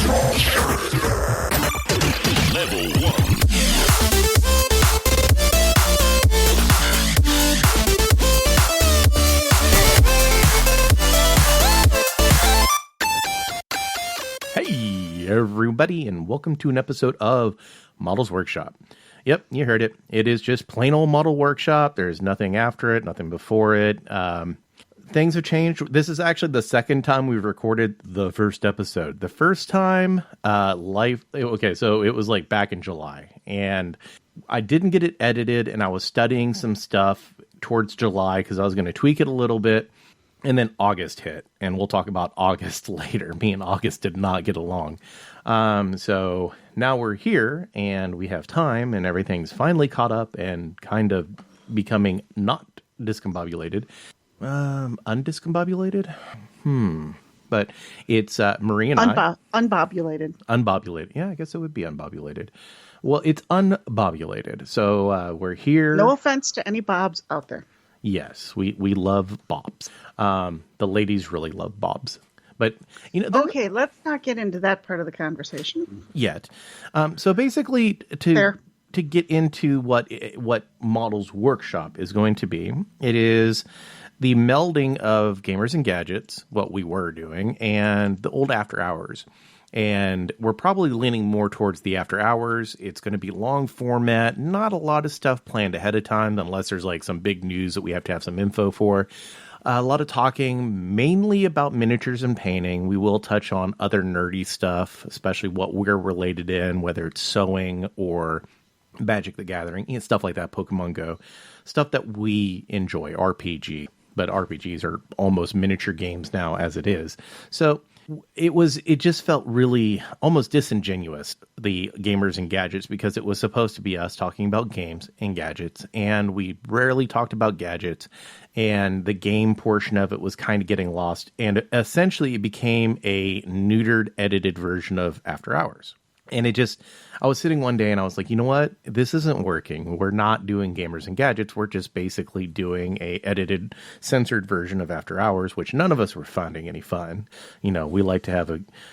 Level 1. Hey, everybody, and welcome to an episode of Models Workshop. Yep, you heard it. It is just plain old Model Workshop. There's nothing after it, nothing before it. Things have changed. This is actually the second time we've recorded the first episode. The first time, so it was like back in July, and I didn't get it edited, and I was studying some stuff towards July because I was going to tweak it a little bit. And then August hit, and we'll talk about August later. Me and August did not get along. So now we're here, and we have time, and everything's finally caught up and kind of becoming not discombobulated. Undiscombobulated? But it's Marie and I. Unbobulated. Unbobulated. Yeah, I guess it would be unbobulated. Well, it's unbobulated. So we're here. No offense to any Bobs out there. Yes, we love bobs. The ladies really love bobs. But, you know... Okay, let's not get into that part of the conversation. Yet. So basically, to get into what Models Workshop is going to be, it is the melding of Gamers and Gadgets, what we were doing, and the old After Hours. And we're probably leaning more towards the after hours. It's going to be long format, not a lot of stuff planned ahead of time, unless there's like some big news that we have to have some info for. A lot of talking, mainly about miniatures and painting. We will touch on other nerdy stuff, especially what we're related in, whether it's sewing or Magic the Gathering, stuff like that, Pokemon Go, stuff that we enjoy, RPG. But RPGs are almost miniature games now as it is. So it just felt really almost disingenuous, the Gamers and Gadgets, because it was supposed to be us talking about games and gadgets, and we rarely talked about gadgets, and the game portion of it was kind of getting lost, and essentially it became a neutered, edited version of After Hours. And I was sitting one day and I was like, you know what? This isn't working. We're not doing Gamers and Gadgets. We're just basically doing a edited, censored version of After Hours, which none of us were finding any fun. You know, we like to have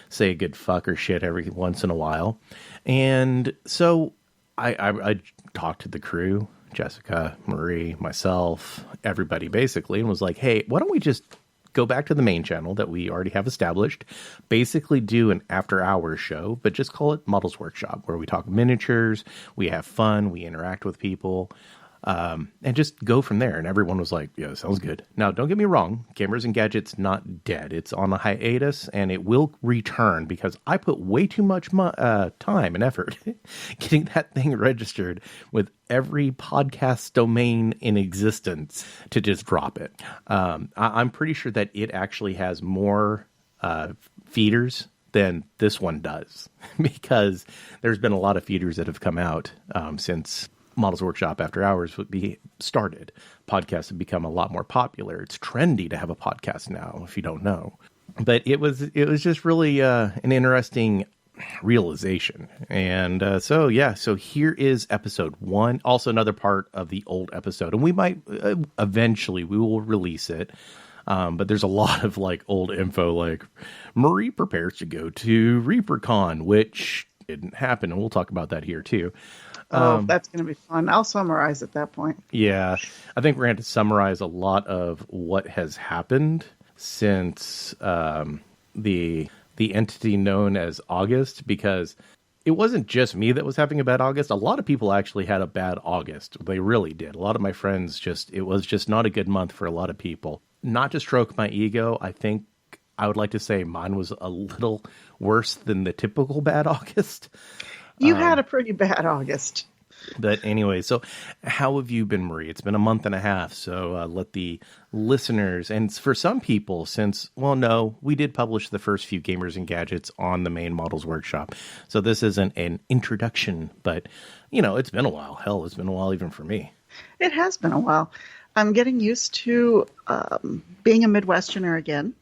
say a good fuck or shit every once in a while. And so I talked to the crew, Jessica, Marie, myself, everybody basically, and was like, hey, why don't we just go back to the main channel that we already have established, basically do an after hours show, but just call it Models Workshop, where we talk miniatures, we have fun, we interact with people, and just go from there. And everyone was like, yeah, sounds good. Now, don't get me wrong, Gamers and Gadgets not dead. It's on a hiatus, and it will return because I put way too much time and effort getting that thing registered with every podcast domain in existence to just drop it. I'm pretty sure that it actually has more feeders than this one does, because there's been a lot of feeders that have come out since Models Workshop After Hours would be started. Podcasts have become a lot more popular. It's trendy to have a podcast now, if you don't know. But it was just really an interesting realization. And so here is episode 1, also another part of the old episode, and we might eventually we will release it, but there's a lot of like old info, like Marie prepares to go to ReaperCon, which didn't happen, and we'll talk about that here too. That's going to be fun. I'll summarize at that point. Yeah, I think we're going to summarize a lot of what has happened since the entity known as August, because it wasn't just me that was having a bad August. A lot of people actually had a bad August. They really did. A lot of my friends it was just not a good month for a lot of people. Not to stroke my ego, I think I would like to say mine was a little worse than the typical bad August. You had a pretty bad August. But anyway, so how have you been, Marie? It's been a month and a half, so let the listeners, and for some people, we did publish the first few Gamers and Gadgets on the main Models Workshop, so this isn't an introduction, but, it's been a while. Hell, it's been a while even for me. It has been a while. I'm getting used to being a Midwesterner again.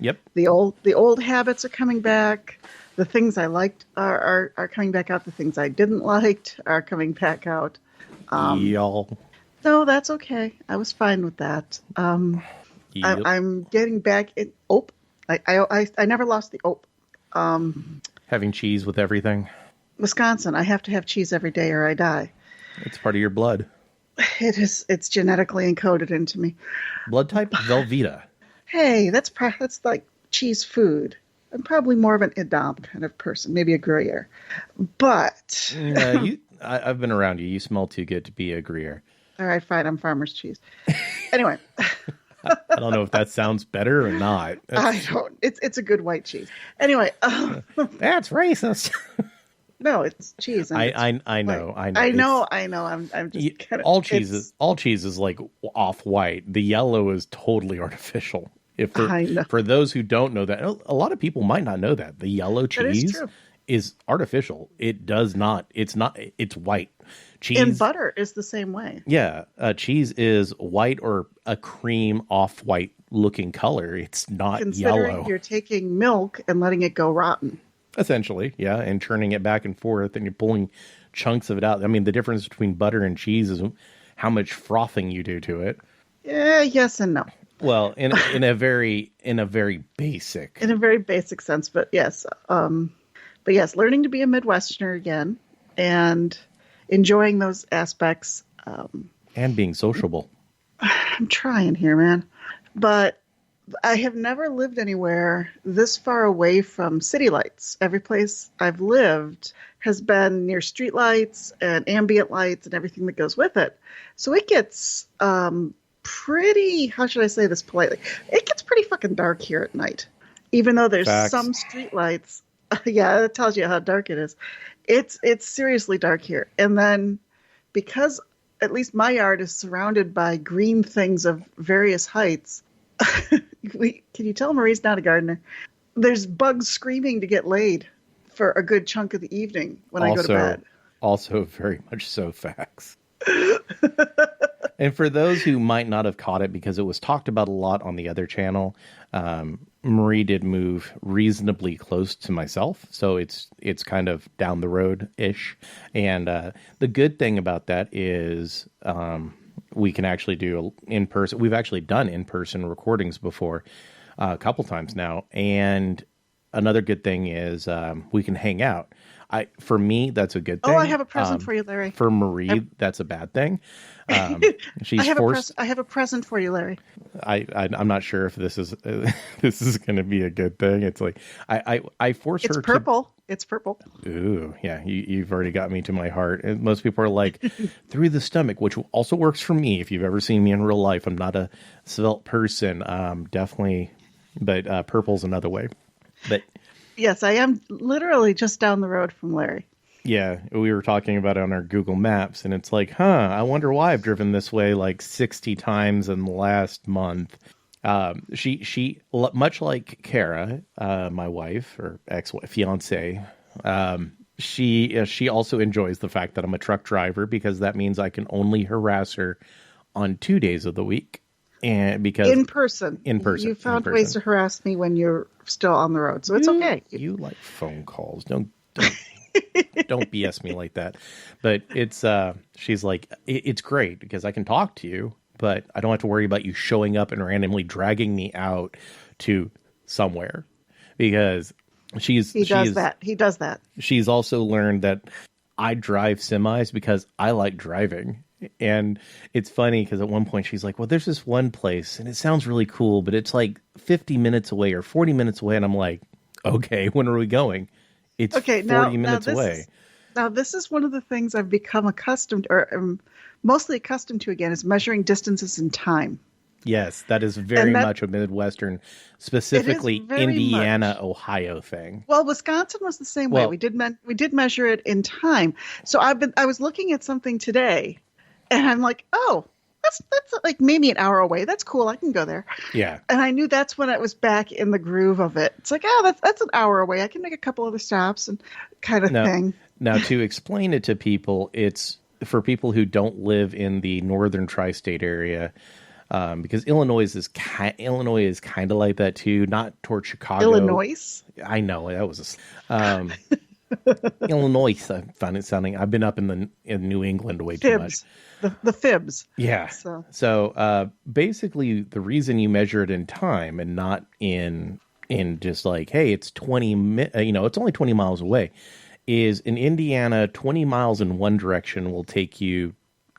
Yep. The old habits are coming back. The things I liked are coming back out. The things I didn't like are coming back out. Y'all. No, that's okay. I was fine with that. Yep. I'm getting back in. I never lost the Having cheese with everything. Wisconsin, I have to have cheese every day or I die. It's part of your blood. It's genetically encoded into me. Blood type Velveeta. Hey, that's like cheese food. I'm probably more of an Edam kind of person, maybe a Gruyere. But I've been around you. You smell too good to be a Gruyere. All right, fine. I'm farmer's cheese. Anyway. I don't know if that sounds better or not. I don't. It's a good white cheese. Anyway. That's racist. No, it's cheese. I know. I'm just kind of, all cheese is like off white. The yellow is totally artificial. For those who don't know that, a lot of people might not know that the yellow cheese is artificial. It does not. It's not. It's white. Cheese and butter is the same way. Yeah, cheese is white or a cream off-white looking color. It's not Considering yellow. You're taking milk and letting it go rotten. Essentially, yeah, and turning it back and forth, and you're pulling chunks of it out. I mean, the difference between butter and cheese is how much frothing you do to it. Yeah, yes and no. Well, in a very basic sense, but yes, learning to be a Midwesterner again and enjoying those aspects, and being sociable. I'm trying here, man, but I have never lived anywhere this far away from city lights. Every place I've lived has been near street lights and ambient lights and everything that goes with it. So it gets pretty, how should I say this politely? It gets pretty fucking dark here at night. Even though there's some street lights. Yeah, that tells you how dark it is. It's seriously dark here. And then because at least my yard is surrounded by green things of various heights, can you tell Marie's not a gardener? There's bugs screaming to get laid for a good chunk of the evening when I go to bed. Also very much so facts. And for those who might not have caught it because it was talked about a lot on the other channel, Marie did move reasonably close to myself, so it's kind of down the road-ish. And the good thing about that is we can actually do in-person. We've actually done in-person recordings before a couple times now. And another good thing is we can hang out. For me, that's a good thing. Oh, I have a present for you, Larry. For Marie, that's a bad thing. She's forced. I have a present for you, Larry. I'm not sure if this is going to be a good thing. It's like I force her. It's purple. It's purple. Ooh, yeah. You've already got me to my heart. And most people are like through the stomach, which also works for me. If you've ever seen me in real life, I'm not a svelte person. Definitely, but purple's another way. But yes, I am literally just down the road from Larry. Yeah, we were talking about it on our Google Maps, and it's like, I wonder why I've driven this way like 60 times in the last month. She much like Kara, my wife or fiance, she also enjoys the fact that I'm a truck driver because that means I can only harass her on 2 days of the week. And because in person, you found ways to harass me when you're still on the road, so it's okay. You like phone calls, don't BS me like that. But it's she's like, it's great because I can talk to you, but I don't have to worry about you showing up and randomly dragging me out to somewhere because he does that. She's also learned that I drive semis because I like driving. And it's funny because at one point she's like, well, there's this one place and it sounds really cool, but it's like 50 minminutes away or 40 minutes away. And I'm like, okay, when are we going? It's 40 minutes away. Now, this is one of the things I've become accustomed or mostly accustomed to again is measuring distances in time. Yes, that is very much a Midwestern, specifically Indiana, Ohio thing. Well, Wisconsin was the same way. We did measure it in time. So I was looking at something today. And I'm like, oh, that's like maybe an hour away. That's cool. I can go there. Yeah. And I knew that's when I was back in the groove of it. It's like, that's an hour away. I can make a couple other stops and kind of thing. Now, to explain it to people, it's for people who don't live in the northern tri-state area, because Illinois is kind of like that too. Not toward Chicago. Illinois. I know that was Illinois. I found it sounding. I've been up in New England way too much. The fibs. Yeah. So basically, the reason you measure it in time and not in in just like, hey, it's it's only 20 miles away. Is in Indiana, 20 miles in one direction will take you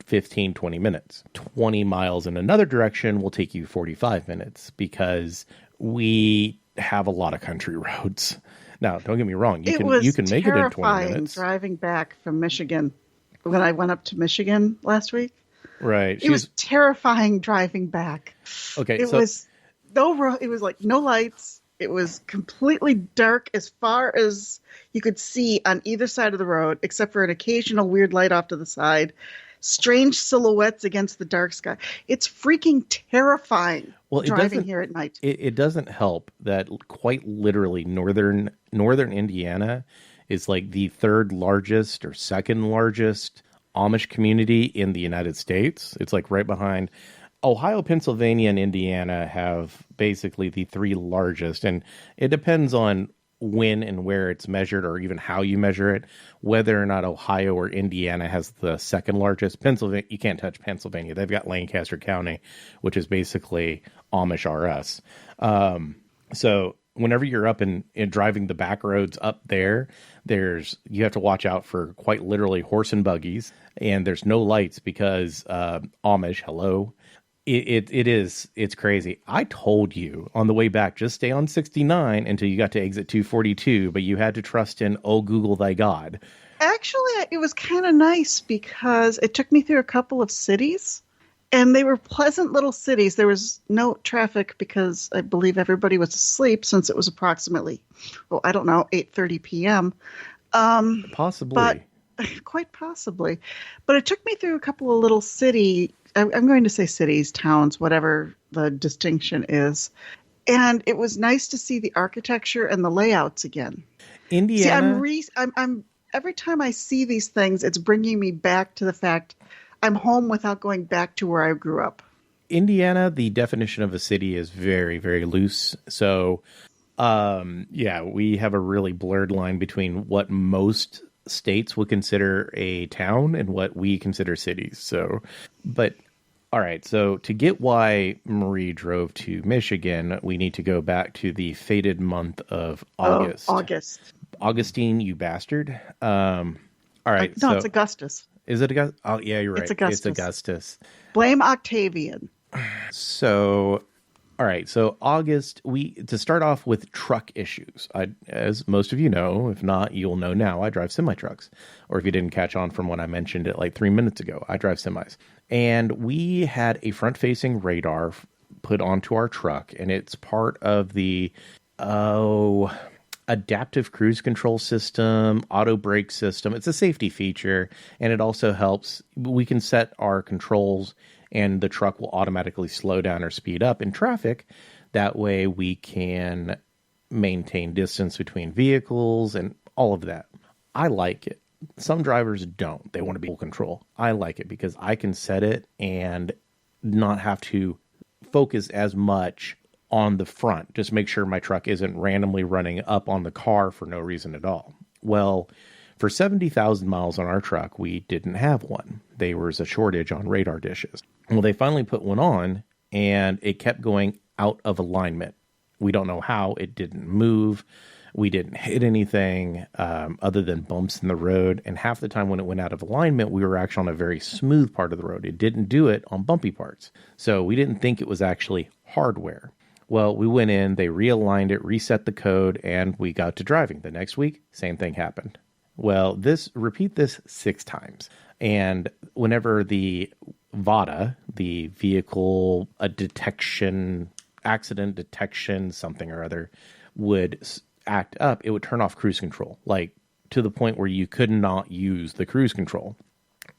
15, 20 minutes. 20 miles in another direction will take you 45 minutes because we have a lot of country roads. Now, don't get me wrong. You can make it in 20 minutes. Driving back from Michigan when I went up to Michigan last week. Right. It was terrifying driving back. Okay. It was like no lights. It was completely dark as far as you could see on either side of the road, except for an occasional weird light off to the side. Strange silhouettes against the dark sky. It's freaking terrifying driving here at night. It doesn't help that quite literally northern Indiana is like the third largest or second largest Amish community in the United States. It's like right behind Ohio, Pennsylvania, and Indiana have basically the three largest, and it depends on when and where it's measured or even how you measure it, whether or not Ohio or Indiana has the second largest. Pennsylvania, you can't touch Pennsylvania. They've got Lancaster County, which is basically Amish RS. So whenever you're up and driving the back roads up there, you have to watch out for quite literally horse and buggies, and there's no lights because Amish, hello. It's crazy. I told you on the way back, just stay on 69 until you got to exit 242, but you had to trust in, oh, Google thy God. Actually, it was kind of nice because it took me through a couple of cities, and they were pleasant little cities. There was no traffic because I believe everybody was asleep since it was approximately, 8:30 p.m. Possibly. But, quite possibly. But it took me through a couple of little I'm going to say cities, towns, whatever the distinction is. And it was nice to see the architecture and the layouts again. Indiana. See, I'm every time I see these things, it's bringing me back to the fact I'm home without going back to where I grew up. Indiana, the definition of a city is very, very loose. So, we have a really blurred line between what most states would consider a town and what we consider cities. So, but all right. So to get why Marie drove to Michigan, we need to go back to the fated month of August. August. Augustine, you bastard. All right. No, it's Augustus. Is it Augustus? Oh, yeah, you're right. It's Augustus. Blame Octavian. So, all right. So August, to start off with truck issues. As most of you know, if not, you'll know now, I drive semi-trucks. Or if you didn't catch on from when I mentioned it like 3 minutes ago, I drive semis. And we had a front-facing radar put onto our truck, and it's part of the adaptive cruise control system, auto brake system. It's a safety feature, and it also helps. We can set our controls, and the truck will automatically slow down or speed up in traffic. That way we can maintain distance between vehicles and all of that. I like it. Some drivers don't. They want to be full control. I like it because I can set it and not have to focus as much on the front. Just make sure my truck isn't randomly running up on the car for no reason at all. Well, for 70,000 miles on our truck, we didn't have one. There was a shortage on radar dishes. Well, they finally put one on, and it kept going out of alignment. We don't know how. It didn't move. We didn't hit anything other than bumps in the road. And half the time when it went out of alignment, we were actually on a very smooth part of the road. It didn't do it on bumpy parts. So we didn't think it was actually hardware. Well, we went in, they realigned it, reset the code, and we got to driving. The next week, same thing happened. Well, repeat this 6 times. And whenever the VADA, the vehicle accident detection, something or other, would act up, it would turn off cruise control, like to the point where you could not use the cruise control.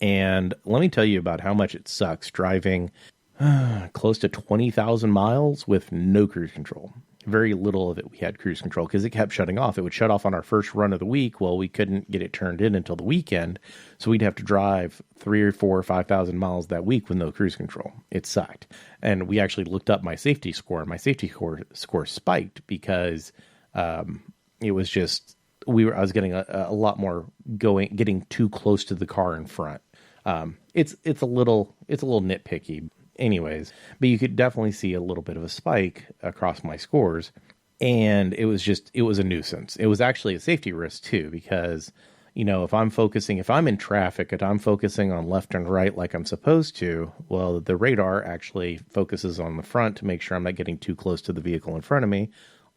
And let me tell you about how much it sucks driving close to 20,000 miles with no cruise control. Very little of it we had cruise control because it kept shutting off. It would shut off on our first run of the week. Well, we couldn't get it turned in until the weekend, so we'd have to drive 3,000 or 4,000 or 5,000 miles that week with no cruise control. It sucked. And we actually looked up my safety score. My safety score spiked because it was just I was getting a lot more getting too close to the car in front. It's a little nitpicky. Anyways, but you could definitely see a little bit of a spike across my scores. And it was a nuisance. It was actually a safety risk too, because, if I'm in traffic and I'm focusing on left and right like I'm supposed to, well, the radar actually focuses on the front to make sure I'm not getting too close to the vehicle in front of me.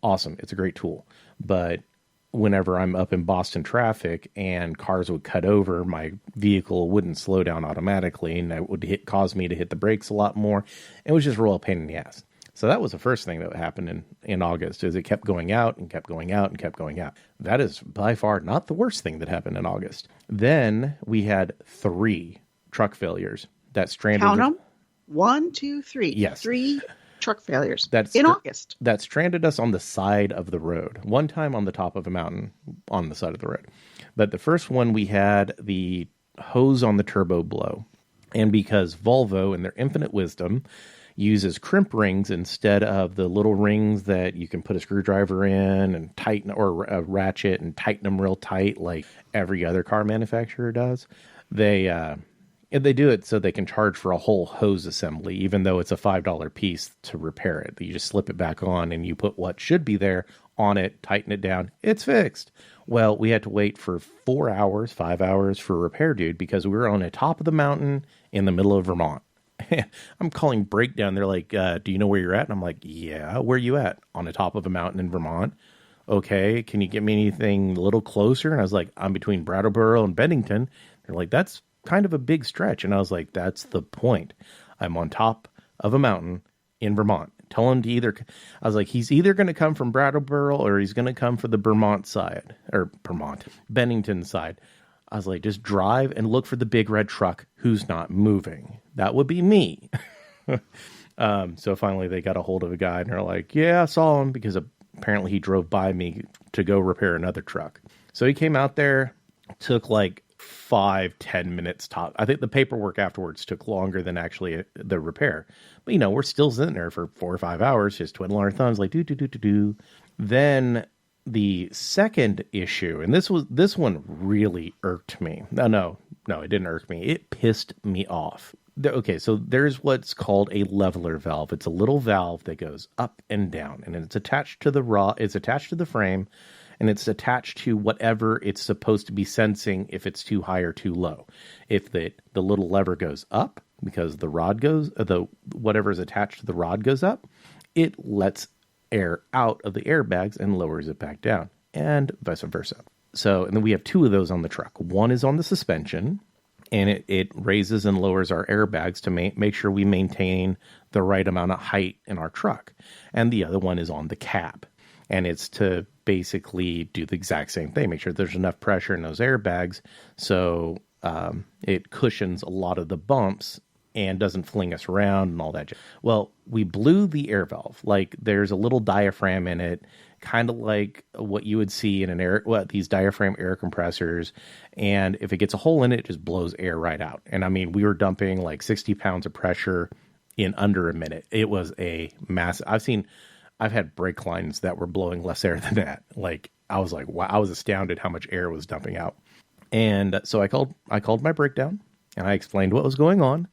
Awesome. It's a great tool. But whenever I'm up in Boston traffic and cars would cut over, my vehicle wouldn't slow down automatically, and that would cause me to hit the brakes a lot more. It was just a real pain in the ass. So that was the first thing that happened in August, is it kept going out and kept going out and kept going out. That is by far not the worst thing that happened in August. Then we had 3 truck failures that stranded. Count them. 1, 2, 3. Yes. 3 truck failures in August. That stranded us on the side of the road. One time on the top of a mountain on the side of the road. But the first one, we had the hose on the turbo blow. And because Volvo, in their infinite wisdom, uses crimp rings instead of the little rings that you can put a screwdriver in and tighten, or a ratchet and tighten them real tight like every other car manufacturer does. They do it so they can charge for a whole hose assembly, even though it's a $5 piece to repair it. You just slip it back on and you put what should be there on it, tighten it down. It's fixed. Well, we had to wait for 5 hours for a repair dude, because we were on the top of the mountain in the middle of Vermont. I'm calling breakdown. They're like, do you know where you're at? And I'm like, yeah, where you at? On the top of a mountain in Vermont. Okay, can you get me anything a little closer? And I was like, I'm between Brattleboro and Bennington. They're like, that's kind of a big stretch. And I was like, that's the point. I'm on top of a mountain in Vermont. Tell him to I was like, he's either going to come from Brattleboro or he's going to come for the Bennington side. I was like, just drive and look for the big red truck who's not moving. That would be me. So finally they got a hold of a guy and they're like, yeah, I saw him, because apparently he drove by me to go repair another truck. So he came out there, took like 5-10 minutes top. I think the paperwork afterwards took longer than actually the repair. But, we're still sitting there for 4 or 5 hours, just twiddling our thumbs like, do. Then the second issue, and this one really irked me. No, it didn't irk me. It pissed me off. Okay, so there's what's called a leveler valve. It's a little valve that goes up and down, and it's attached to it's attached to the frame, and it's attached to whatever it's supposed to be sensing if it's too high or too low. If the little lever goes up, because the rod goes, whatever is attached to the rod goes up, it lets air out of the airbags and lowers it back down, and vice versa. So, and then we have 2 of those on the truck. One is on the suspension, and it raises and lowers our airbags to make sure we maintain the right amount of height in our truck. And the other one is on the cab, and it's to basically do the exact same thing, make sure there's enough pressure in those airbags so it cushions a lot of the bumps and doesn't fling us around and all that. Well, we blew the air valve. Like, there's a little diaphragm in it, kind of like what you would see in these diaphragm air compressors. And if it gets a hole in it, it just blows air right out. And I mean, we were dumping like 60 pounds of pressure in under a minute. It was a massive. I've had brake lines that were blowing less air than that. Like, I was like, wow, I was astounded how much air was dumping out. And so I called my breakdown and I explained what was going on.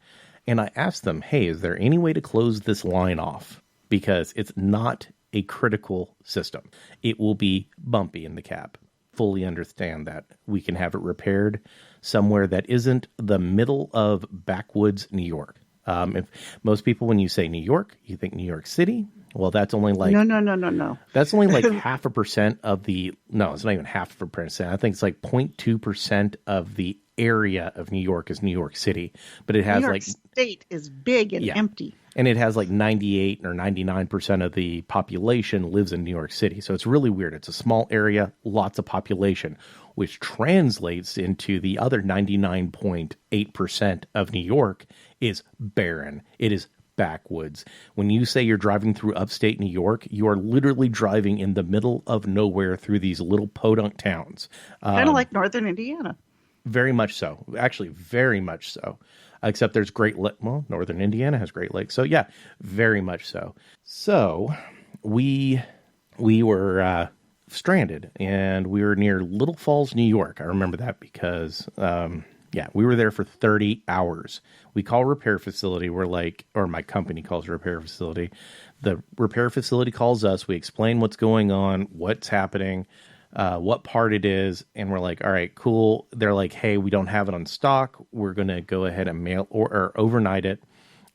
And I asked them, hey, is there any way to close this line off? Because it's not a critical system. It will be bumpy in the cab. Fully understand that. We can have it repaired somewhere that isn't the middle of backwoods New York. If most people, when you say New York, you think New York City. Well, that's only like... No. That's only like 0.5% of the... No, it's not even 0.5%. I think it's like 0.2% of the area of New York is New York City. But it has New York State is big and empty. And it has like 98 or 99% of the population lives in New York City. So it's really weird. It's a small area, lots of population, which translates into the other 99.8% of New York is barren. It is backwoods. When you say you're driving through upstate New York, you are literally driving in the middle of nowhere through these little podunk towns. Kind of like northern Indiana. Very much so. Actually, very much so. Except there's northern Indiana has Great Lakes. So yeah, very much so. So we were stranded, and we were near Little Falls, New York. I remember that because, we were there for 30 hours. We call repair facility. We're like, or my company calls repair facility. The repair facility calls us. We explain what's going on, what's happening, what part it is, and we're like, all right, cool. They're like, hey, we don't have it on stock. We're going to go ahead and mail or overnight it,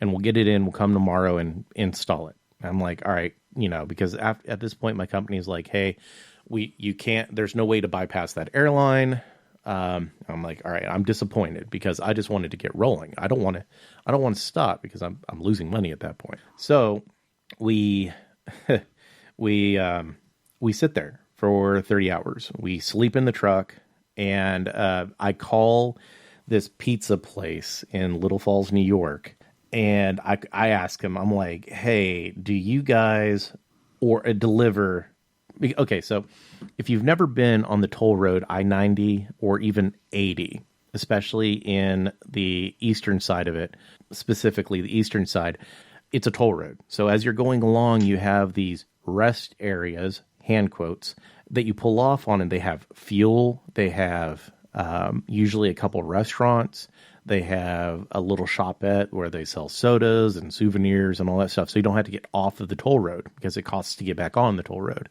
and we'll get it in. We'll come tomorrow and install it. I'm like, all right, because at this point, my company is like, hey, you can't, there's no way to bypass that airline. I'm like, all right, I'm disappointed because I just wanted to get rolling. I don't want to stop because I'm losing money at that point. So we sit there for 30 hours. We sleep in the truck, and I call this pizza place in Little Falls, New York, and I ask him, I'm like, hey, do you guys deliver? Okay, so if you've never been on the toll road I-90 or even 80, especially in the eastern side of it, specifically the eastern side, it's a toll road. So as you're going along, you have these rest areas, hand quotes, that you pull off on, and they have fuel. They have usually a couple restaurants. They have a little shopette where they sell sodas and souvenirs and all that stuff. So you don't have to get off of the toll road because it costs to get back on the toll road.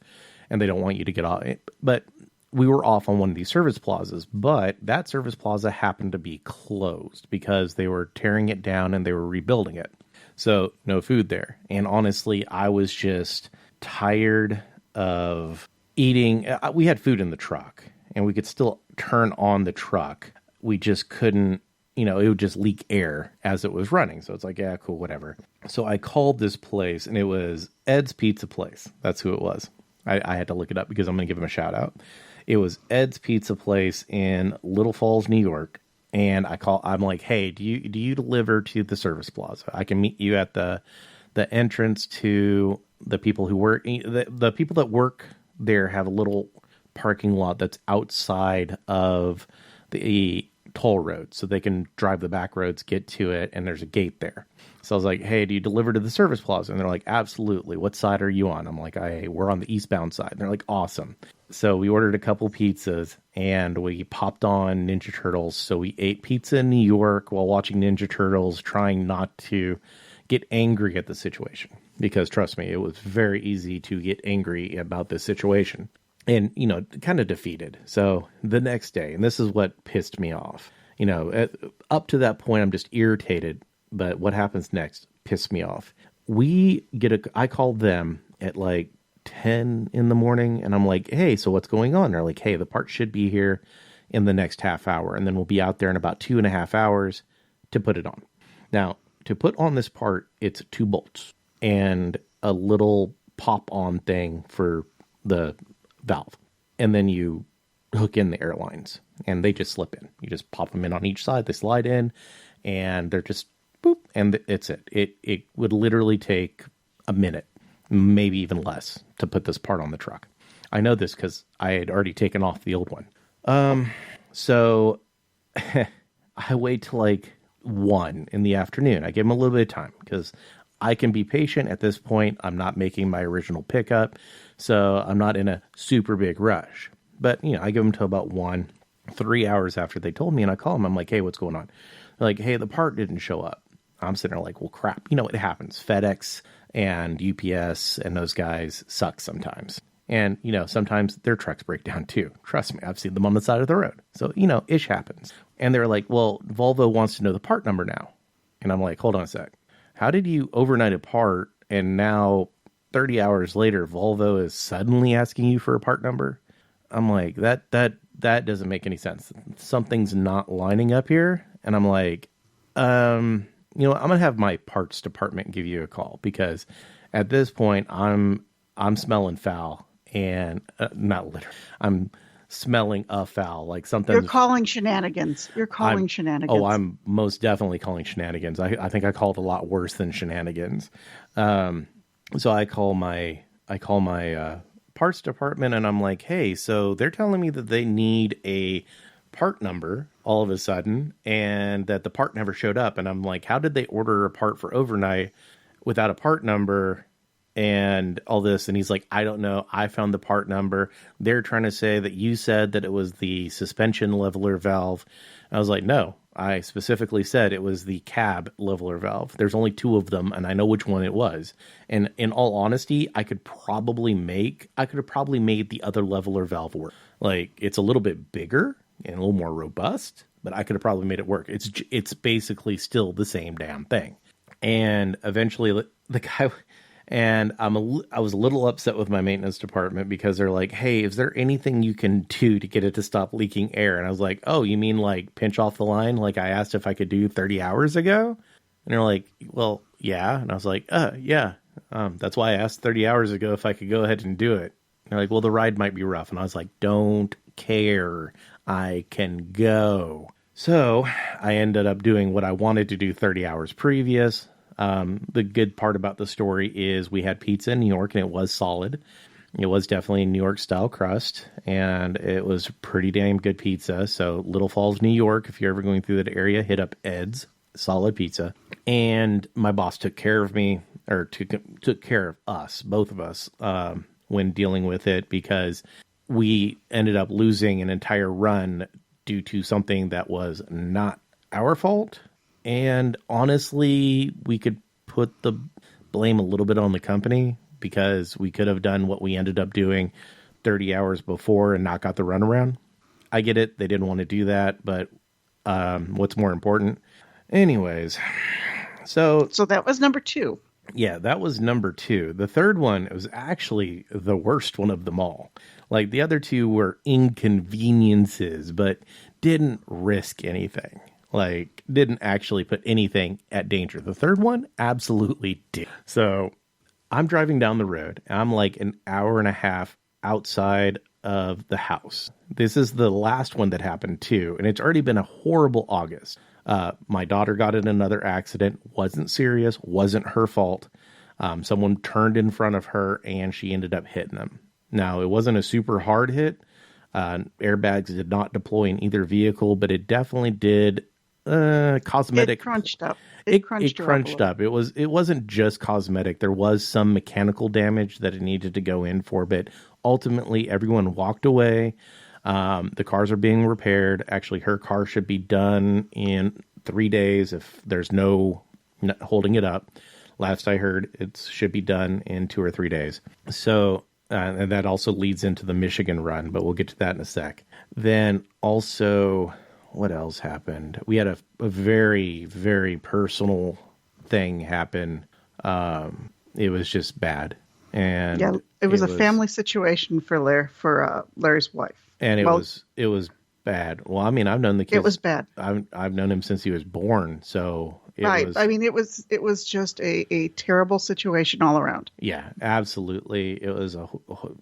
And they don't want you to get off. But we were off on one of these service plazas. But that service plaza happened to be closed because they were tearing it down and they were rebuilding it. So no food there. And honestly, I was just tired of eating. We had food in the truck and we could still turn on the truck. We just couldn't, it would just leak air as it was running. So it's like, yeah, cool, whatever. So I called this place, and it was Ed's Pizza Place. That's who it was. I had to look it up because I'm going to give him a shout out. It was Ed's Pizza Place in Little Falls, New York. And I'm like, hey, do you deliver to the service plaza? I can meet you at the entrance to the people who work. The people that work there have a little parking lot that's outside of the toll road, so they can drive the back roads, get to it, and there's a gate there. So I was like, hey, do you deliver to the service plaza? And they're like, absolutely. What side are you on? I'm like, we're on the eastbound side. And they're like, awesome. So we ordered a couple pizzas, and we popped on Ninja Turtles. So we ate pizza in New York while watching Ninja Turtles, trying not to get angry at the situation. Because trust me, it was very easy to get angry about this situation. And, kind of defeated. So the next day, and this is what pissed me off, up to that point, I'm just irritated. But what happens next pissed me off. I called them at like 10 in the morning, and I'm like, hey, so what's going on? They're like, hey, the part should be here in the next half hour. And then we'll be out there in about 2.5 hours to put it on. Now, to put on this part, it's 2 bolts and a little pop-on thing for the valve, and then you hook in the airlines, and they just slip in. You just pop them in on each side, they slide in, and they're just boop, and it's it. It would literally take a minute, maybe even less, to put this part on the truck. I know this because I had already taken off the old one. So I wait till like 1 in the afternoon. I give them a little bit of time because I can be patient at this point. I'm not making my original pickup, so I'm not in a super big rush. But, I give them till about 1, 3 hours after they told me, and I call them. I'm like, hey, what's going on? They're like, hey, the part didn't show up. I'm sitting there like, well, crap. It happens. FedEx and UPS and those guys suck sometimes. And, sometimes their trucks break down too. Trust me, I've seen them on the side of the road. So, ish happens. And they're like, well, Volvo wants to know the part number now. And I'm like, hold on a sec. How did you overnight a part, and now 30 hours later, Volvo is suddenly asking you for a part number? I'm like, that doesn't make any sense. Something's not lining up here. And I'm like, I'm going to have my parts department give you a call, because at this point I'm smelling foul, and not literally, I'm smelling a foul, like something. You're calling shenanigans. Shenanigans. Oh, I'm most definitely calling shenanigans. I think I called a lot worse than shenanigans. So I call my parts department, and I'm like, hey, so they're telling me that they need a part number all of a sudden, and that the part never showed up. And I'm like, how did they order a part for overnight without a part number and all this. And he's like, I don't know. I found the part number. They're trying to say that you said that it was the suspension leveler valve. I was like, no, I specifically said it was the cab leveler valve. There's only 2 of them, and I know which one it was. And in all honesty, I could have probably made the other leveler valve work. Like, it's a little bit bigger and a little more robust, but I could have probably made it work. It's basically still the same damn thing. And eventually the guy, and I was a little upset with my maintenance department because they're like, hey, is there anything you can do to get it to stop leaking air? And I was like, oh, you mean like pinch off the line? Like I asked if I could do 30 hours ago. And they're like, well, yeah. And I was like, yeah. That's why I asked 30 hours ago if I could go ahead and do it. And they're like, well, the ride might be rough. And I was like, don't care. I can go. So I ended up doing what I wanted to do 30 hours previous. The good part about the story is we had pizza in New York, and it was solid. It was definitely a New York style crust, and it was pretty damn good pizza. So Little Falls, New York, if you're ever going through that area, hit up Ed's. Solid pizza. And my boss took care of me, or took care of us, both of us, when dealing with it, because we ended up losing an entire run due to something that was not our fault. And honestly, we could put the blame a little bit on the company, because we could have done what we ended up doing 30 hours before and not got the runaround. I get it. They didn't want to do that, but what's more important? Anyways, so that was number 2. Yeah, that was number 2. The third one was actually the worst one of them all. Like, the other 2 were inconveniences, but didn't risk anything. Like, didn't actually put anything at danger. The third one absolutely did. So I'm driving down the road, and I'm like an hour and a half outside of the house. This is the last one that happened too, and it's already been a horrible August. My daughter got in another accident. Wasn't serious. Wasn't her fault. Someone turned in front of her, and she ended up hitting them. Now, it wasn't a super hard hit. Airbags did not deploy in either vehicle, but it definitely did cosmetic. It crunched up. It crunched up. It wasn't just cosmetic. There was some mechanical damage that it needed to go in for, but ultimately everyone walked away. The cars are being repaired. Actually, her car should be done in 3 days if there's no holding it up. Last I heard, it should be done in 2 or 3 days. So, and that also leads into the Michigan run, but we'll get to that in a sec. Then also, what else happened? We had a very, very personal thing happen. It was just bad. And yeah, it was a family situation for Larry's wife. And it was bad. Well, I mean, I've known the kid. It was bad. I've known him since he was born. So I mean, it was just a terrible situation all around. Yeah, absolutely. It was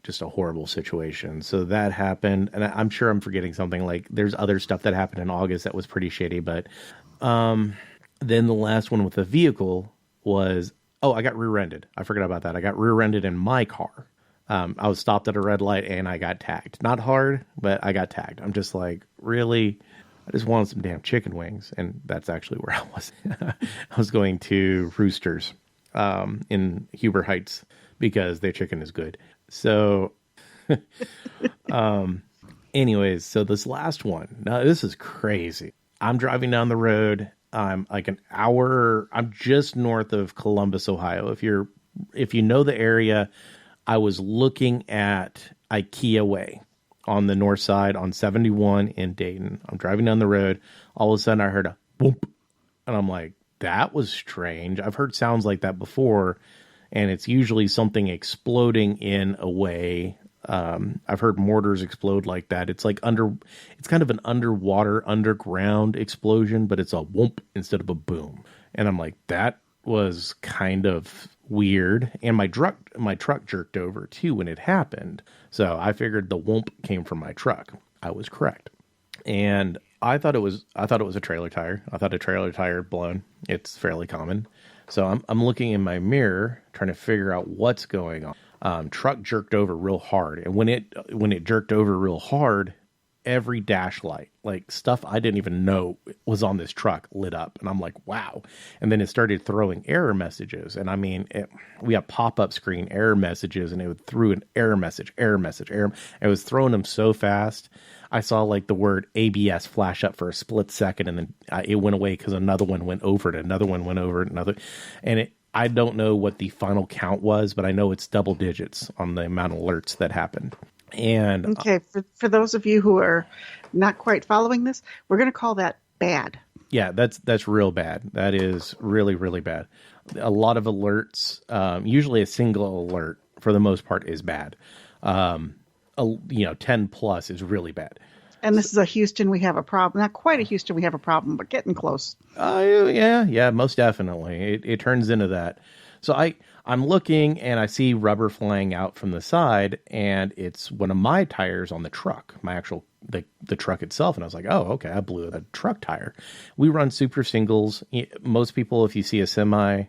just a horrible situation. So that happened, and I'm sure I'm forgetting something. Like, there's other stuff that happened in August that was pretty shitty. But then the last one with the vehicle was, I got rear-ended. I forgot about that. I got rear-ended in my car. I was stopped at a red light and I got tagged. Not hard, but I got tagged. I'm just like, really? I just wanted some damn chicken wings. And that's actually where I was. I was going to Roosters in Huber Heights because their chicken is good. So anyways, so this last one. Now, this is crazy. I'm driving down the road. I'm like an hour. I'm just north of Columbus, Ohio. If you know the area, I was looking at IKEA Way on the north side on 71 in Dayton. I'm driving down the road. All of a sudden I heard a boom. And I'm like, that was strange. I've heard sounds like that before, and it's usually something exploding in a way. I've heard mortars explode like that. It's like it's kind of an underground explosion, but it's a whoomp instead of a boom. And I'm like, that was kind of weird. And my truck jerked over too when it happened. So I figured the whoomp came from my truck. I was correct. And I thought it was a trailer tire. I thought a trailer tire had blown. It's fairly common. So I'm looking in my mirror trying to figure out what's going on. Truck jerked over real hard. And when it jerked over real hard, every dash light, like stuff I didn't even know was on this truck, lit up. And I'm like, wow. And then it started throwing error messages. And I mean, we have pop-up screen error messages, and it would throw an error message. It was throwing them so fast. I saw like the word ABS flash up for a split second, and then it went away because another one went over it. Another one went over it. And I don't know what the final count was, but I know it's double digits on the amount of alerts that happened. And okay, for those of you who are not quite following this, we're going to call that bad. Yeah, that's real bad. That is really, really bad. A lot of alerts, usually a single alert for the most part is bad. 10 plus is really bad. And this is a Houston, we have a problem. Not quite a Houston, we have a problem, but getting close. Yeah, most definitely. It turns into that. So I'm looking and I see rubber flying out from the side, and it's one of my tires on the truck, my actual, the truck itself. And I was like, oh, okay, I blew a truck tire. We run super singles. Most people, if you see a semi,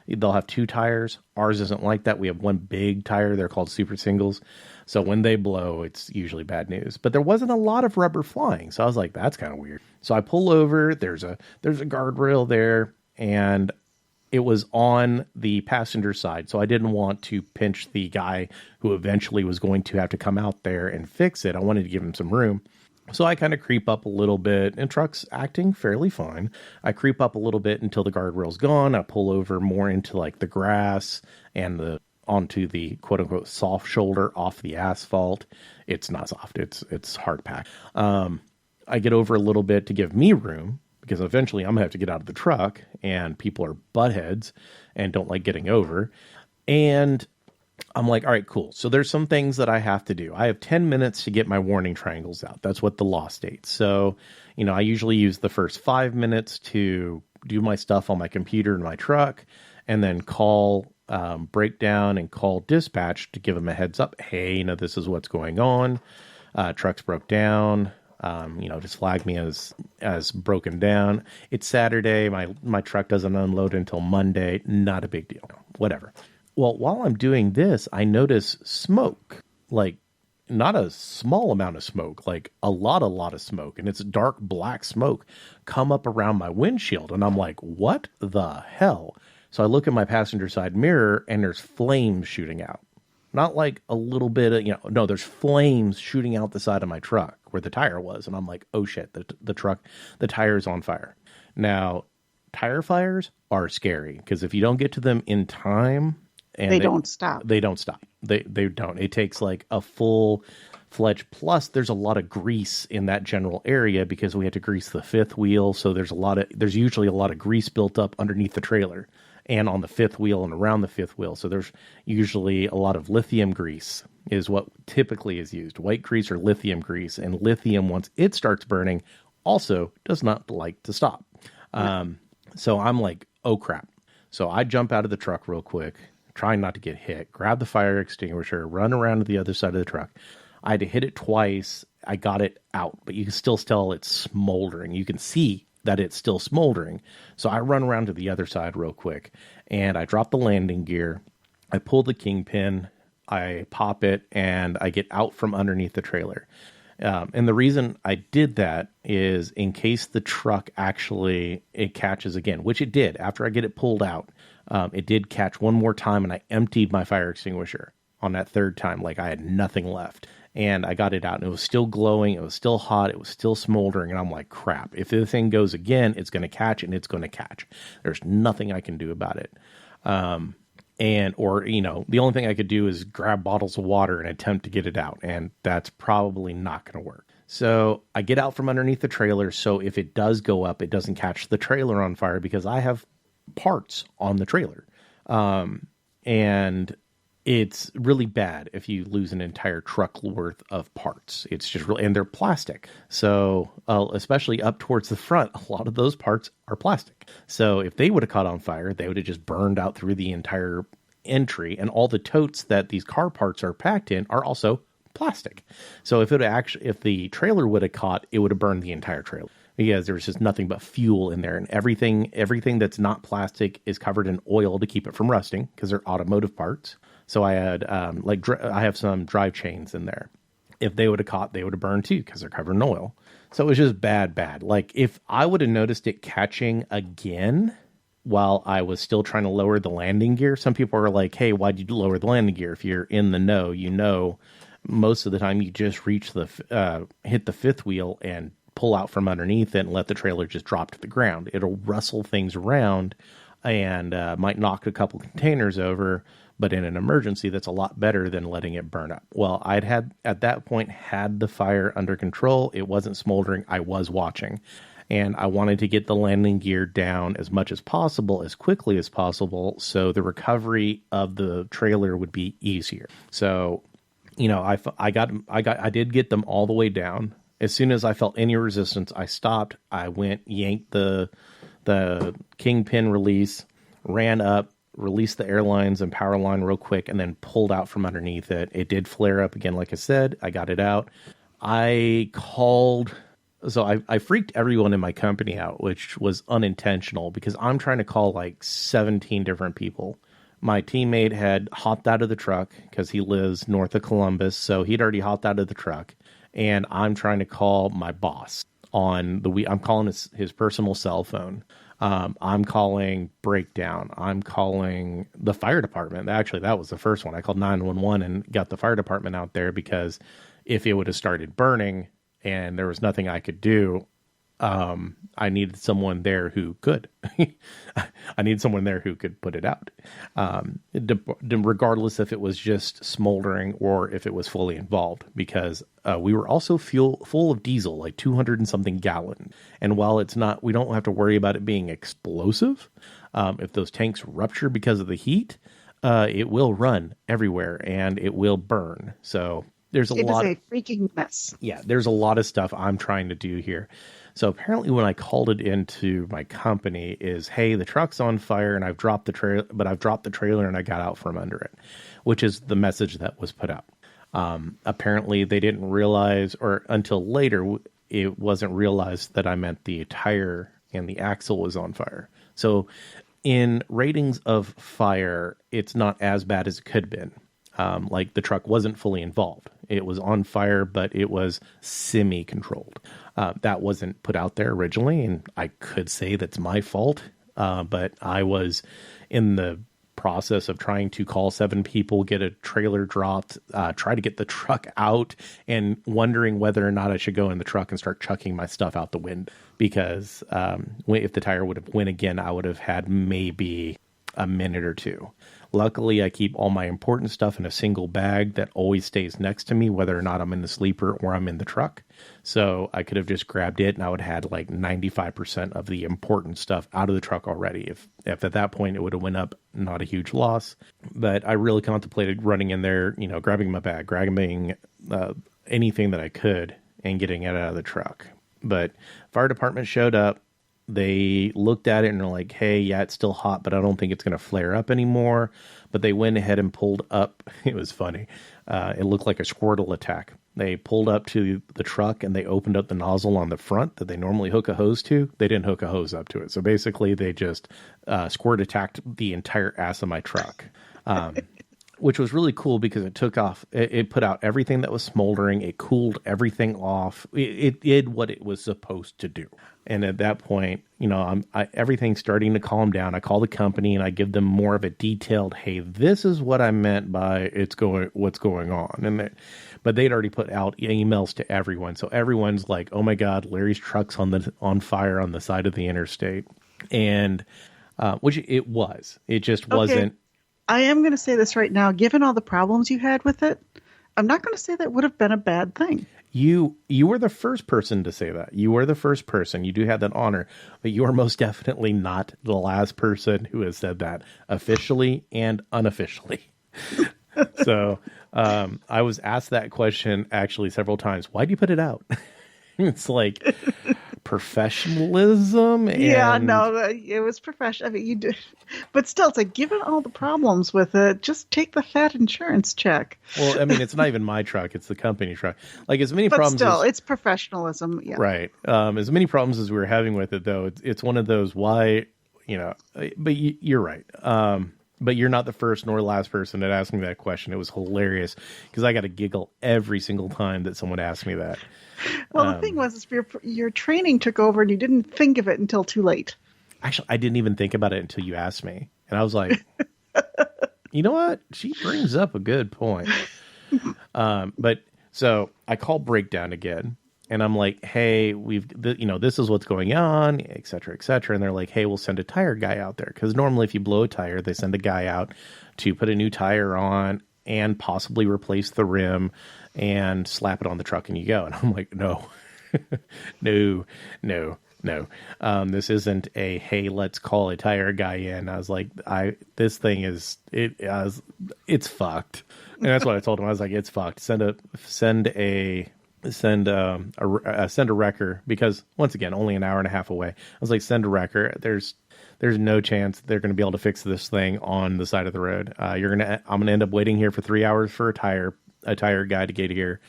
they'll have 2 tires. Ours isn't like that. We have 1 big tire. They're called super singles. So when they blow, it's usually bad news. But there wasn't a lot of rubber flying. So I was like, that's kind of weird. So I pull over. There's a guardrail there, and it was on the passenger side. So I didn't want to pinch the guy who eventually was going to have to come out there and fix it. I wanted to give him some room. So I kind of creep up a little bit, and truck's acting fairly fine. I creep up a little bit until the guardrail's gone. I pull over more into like the grass and onto the quote unquote soft shoulder off the asphalt. It's not soft. It's hard packed. I get over a little bit to give me room, because eventually I'm gonna have to get out of the truck, and people are buttheads and don't like getting over. And I'm like, all right, cool. So there's some things that I have to do. I have 10 minutes to get my warning triangles out. That's what the law states. So, I usually use the first 5 minutes to do my stuff on my computer in my truck, and then call breakdown and call dispatch to give them a heads up. Hey, this is what's going on. Truck's broke down. Just flag me as broken down. It's Saturday. My truck doesn't unload until Monday. Not a big deal. Whatever. Well, while I'm doing this, I notice smoke, like not a small amount of smoke, like a lot of smoke. And it's dark black smoke come up around my windshield. And I'm like, what the hell? So I look at my passenger side mirror, and there's flames shooting out. Not like a little bit of, no, there's flames shooting out the side of my truck where the tire was. And I'm like, oh shit, the tire is on fire. Now, tire fires are scary, because if you don't get to them in time, and they don't stop. They don't stop. They don't. It takes like a full-fledged, plus there's a lot of grease in that general area, because we had to grease the fifth wheel. So there's usually a lot of grease built up underneath the trailer and on the fifth wheel and around the fifth wheel. So there's usually a lot of lithium grease is what typically is used. White grease or lithium grease. And lithium, once it starts burning, also does not like to stop. So I'm like, oh crap. So I jump out of the truck real quick, trying not to get hit, grab the fire extinguisher, run around to the other side of the truck. I had to hit it twice. I got it out, but you can still tell it's smoldering. You can see that it's still smoldering. So I run around to the other side real quick, and I drop the landing gear. I pull the kingpin, I pop it, and I get out from underneath the trailer. And the reason I did that is in case the truck it catches again, which it did. After I get it pulled out, it did catch one more time, and I emptied my fire extinguisher on that third time. Like I had nothing left, and I got it out, and it was still glowing. It was still hot. It was still smoldering. And I'm like, crap, if the thing goes again, it's going to catch, and it's going to catch. There's nothing I can do about it. The only thing I could do is grab bottles of water and attempt to get it out. And that's probably not going to work. So I get out from underneath the trailer. So if it does go up, it doesn't catch the trailer on fire, because I have parts on the trailer. And it's really bad if you lose an entire truck worth of parts. It's just really, and they're plastic. So especially up towards the front, a lot of those parts are plastic. So if they would have caught on fire, they would have just burned out through the entire entry. And all the totes that these car parts are packed in are also plastic. So if the trailer would have caught, it would have burned the entire trailer, because there was just nothing but fuel in there, and everything that's not plastic is covered in oil to keep it from rusting, because they're automotive parts. So I had I have some drive chains in there, If they would have caught, they would have burned too because they're covered in oil. So it was just bad. Like if I would have noticed it catching again while I was still trying to lower the landing gear, some people are like, hey, why'd you lower the landing gear? If you're in the know, most of the time you just reach hit the fifth wheel and pull out from underneath it and let the trailer just drop to the ground. It'll rustle things around and might knock a couple containers over, but in an emergency, that's a lot better than letting it burn up. Well, at that point had the fire under control. It wasn't smoldering. I was watching, and I wanted to get the landing gear down as much as possible, as quickly as possible, so the recovery of the trailer would be easier. So, I did get them all the way down. As soon as I felt any resistance, I stopped. I yanked the kingpin release, ran up, released the airlines and power line real quick, and then pulled out from underneath it. It did flare up again, like I said. I got it out. I freaked everyone in my company out, which was unintentional because I'm trying to call like 17 different people. My teammate had hopped out of the truck because he lives north of Columbus, so he'd already hopped out of the truck. And I'm trying to call my boss I'm calling his personal cell phone. I'm calling breakdown. I'm calling the fire department. Actually, that was the first one. I called 911 and got the fire department out there because if it would have started burning and there was nothing I could do, I needed someone there who could. I needed someone there who could put it out, regardless if it was just smoldering or if it was fully involved, because we were also full of diesel, like 200 and something gallon. And while we don't have to worry about it being explosive. If those tanks rupture because of the heat, it will run everywhere and it will burn. So there's it is a freaking mess. Yeah, there's a lot of stuff I'm trying to do here. So apparently when I called it into my company is, hey, the truck's on fire and I've dropped the trailer and I got out from under it, which is the message that was put out. Apparently they didn't realize, or until later, it wasn't realized that I meant the tire and the axle was on fire. So in ratings of fire, it's not as bad as it could have been. Like the truck wasn't fully involved. It was on fire, but it was semi-controlled. That wasn't put out there originally, and I could say that's my fault. But I was in the process of trying to call 7 people, get a trailer dropped, try to get the truck out, and wondering whether or not I should go in the truck and start chucking my stuff out the window. Because if the tire would have went again, I would have had maybe a minute or two. Luckily, I keep all my important stuff in a single bag that always stays next to me, whether or not I'm in the sleeper or I'm in the truck. So I could have just grabbed it and I would have had like 95% of the important stuff out of the truck already. If at that point it would have went up, not a huge loss. But I really contemplated running in there, grabbing my bag, grabbing anything that I could and getting it out of the truck. But fire department showed up. They looked at it and they're like, hey, yeah, it's still hot, but I don't think it's going to flare up anymore. But they went ahead and pulled up. It was funny. It looked like a Squirtle attack. They pulled up to the truck and they opened up the nozzle on the front that they normally hook a hose to. They didn't hook a hose up to it. So basically they just squirt attacked the entire ass of my truck. Which was really cool because it took off. It put out everything that was smoldering. It cooled everything off. It did what it was supposed to do. And at that point, everything's starting to calm down. I call the company and I give them more of a detailed, hey, this is what I meant by what's going on. But they'd already put out emails to everyone. So everyone's like, oh my God, Larry's truck's on fire on the side of the interstate. And which it was. It just wasn't. I am going to say this right now. Given all the problems you had with it, I'm not going to say that would have been a bad thing. You were the first person to say that. You were the first person. You do have that honor, but you are most definitely not the last person who has said that officially and unofficially. So I was asked that question actually several times. Why do you put it out? It's like professionalism. Yeah, no, it was professional. I mean, you did, but still, it's like, given all the problems with it, just take the fat insurance check. Well, I mean, it's not even my truck; it's the company truck. Like as many but problems. Still, it's professionalism. Yeah, right. As many problems as we were having with it, though, it's one of those why, But you're right. But you're not the first nor last person that asked me that question. It was hilarious because I got to giggle every single time that someone asked me that. Well, the thing was, your training took over and you didn't think of it until too late. Actually, I didn't even think about it until you asked me. And I was like, you know what? She brings up a good point. But so I call Breakdown again. And I'm like, hey, this is what's going on, et cetera, et cetera. And they're like, hey, we'll send a tire guy out there. Because normally if you blow a tire, they send a guy out to put a new tire on and possibly replace the rim and slap it on the truck and you go. And I'm like, no, no. This isn't a, hey, let's call a tire guy in. I was like, this thing is, it's fucked. And that's what I told him. I was like, it's fucked. Send a wrecker, because once again, only an hour and a half away. I was like, send a wrecker. There's no chance they're going to be able to fix this thing on the side of the road. I'm going to end up waiting here for 3 hours for a tire guy to get here.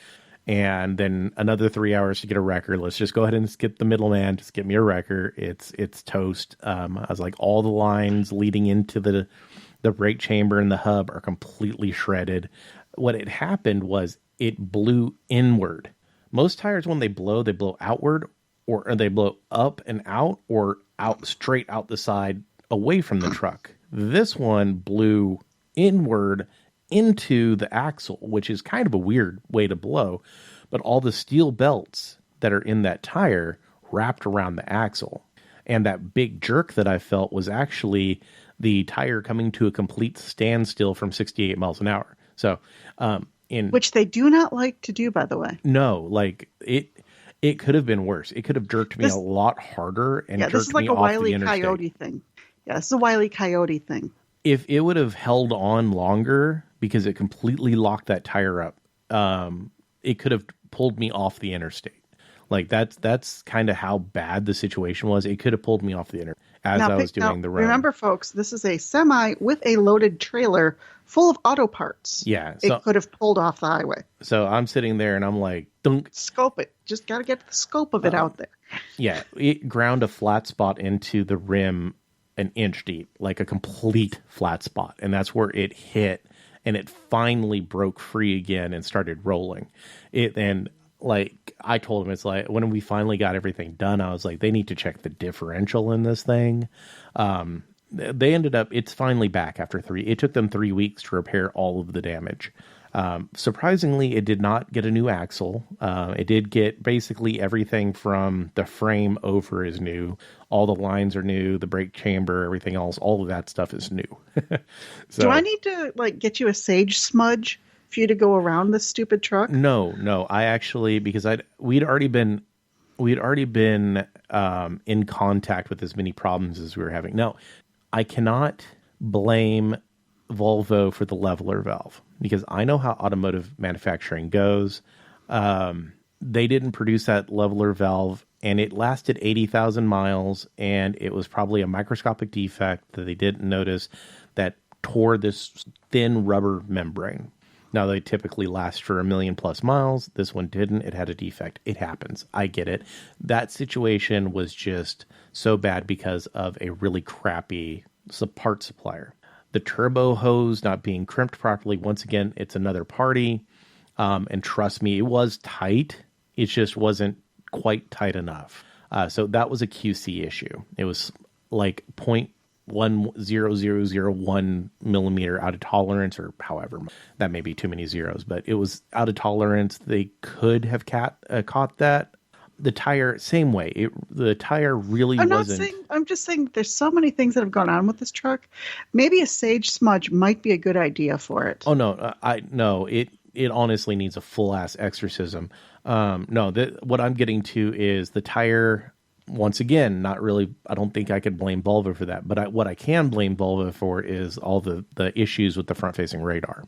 And then another 3 hours to get a wrecker. Let's just go ahead and skip the middleman. Just get me a wrecker. It's toast. I was like, all the lines leading into the brake chamber and the hub are completely shredded. What had happened was it blew inward. Most tires, when they blow outward, or they blow up and out, or out straight out the side away from the truck. This one blew inward into the axle, which is kind of a weird way to blow, but all the steel belts that are in that tire wrapped around the axle. And that big jerk that I felt was actually the tire coming to a complete standstill from 68 miles an hour. So, which they do not like to do, by the way. No, like it could have been worse. It could have jerked me a lot harder and jerked me off the interstate. This is like a Wile E. Coyote thing. Yeah, it's a Wile E. Coyote thing. If it would have held on longer, because it completely locked that tire up, it could have pulled me off the interstate. Like that's kind of how bad the situation was. It could have pulled me off the interstate as I was doing the road. Remember, folks, this is a semi with a loaded trailer full of auto parts. Yeah. So, it could have pulled off the highway. So I'm sitting there and I'm like, dunk. Scope it. Just got to get the scope of it out there. Yeah. It ground a flat spot into the rim an inch deep, like a complete flat spot. And that's where it hit. And it finally broke free again and started rolling. And like I told him, it's like when we finally got everything done, I was like, they need to check the differential in this thing. They ended up, it's finally back after it took them 3 weeks to repair all of the damage. Surprisingly, it did not get a new axle. It did get basically everything from the frame over is new. All the lines are new, the brake chamber, everything else, all of that stuff is new. So, do I need to get you a sage smudge for you to go around this stupid truck? No. I actually, because we'd already been in contact with as many problems as we were having. No, I cannot blame Volvo for the leveler valve, because I know how automotive manufacturing goes. They didn't produce that leveler valve, and it lasted 80,000 miles, and it was probably a microscopic defect that they didn't notice that tore this thin rubber membrane. Now, they typically last for 1 million plus miles. This one didn't. It had a defect. It happens. I get it. That situation was just so bad because of a really crappy part supplier. The turbo hose not being crimped properly. Once again, it's another party. And trust me, it was tight. It just wasn't quite tight enough. So that was a QC issue. It was like 0.10001 millimeter out of tolerance, or however, that may be too many zeros, but it was out of tolerance. They could have caught that. The tire, same way. The tire really wasn't. I'm just saying there's so many things that have gone on with this truck. Maybe a sage smudge might be a good idea for it. Oh no, it honestly needs a full ass exorcism. What I'm getting to is the tire. Once again, not really. I don't think I could blame Volvo for that. But what I can blame Volvo for is all the issues with the front-facing radar.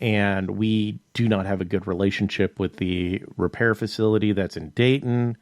And we do not have a good relationship with the repair facility that's in Dayton.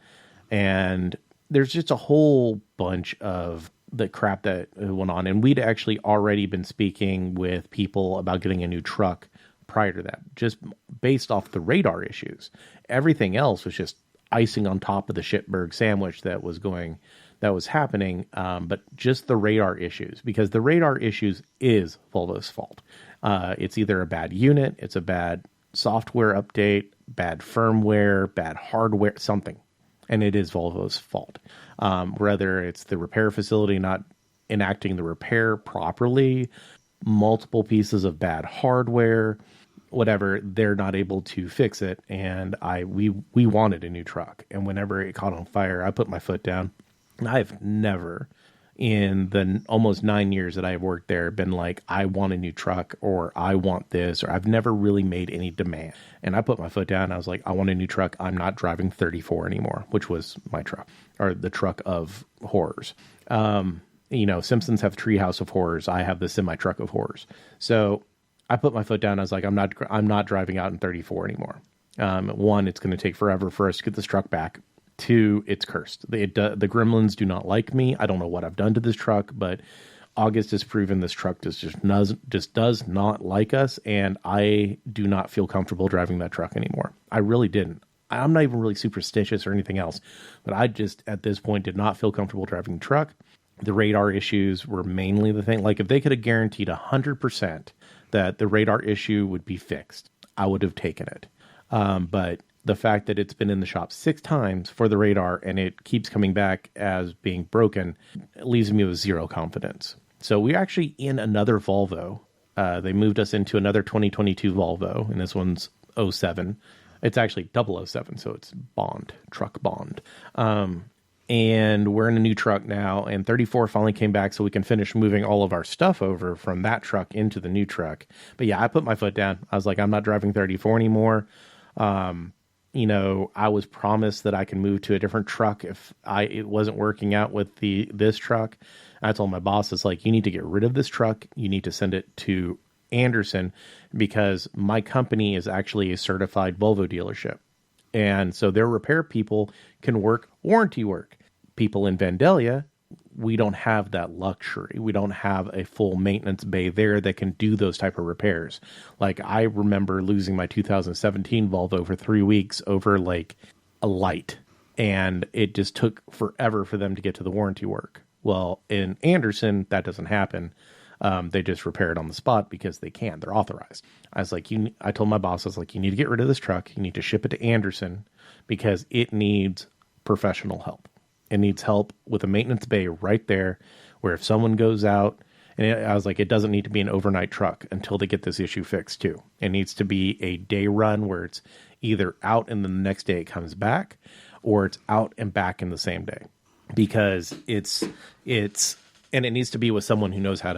And there's just a whole bunch of the crap that went on. And we'd actually already been speaking with people about getting a new truck prior to that, just based off the radar issues. Everything else was just icing on top of the shitberg sandwich that was going that was happening, but just the radar issues, because the radar issues is Volvo's fault. It's either a bad unit, it's a bad software update, bad firmware, bad hardware, something. And it is Volvo's fault. Whether it's the repair facility not enacting the repair properly, multiple pieces of bad hardware, whatever, they're not able to fix it. And we wanted a new truck. And whenever it caught on fire, I put my foot down. I've never, in the almost 9 years that I've worked there, been like, I want a new truck, or I want this, or I've never really made any demand. And I put my foot down. I was like, I want a new truck. I'm not driving 34 anymore, which was my truck, or the truck of horrors. Simpsons have Treehouse of Horrors. I have the semi-truck of horrors. So I put my foot down. I was like, I'm not driving out in 34 anymore. One, it's going to take forever for us to get this truck back. Two, it's cursed. The gremlins do not like me. I don't know what I've done to this truck, but August has proven this truck just does not like us, and I do not feel comfortable driving that truck anymore. I really didn't. I'm not even really superstitious or anything else, but I just, at this point, did not feel comfortable driving the truck. The radar issues were mainly the thing. Like, if they could have guaranteed 100% that the radar issue would be fixed, I would have taken it. But the fact that it's been in the shop 6 times for the radar and it keeps coming back as being broken leaves me with zero confidence. So we're actually in another Volvo. They moved us into another 2022 Volvo, and this one's 07. It's actually 007, so it's truck bond. And we're in a new truck now, and 34 finally came back so we can finish moving all of our stuff over from that truck into the new truck. But yeah, I put my foot down. I was like, I'm not driving 34 anymore. I was promised that I can move to a different truck if it wasn't working out with this truck. I told my boss, it's like, you need to get rid of this truck. You need to send it to Anderson, because my company is actually a certified Volvo dealership. And so their repair people can work warranty work. People in Vandalia, we don't have that luxury. We don't have a full maintenance bay there that can do those type of repairs. Like, I remember losing my 2017 Volvo for 3 weeks over like a light, and it just took forever for them to get to the warranty work. Well, in Anderson, that doesn't happen. They just repair it on the spot because they can. They're authorized. I was like, I told my boss, I was like, you need to get rid of this truck. You need to ship it to Anderson because it needs professional help. It needs help with a maintenance bay right there, where if someone goes out, and I was like, it doesn't need to be an overnight truck until they get this issue fixed too. It needs to be a day run where it's either out and then the next day it comes back, or it's out and back in the same day, because and it needs to be with someone who knows how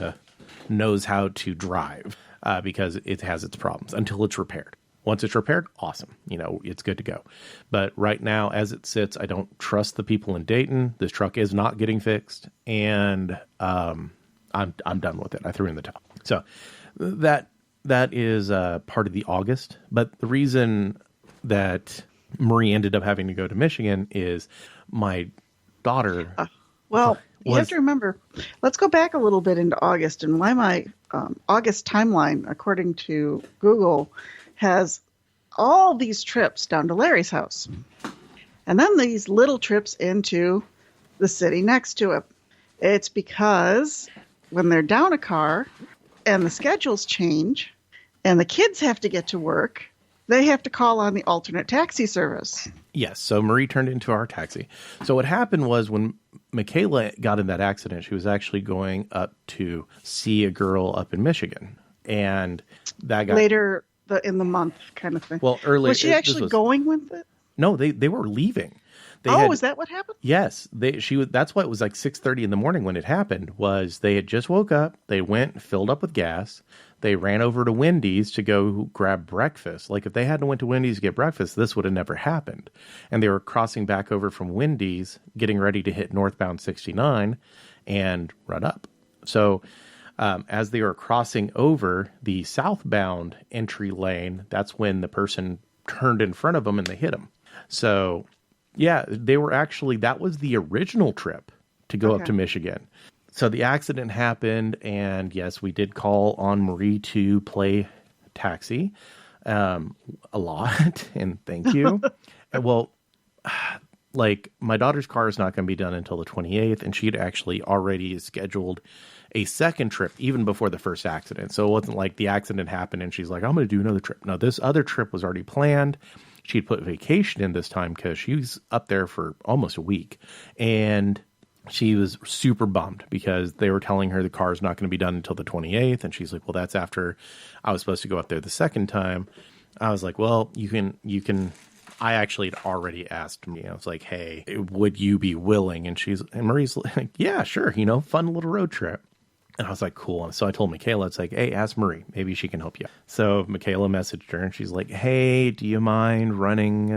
to drive, because it has its problems until it's repaired. Once it's repaired, awesome. It's good to go. But right now, as it sits, I don't trust the people in Dayton. This truck is not getting fixed, and I'm done with it. I threw in the towel. So that is part of the August. But the reason that Marie ended up having to go to Michigan is my daughter. You have to remember, let's go back a little bit into August, and why my August timeline, according to Google, has all these trips down to Larry's house, and then these little trips into the city next to it. It's because when they're down a car and the schedules change and the kids have to get to work, they have to call on the alternate taxi service. Yes, so Marie turned into our taxi. So what happened was, when Michaela got in that accident, she was actually going up to see a girl up in Michigan, and that got later in the month kind of thing. Well, earlier. Was she actually going with it? No, they were leaving. Is that what happened? Yes, that's why it was like 6:30 in the morning when it happened. Was they had just woke up, they went, filled up with gas, they ran over to Wendy's to go grab breakfast. Like, if they hadn't went to Wendy's to get breakfast, this would have never happened. And they were crossing back over from Wendy's, getting ready to hit northbound 69 and run up. So as they were crossing over the southbound entry lane, that's when the person turned in front of them and they hit them. So yeah, that was the original trip to go up to Michigan. So the accident happened, and yes, we did call on Marie to play taxi. a lot, and thank you. Well, like, my daughter's car is not going to be done until the 28th, and she'd actually already scheduled a second trip even before the first accident. So it wasn't like the accident happened and she's like, I'm going to do another trip. No, this other trip was already planned. She'd put vacation in this time because she was up there for almost a week. And she was super bummed because they were telling her the car is not going to be done until the 28th. And she's like, well, that's after I was supposed to go up there the second time. I was like, well, you can. I actually had already asked me. I was like, hey, would you be willing? And Marie's like, yeah, sure. Fun little road trip. And I was like, cool. And so I told Michaela, it's like, hey, ask Marie. Maybe she can help you. So Michaela messaged her and she's like, hey, do you mind running,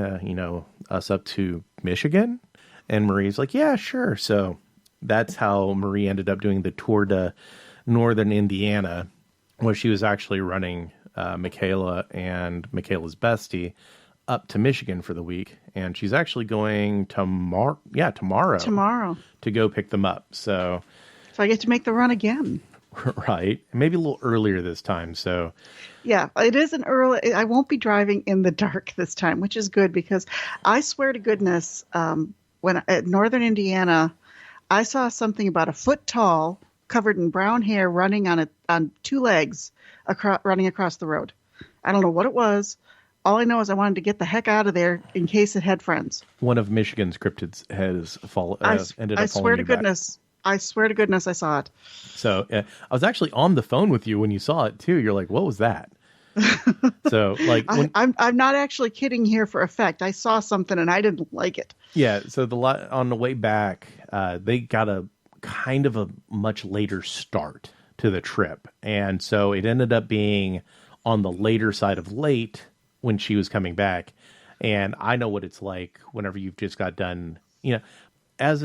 us up to Michigan? And Marie's like, yeah, sure. So that's how Marie ended up doing the tour to northern Indiana, where she was actually running Michaela and Michaela's bestie up to Michigan for the week. And she's actually going tomorrow to go pick them up. So I get to make the run again. Right. Maybe a little earlier this time. So yeah, it is an early. I won't be driving in the dark this time, which is good because I swear to goodness, when at northern Indiana, I saw something about a foot tall, covered in brown hair, running on two legs, running across the road. I don't know what it was. All I know is I wanted to get the heck out of there in case it had friends. One of Michigan's cryptids has ended up. I swear to goodness. I swear to goodness I saw it. So I was actually on the phone with you when you saw it too. You're like, what was that? So like, I'm not actually kidding here for effect. I saw something and I didn't like it. Yeah. So on the way back, they got a kind of a much later start to the trip. And so it ended up being on the later side of late when she was coming back. And I know what it's like whenever you've just got done, as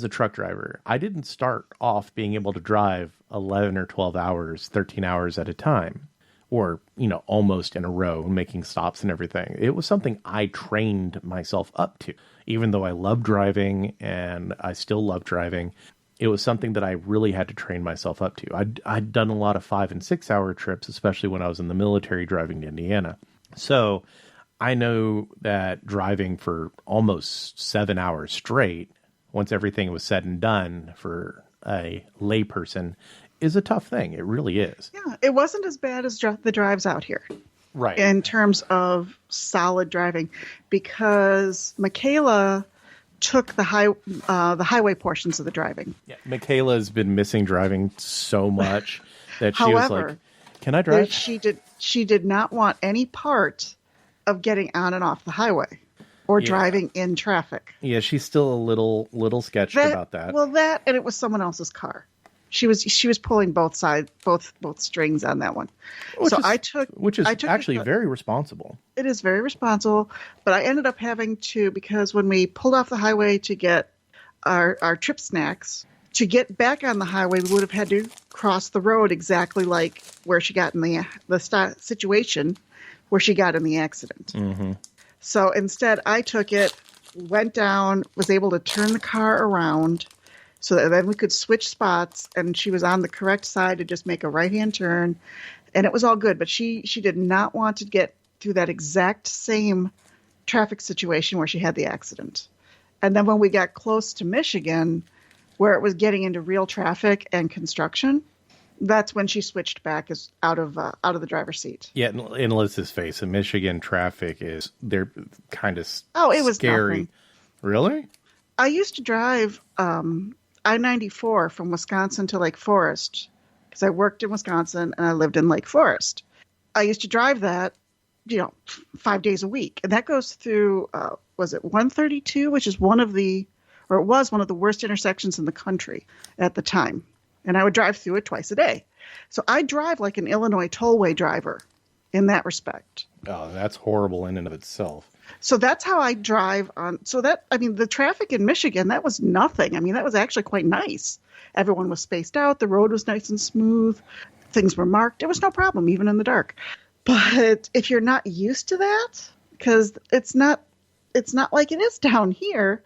a truck driver, I didn't start off being able to drive 11 or 12 hours, 13 hours at a time, or, almost in a row, making stops and everything. It was something I trained myself up to. Even though I love driving and I still love driving, it was something that I really had to train myself up to. I'd done a lot of 5 and 6 hour trips, especially when I was in the military driving to Indiana. So I know that driving for almost 7 hours straight, once everything was said and done for a layperson, is a tough thing. It really is. Yeah, it wasn't as bad as the drives out here. Right. In terms of solid driving, because Michaela took the highway portions of the driving. Yeah, Michaela's been missing driving so much that she was like, can I drive? She did not want any part of getting on and off the highway or driving in traffic. Yeah, she's still a little sketched about that. Well, that, and it was someone else's car. She was pulling both sides, both strings on that one. Which is actually very responsible. It is very responsible, but I ended up having to, because when we pulled off the highway to get our trip snacks, to get back on the highway, we would have had to cross the road exactly like where she got in the situation where she got in the accident. Mm-hmm. So instead, I took it, went down, was able to turn the car around so that then we could switch spots, and she was on the correct side to just make a right-hand turn, and it was all good. But she did not want to get through that exact same traffic situation where she had the accident. And then when we got close to Michigan, where it was getting into real traffic and construction, that's when she switched back out of the driver's seat. Yeah, and let's just face it, Michigan traffic they're kind of it was scary. Nothing. Really? I used to drive I-94 from Wisconsin to Lake Forest because I worked in Wisconsin and I lived in Lake Forest. I used to drive that, 5 days a week, and that goes through was it 132, which is one of the worst intersections in the country at the time. And I would drive through it twice a day. So I drive like an Illinois tollway driver in that respect. Oh, that's horrible in and of itself. So that's how I drive on. So the traffic in Michigan, that was nothing. I mean, that was actually quite nice. Everyone was spaced out. The road was nice and smooth. Things were marked. It was no problem, even in the dark. But if you're not used to that, because it's not like it is down here,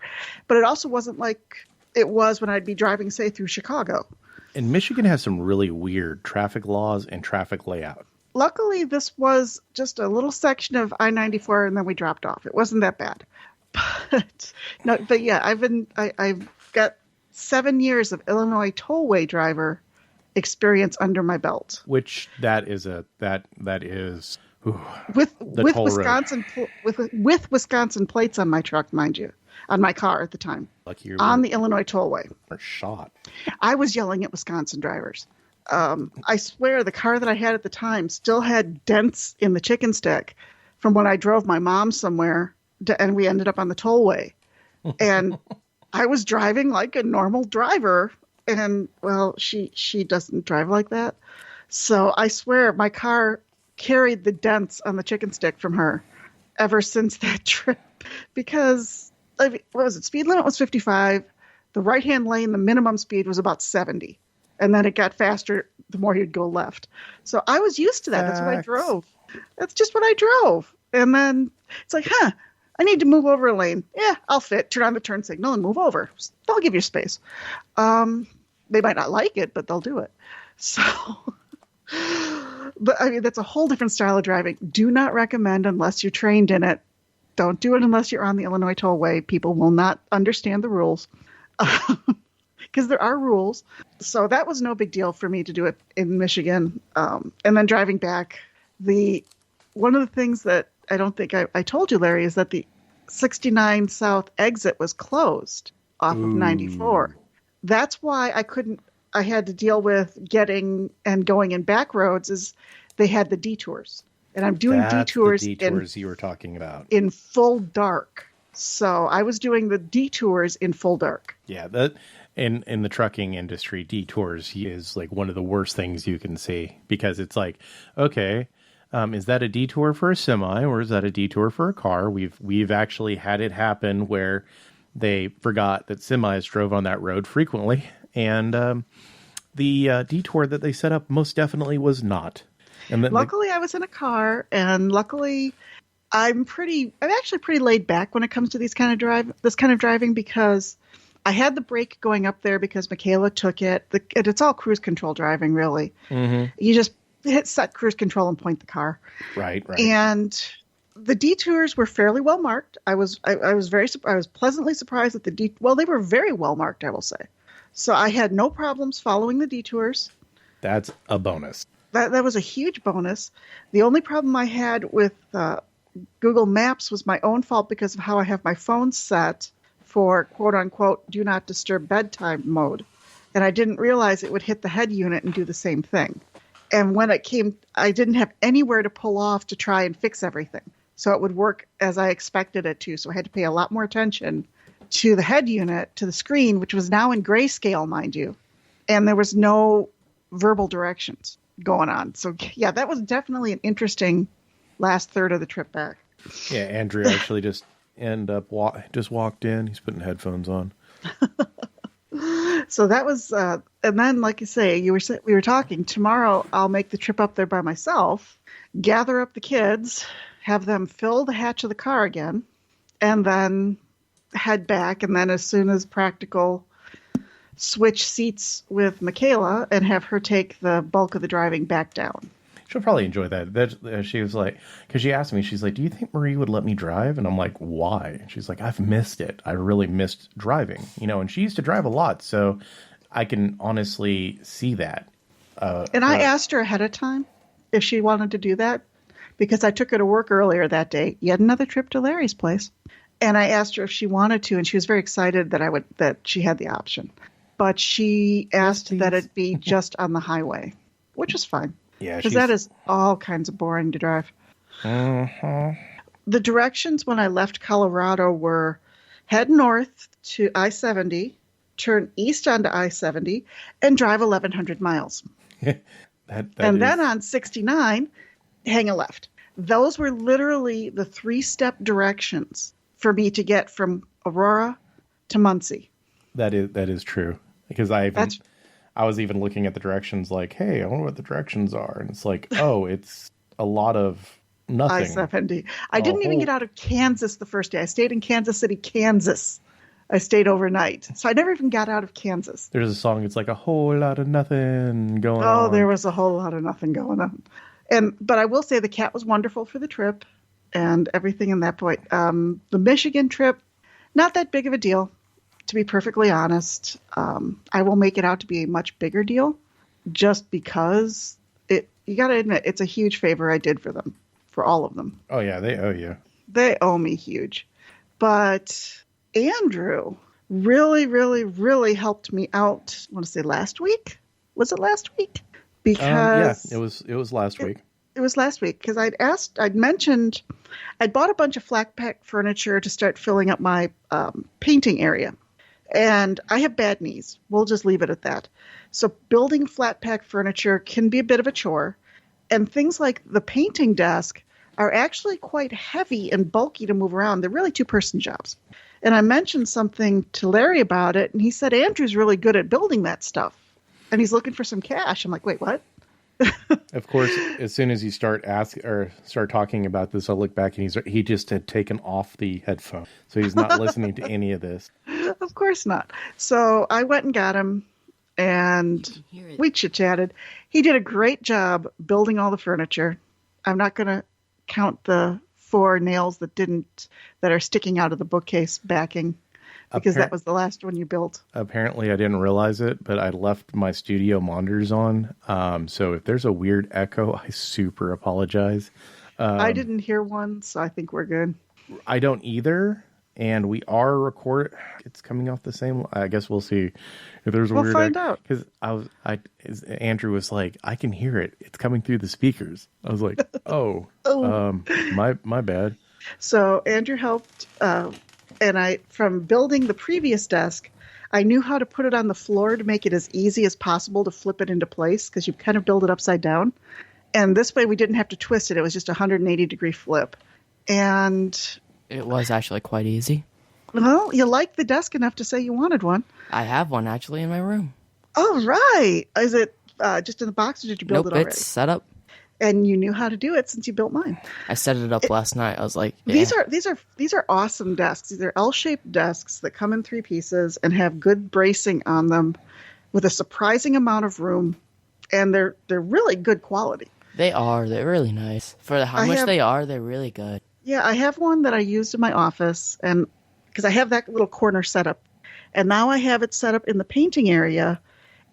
but it also wasn't like it was when I'd be driving, say, through Chicago. And Michigan has some really weird traffic laws and traffic layout. Luckily, this was just a little section of I-94, and then we dropped off. It wasn't that bad. But no, but yeah, I've got 7 years of Illinois tollway driver experience under my belt. Which that is With toll Wisconsin with Wisconsin plates on my truck, mind you, on my car at the time. Lucky you on the Illinois tollway. Or shot. I was yelling at Wisconsin drivers. I swear the car that I had at the time still had dents in the chicken stick from when I drove my mom somewhere and we ended up on the tollway. And I was driving like a normal driver. And, well, she doesn't drive like that. So I swear my car carried the dents on the chicken stick from her ever since that trip. Because, what was it? Speed limit was 55. The right-hand lane, the minimum speed was about 70. And then it got faster the more you'd go left. So I was used to that. That's what I drove. That's just what I drove. And then it's like, I need to move over a lane. Yeah, I'll fit. Turn on the turn signal and move over. They'll give you space. They might not like it, but they'll do it. So, but I mean, that's a whole different style of driving. Do not recommend unless you're trained in it. Don't do it unless you're on the Illinois tollway. People will not understand the rules. Because there are rules. So that was no big deal for me to do it in Michigan. And then driving back, one of the things that I don't think I told you, Larry, is that the 69 South exit was closed off of 94. That's why I had to deal with getting and going in back roads is they had the detours. And I'm doing detours you were talking about. In full dark. So I was doing the detours in full dark. Yeah, that in the trucking industry, detours is like one of the worst things you can see because it's like, okay, is that a detour for a semi or is that a detour for a car? We've actually had it happen where they forgot that semis drove on that road frequently, and the detour that they set up most definitely was not. And then luckily, I was in a car, and luckily, I'm actually pretty laid back when it comes to this kind of driving because I had the brake going up there because Michaela took it. It's all cruise control driving, really. Mm-hmm. You just hit set cruise control and point the car. Right. And the detours were fairly well marked. I was pleasantly surprised that they were very well marked, I will say. So I had no problems following the detours. That's a bonus. That was a huge bonus. The only problem I had with Google Maps was my own fault because of how I have my phone set for quote unquote do not disturb bedtime mode. And I didn't realize it would hit the head unit and do the same thing. And when it came, I didn't have anywhere to pull off to try and fix everything. So it would work as I expected it to. So I had to pay a lot more attention to the head unit, to the screen, which was now in grayscale, mind you. And there was no verbal directions going on. So yeah, that was definitely an interesting last third of the trip back. Yeah, Andrew actually just walked in. He's putting headphones on. So that was, and then like you say, we were talking. Tomorrow, I'll make the trip up there by myself, gather up the kids, have them fill the hatch of the car again, and then head back. And then as soon as practical, switch seats with Michaela and have her take the bulk of the driving back down. She'll probably enjoy that. She was like, because she asked me, she's like, do you think Marie would let me drive? And I'm like, why? And she's like, I've missed it. I really missed driving, and she used to drive a lot. So I can honestly see that. And I asked her ahead of time if she wanted to do that because I took her to work earlier that day. Yet another trip to Larry's place. And I asked her if she wanted to, and she was very excited that she had the option. But she asked that it be just on the highway, which is fine. Yeah, because that is all kinds of boring to drive. Uh-huh. The directions when I left Colorado were head north to I-70, turn east onto I-70, and drive 1,100 miles. Then on 69, hang a left. Those were literally the 3-step directions for me to get from Aurora to Muncie. That is true. Because I was even looking at the directions like, hey, I wonder what the directions are. And it's like, oh, it's a lot of nothing. I-70. I didn't even get out of Kansas the first day. I stayed in Kansas City, Kansas. I stayed overnight. So I never even got out of Kansas. There's a song, it's like a whole lot of nothing going on. Oh, there was a whole lot of nothing going on. But I will say the cat was wonderful for the trip. and everything in that point. The Michigan trip, not that big of a deal, to be perfectly honest. I will make it out to be a much bigger deal just because you got to admit, it's a huge favor I did for them, for all of them. Oh, yeah, they owe you. They owe me huge. But Andrew really, really, really helped me out, I want to say last week? Was it last week? Because yeah, it was last week. It was last week because I'd mentioned I'd bought a bunch of flat pack furniture to start filling up my painting area. And I have bad knees. We'll just leave it at that. So building flat pack furniture can be a bit of a chore. And things like the painting desk are actually quite heavy and bulky to move around. They're really two-person jobs. And I mentioned something to Larry about it, and he said, Andrew's really good at building that stuff. And he's looking for some cash. I'm like, wait, what? Of course, as soon as you start talking about this, I look back and he just had taken off the headphone, so he's not listening to any of this. Of course not. So I went and got him, and we chit-chatted. He did a great job building all the furniture. I'm not going to count the 4 nails that are sticking out of the bookcase backing. Because that was the last one you built. Apparently, I didn't realize it, but I left my studio monitors on. So if there's a weird echo, I super apologize. I didn't hear one, so I think we're good. I don't either. And we are recording. It's coming off the same. I guess we'll see if there's a weird. We'll find out. Because Andrew was like, I can hear it. It's coming through the speakers. I was like, oh. My bad. So Andrew helped. And from building the previous desk, I knew how to put it on the floor to make it as easy as possible to flip it into place because you kind of build it upside down. And this way we didn't have to twist it. It was just a 180-degree flip. And it was actually quite easy. Well, you liked the desk enough to say you wanted one. I have one actually in my room. Oh, right. Is it just in the box or did you build it already? It's set up. And you knew how to do it since you built mine. I set it up last night. I was like, yeah. These are awesome desks. These are L-shaped desks that come in 3 pieces and have good bracing on them, with a surprising amount of room, and they're really good quality. They are. They're really nice for how much they are. They're really good. Yeah, I have one that I used in my office, and because I have that little corner set up, and now I have it set up in the painting area,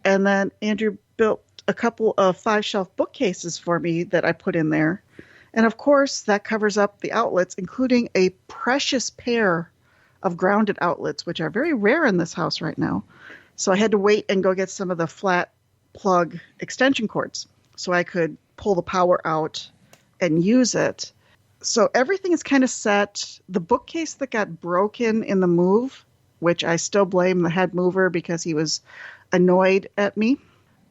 and then Andrew built a couple of 5-shelf bookcases for me that I put in there. And of course, that covers up the outlets, including a precious pair of grounded outlets, which are very rare in this house right now. So I had to wait and go get some of the flat plug extension cords so I could pull the power out and use it. So everything is kind of set. The bookcase that got broken in the move, which I still blame the head mover because he was annoyed at me.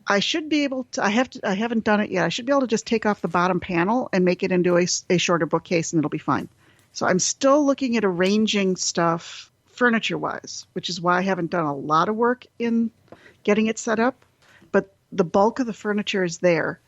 I should be able to, I haven't done it yet. I should be able to just take off the bottom panel and make it into a shorter bookcase and it'll be fine. So I'm still looking at arranging stuff furniture-wise, which is why I haven't done a lot of work in getting it set up. But the bulk of the furniture is there.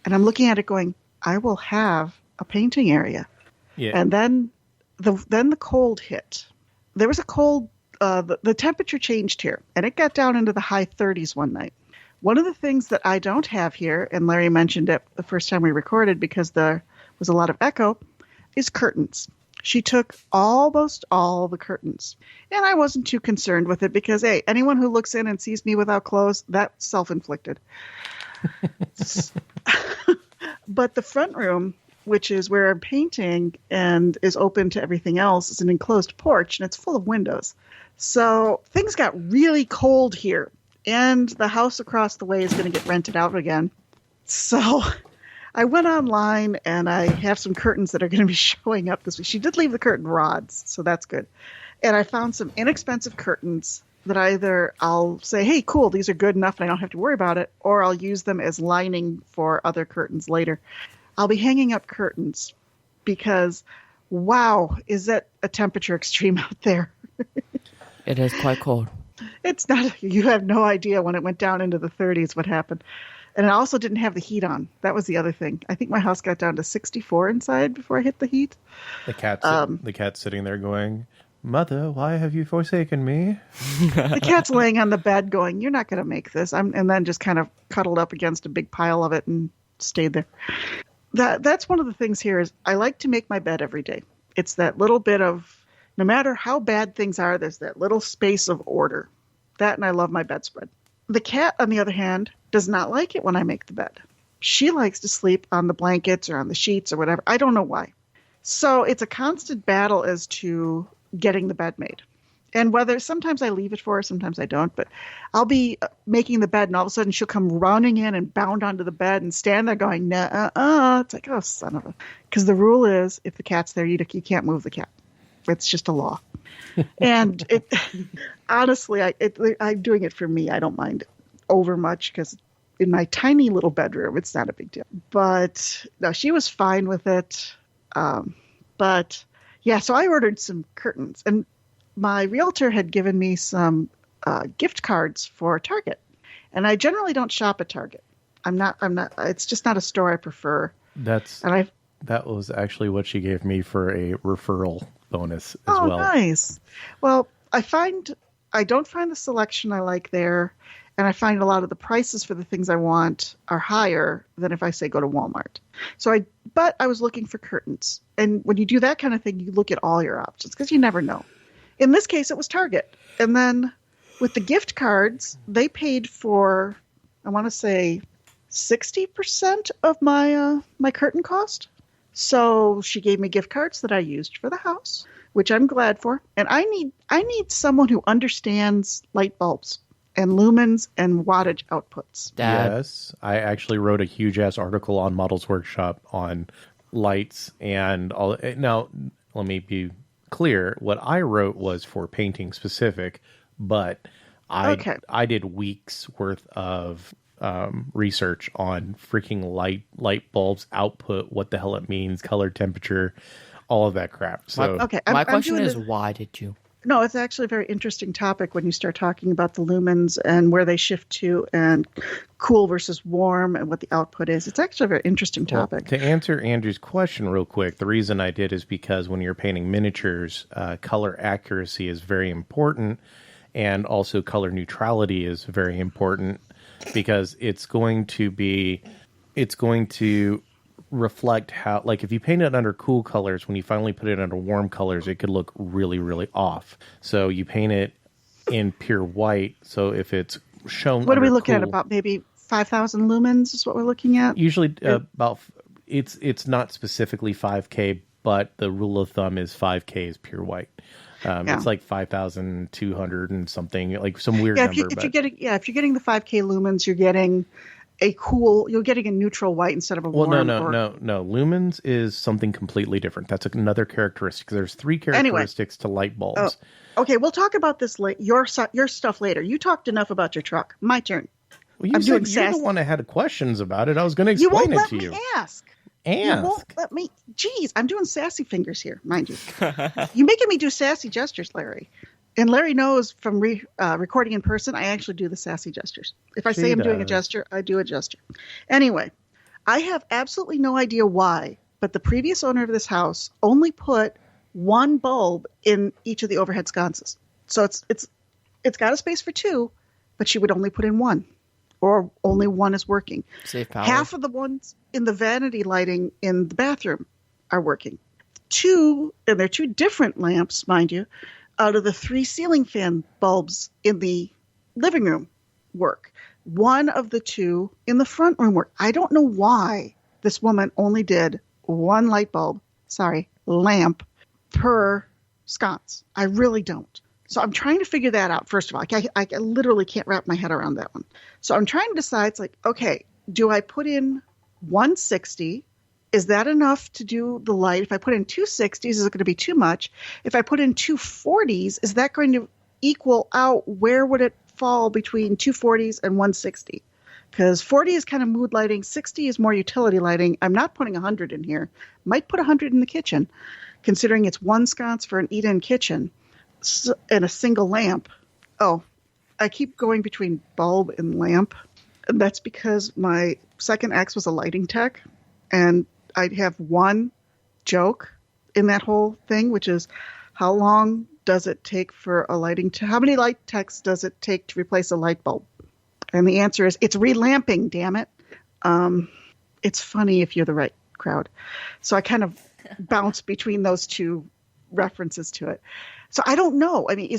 And I'm looking at it going, I will have a painting area. Yeah. And then the cold hit. There was a cold, the temperature changed here, and it got down into the high 30s one night. One of the things that I don't have here, and Larry mentioned it the first time we recorded because there was a lot of echo, is curtains. She took almost all the curtains. And I wasn't too concerned with it because, hey, anyone who looks in and sees me without clothes, that's self-inflicted. But the front room, which is where I'm painting and is open to everything else, is an enclosed porch, and it's full of windows. So things got really cold here. And the house across the way is going to get rented out again. So I went online and I have some curtains that are going to be showing up this week. She did leave the curtain rods, so that's good. And I found some inexpensive curtains that either I'll say, hey, cool, these are good enough and I don't have to worry about it, or I'll use them as lining for other curtains later. I'll be hanging up curtains because, wow, is that a temperature extreme out there? It is quite cold. It's not, you have no idea when it went down into the 30s what happened. And I also didn't have the heat on. That was the other thing. I think my house got down to 64 inside before I hit the heat. The cat's sitting there going, Mother, why have you forsaken me? The cat's laying on the bed going, you're not going to make this. And then just kind of cuddled up against a big pile of it and stayed there. That's one of the things here is I like to make my bed every day. It's that little bit of, no matter how bad things are, there's that little space of order. That, and I love my bedspread. The cat, on the other hand, does not like it when I make the bed. She likes to sleep on the blankets or on the sheets or whatever. I don't know why. So it's a constant battle as to getting the bed made. And whether sometimes I leave it for her, sometimes I don't. But I'll be making the bed, and all of a sudden she'll come running in and bound onto the bed and stand there going, nah, It's like, oh, son of a. Because the rule is, if the cat's there, you can't move the cat. It's just a law. And it honestly, I'm doing it for me. I don't mind over much because in my tiny little bedroom, it's not a big deal. But no, she was fine with it. But yeah, so I ordered some curtains, and my realtor had given me some gift cards for Target, and I generally don't shop at Target. I'm not. It's just not a store I prefer. That was actually what she gave me for a referral bonus as well. Oh, nice. Well, I don't find the selection I like there, and I find a lot of the prices for the things I want are higher than if I say go to Walmart. But I was looking for curtains, and when you do that kind of thing, you look at all your options because you never know. In this case, it was Target. And then with the gift cards, they paid for, I want to say, 60% of my curtain cost. So she gave me gift cards that I used for the house, which I'm glad for. And I need someone who understands light bulbs and lumens and wattage outputs. Dad. Yes, I actually wrote a huge-ass article on Models Workshop on lights and all. Now, let me be clear, what I wrote was for painting specific, but I did weeks worth of research on freaking light bulbs output, what the hell it means, color, temperature, all of that crap. So my question is, why did you? No, it's actually a very interesting topic when you start talking about the lumens and where they shift to and cool versus warm and what the output is. It's actually a very interesting topic. To answer Andrew's question real quick, the reason I did is because when you're painting miniatures, color accuracy is very important, and also color neutrality is very important because it's going to reflect how, like, if you paint it under cool colors, when you finally put it under warm colors, it could look really, really off. So you paint it in pure white. So if it's shown, what are we looking at? About maybe 5,000 lumens is what we're looking at. Usually, about it's not specifically 5K, but the rule of thumb is 5K is pure white. It's like 5,200 and something, like some weird number. If you're getting the 5K lumens, you're getting you're getting a neutral white instead of a warm. No. Lumens is something completely different. That's another characteristic. There's 3 characteristics to light bulbs. Oh, okay, we'll talk about this your stuff later. You talked enough about your truck. My turn. Well, you're the one that had questions about it. I was going to explain it to you. You won't let me ask. You won't let me. Geez, I'm doing sassy fingers here, mind you. You're making me do sassy gestures, Larry. And Larry knows from recording in person, I actually do the sassy gestures. If I say I'm doing a gesture, I do a gesture. Anyway, I have absolutely no idea why, but the previous owner of this house only put one bulb in each of the overhead sconces. So it's got a space for 2, but she would only put in 1, or only 1 is working. Save power. Half of the ones in the vanity lighting in the bathroom are working. 2, and they're 2 different lamps, mind you, out of the 3 ceiling fan bulbs in the living room work. 1 of the 2 in the front room work. I don't know why this woman only did 1 lamp per sconce. I really don't. So I'm trying to figure that out, first of all. I literally can't wrap my head around that one. So I'm trying to decide, it's like, okay, do I put in 160? Is that enough to do the light? If I put in 260s, is it going to be too much? If I put in 240s, is that going to equal out? Where would it fall between 240s and 160? Because 40 is kind of mood lighting. 60 is more utility lighting. I'm not putting 100 in here. Might put 100 in the kitchen, considering it's 1 sconce for an eat-in kitchen and a single lamp. Oh, I keep going between bulb and lamp. And that's because my second ex was a lighting tech. And I have one joke in that whole thing, which is, how long does it take for a how many light techs does it take to replace a light bulb? And the answer is, it's relamping, damn it. It's funny if you're the right crowd. So I kind of bounce between those two references to it. So I don't know. I mean,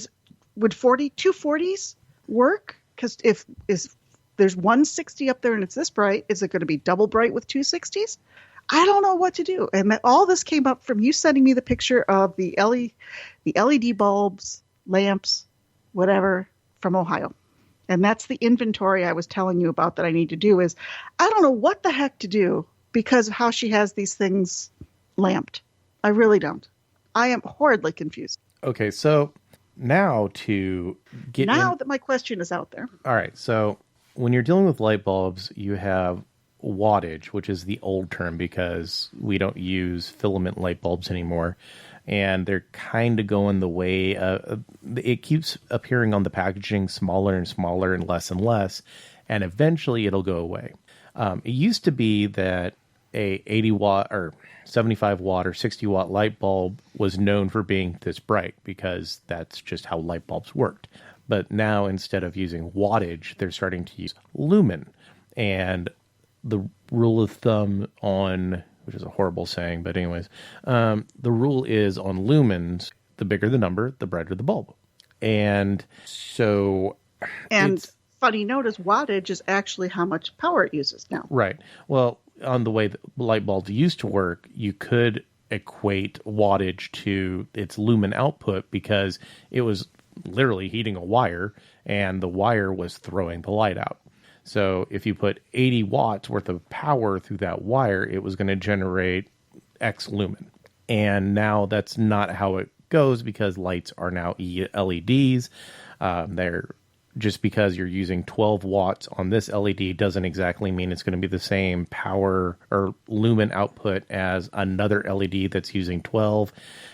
would 240s work? Because if there's 160 up there and it's this bright, is it going to be double bright with 260s? I don't know what to do. And all this came up from you sending me the picture of the LED bulbs, lamps, whatever, from Ohio. And that's the inventory I was telling you about that I need to do. Is I don't know what the heck to do because of how she has these things lamped. I really don't. I am horribly confused. Okay, so now to get that my question is out there. All right, so when you're dealing with light bulbs, you have wattage, which is the old term because we don't use filament light bulbs anymore. And they're kind of going the way it keeps appearing on the packaging smaller and smaller and less. And eventually it'll go away. It used to be that a 80 watt or 75 watt or 60 watt light bulb was known for being this bright because that's just how light bulbs worked. But now instead of using wattage, they're starting to use lumen. And the rule of thumb on, which is a horrible saying, but anyways, the rule is on lumens, the bigger the number, the brighter the bulb. And so... And funny note is wattage is actually how much power it uses now. Right. Well, on the way that light bulbs used to work, you could equate wattage to its lumen output because it was literally heating a wire and the wire was throwing the light out. So if you put 80 watts worth of power through that wire, it was going to generate X lumen. And now that's not how it goes because lights are now LEDs. They're just because you're using 12 watts on this LED doesn't exactly mean it's going to be the same power or lumen output as another LED that's using 12.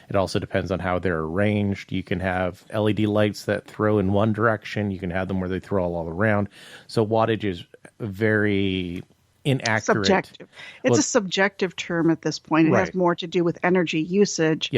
It also depends on how they're arranged. You can have LED lights that throw in one direction. You can have them where they throw all around. So wattage is very inaccurate. Subjective. It's a subjective term at this point. It Right. has more to do with energy usage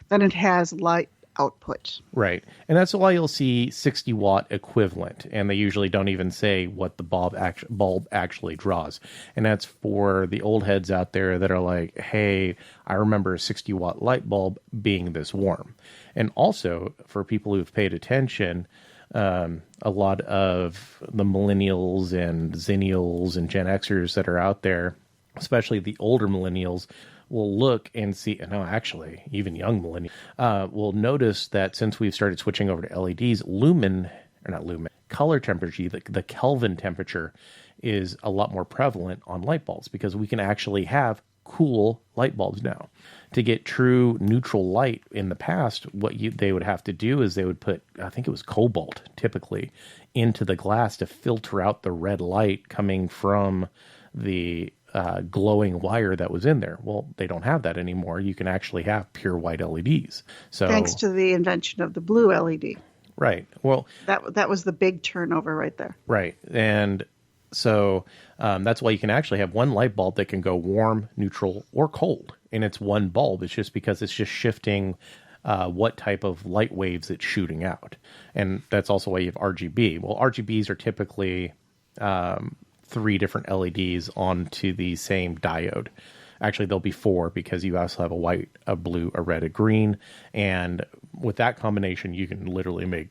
than it has light output. Right. And that's why you'll see 60 watt equivalent. And they usually don't even say what the bulb actually draws. And that's for the old heads out there that are like, hey, I remember a 60 watt light bulb being this warm. And also for people who've paid attention, a lot of the millennials and zennials and Gen Xers that are out there, especially the older millennials, will look and see, no, actually, even young millennials, will notice that since we've started switching over to LEDs, color temperature, the Kelvin temperature is a lot more prevalent on light bulbs because we can actually have cool light bulbs now. To get true neutral light in the past, they would have to do is they would put, I think it was cobalt typically, into the glass to filter out the red light coming from the glowing wire that was in there. Well, they don't have that anymore. You can actually have pure white LEDs. So thanks to the invention of the blue LED. Right. Well, that was the big turnover right there. Right. And so that's why you can actually have one light bulb that can go warm, neutral, or cold. And it's one bulb. It's just because it's just shifting what type of light waves it's shooting out. And that's also why you have RGB. Well, RGBs are typically 3 different LEDs onto the same diode. Actually, there'll be 4 because you also have a white, a blue, a red, a green. And with that combination, you can literally make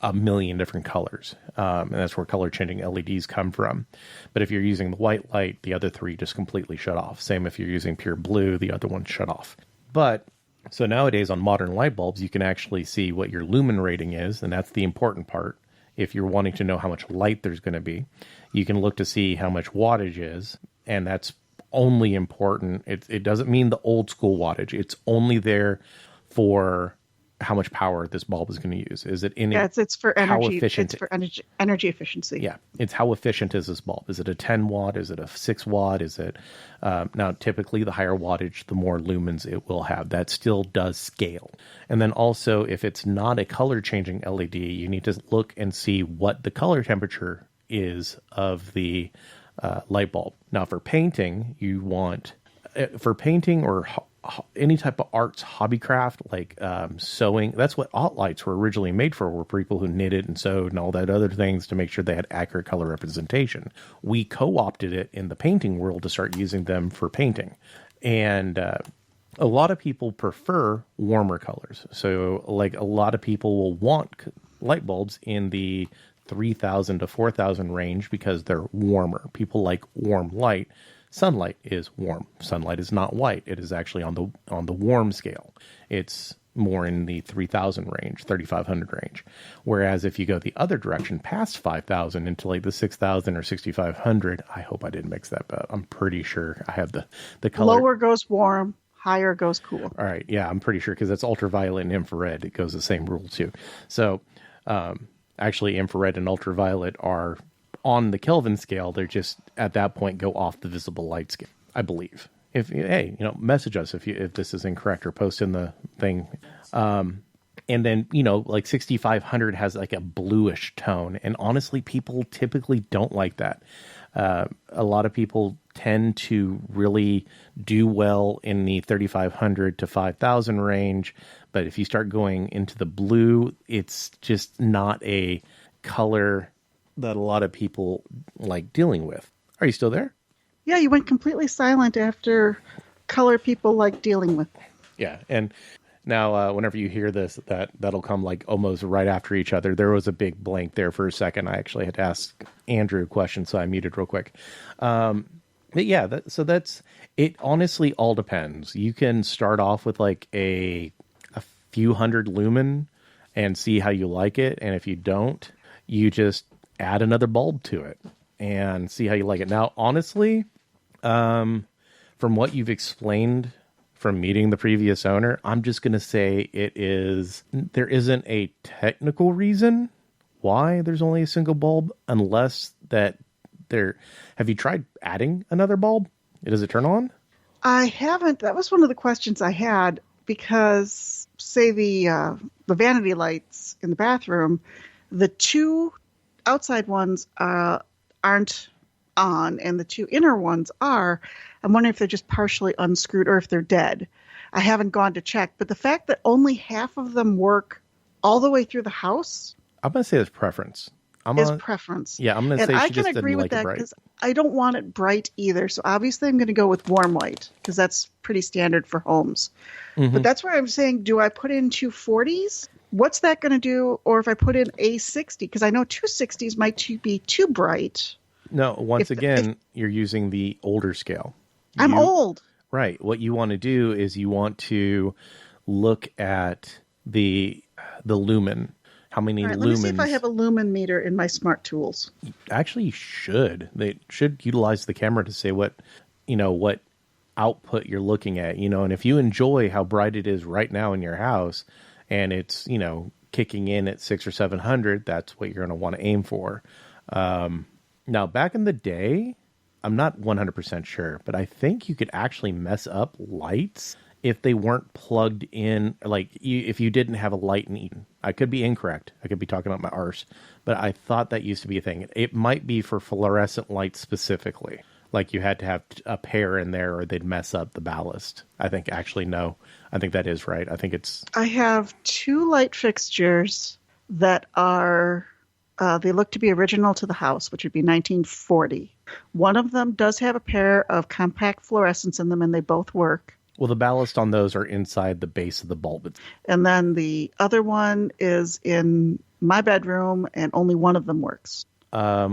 a million different colors. And that's where color changing LEDs come from. But if you're using the white light, the other 3 just completely shut off. Same if you're using pure blue, the other one shut off. But so nowadays on modern light bulbs, you can actually see what your lumen rating is. And that's the important part. If you're wanting to know how much light there's going to be, you can look to see how much wattage is. And that's only important. It doesn't mean the old school wattage. It's only there for how much power this bulb is going to use. Is it in it's for energy. How efficient? It's for energy efficiency. Yeah, it's how efficient is this bulb? Is it a 10 watt? Is it a 6 watt? Is it now? Typically, the higher wattage, the more lumens it will have. That still does scale. And then also, if it's not a color changing LED, you need to look and see what the color temperature is of the light bulb. Now, for painting, you want or any type of arts hobbycraft like sewing. That's what alt lights were originally made for, were people who knitted and sewed and all that other things to make sure they had accurate color representation. We co-opted it in the painting world to start using them for painting. And a lot of people prefer warmer colors. So like a lot of people will want light bulbs in the 3,000 to 4,000 range because they're warmer. People like warm light. Sunlight is warm. Sunlight is not white. It is actually on the warm scale. It's more in the 3,000 range, 3,500 range. Whereas if you go the other direction past 5,000 into like the 6,000 or 6,500, I hope I didn't mix that, but I'm pretty sure I have the color. Lower goes warm, higher goes cool. All right. Yeah, I'm pretty sure because that's ultraviolet and infrared. It goes the same rule too. So actually infrared and ultraviolet are on the Kelvin scale. They're just at that point go off the visible light scale, I believe. If hey, message us if this is incorrect or post in the thing. And then, like 6,500 has like a bluish tone. And honestly, people typically don't like that. A lot of people tend to really do well in the 3,500 to 5,000 range. But if you start going into the blue, it's just not a color that a lot of people like dealing with. Are you still there? Yeah, you went completely silent after color people like dealing with. Yeah, and now whenever you hear this, that'll come like almost right after each other. There was a big blank there for a second. I actually had to ask Andrew a question, so I muted real quick. But yeah, so that's it. Honestly, all depends. You can start off with like a few hundred lumen and see how you like it, and if you don't, you just add another bulb to it and see how you like it. Now, honestly, from what you've explained from meeting the previous owner, I'm just going to say there isn't a technical reason why there's only a single bulb, unless that have you tried adding another bulb? Does it turn on? I haven't. That was one of the questions I had, because say the vanity lights in the bathroom, the two outside ones aren't on and the two inner ones are. I'm wondering if they're just partially unscrewed or if they're dead. I haven't gone to check, but the fact that only half of them work all the way through the house, I'm going to say it's preference. Preference. Yeah, I'm going to say I she just can agree didn't with like it that bright. because I don't want it bright either. So obviously I'm going to go with warm white because that's pretty standard for homes. Mm-hmm. But that's where I'm saying, do I put in 240s? What's that going to do? Or if I put in a 60, because I know 260s might be too bright. No, once again, you're using the older scale. I'm old. Right. What you want to do is you want to look at the lumen. How many lumens? Let me see if I have a lumen meter in my smart tools. Actually, you should. They should utilize the camera to say what output you're looking at. And if you enjoy how bright it is right now in your house, and it's kicking in at 600 or 700, that's what you're going to want to aim for. Now, back in the day, I'm not 100% sure, but I think you could actually mess up lights if they weren't plugged in, like if you didn't have a light in Eden. I could be incorrect. I could be talking about my arse, but I thought that used to be a thing. It might be for fluorescent lights specifically. Like you had to have a pair in there or they'd mess up the ballast. I think no. I think that is right. I have two light fixtures that are, they look to be original to the house, which would be 1940. One of them does have a pair of compact fluorescents in them and they both work. Well, the ballast on those are inside the base of the bulb. And then the other one is in my bedroom, and only one of them works.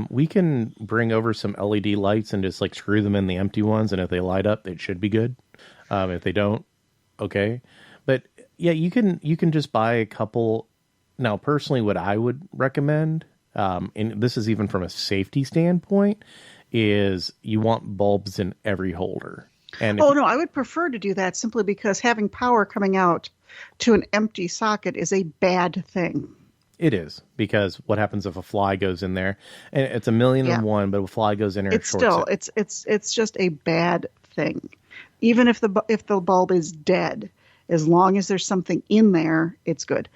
We can bring over some LED lights and just like screw them in the empty ones, and if they light up, it should be good. If they don't, okay. But yeah, you can just buy a couple. Now, personally, what I would recommend, and this is even from a safety standpoint, is you want bulbs in every holder. And no, I would prefer to do that simply because having power coming out to an empty socket is a bad thing. It is, because what happens if a fly goes in there? And it's a million and one, but if a fly goes in there, it's just a bad thing. Even if the bulb is dead, as long as there's something in there, it's good.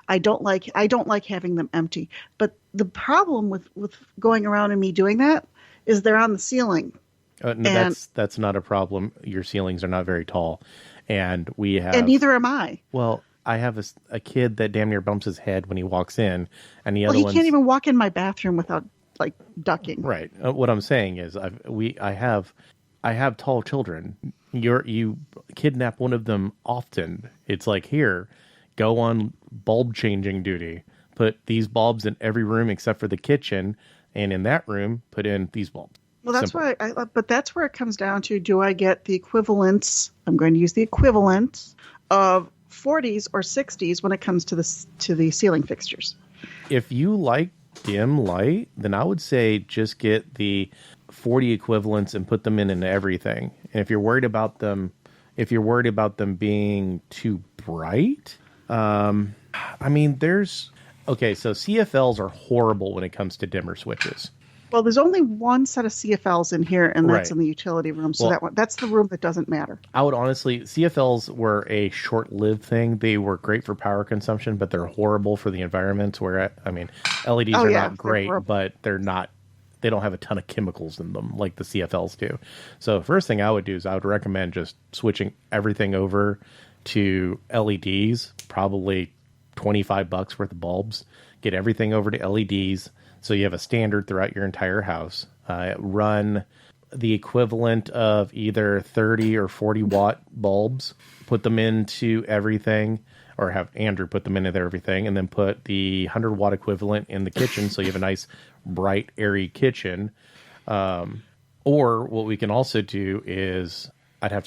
I don't like having them empty. But the problem with going around and me doing that is they're on the ceiling. No, that's not a problem. Your ceilings are not very tall, and neither am I. Well, I have a kid that damn near bumps his head when he walks in, and he can't even walk in my bathroom without like ducking. Right. What I'm saying is, I have I have tall children. You kidnap one of them often. It's like, here, go on bulb changing duty. Put these bulbs in every room except for the kitchen, and in that room, put in these bulbs. Well, that's why. But that's where it comes down to: do I get the equivalence? I'm going to use the equivalent of 40s or 60s when it comes to the ceiling fixtures. If you like dim light, then I would say just get the 40 equivalents and put them in everything. And if you're worried about them, being too bright, I mean, okay, so CFLs are horrible when it comes to dimmer switches. Well, there's only one set of CFLs in here, and that's in the utility room. So that's the room that doesn't matter. I would honestly, CFLs were a short-lived thing. They were great for power consumption, but they're horrible for the environment. Where I mean, LEDs are not great, but they don't have a ton of chemicals in them like the CFLs do. So first thing I would do is I would recommend just switching everything over to LEDs, probably $25 worth of bulbs. Get everything over to LEDs. So you have a standard throughout your entire house. Run the equivalent of either 30 or 40 watt bulbs. Put them into everything, or have Andrew put them into everything, and then put the 100 watt equivalent in the kitchen. So you have a nice, bright, airy kitchen. Or what we can also do is I'd have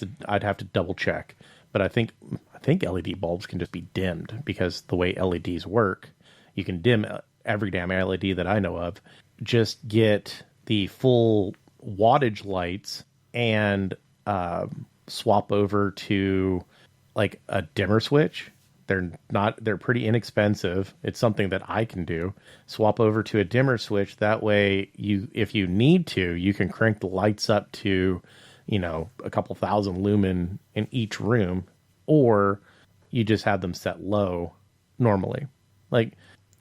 to double check, but I think LED bulbs can just be dimmed, because the way LEDs work, you can dim every damn LED that I know of. Just get the full wattage lights and swap over to like a dimmer switch. They're pretty inexpensive. It's something that I can do. Swap over to a dimmer switch. That way if you need to, you can crank the lights up to, a couple thousand lumen in each room, or you just have them set low normally. Like,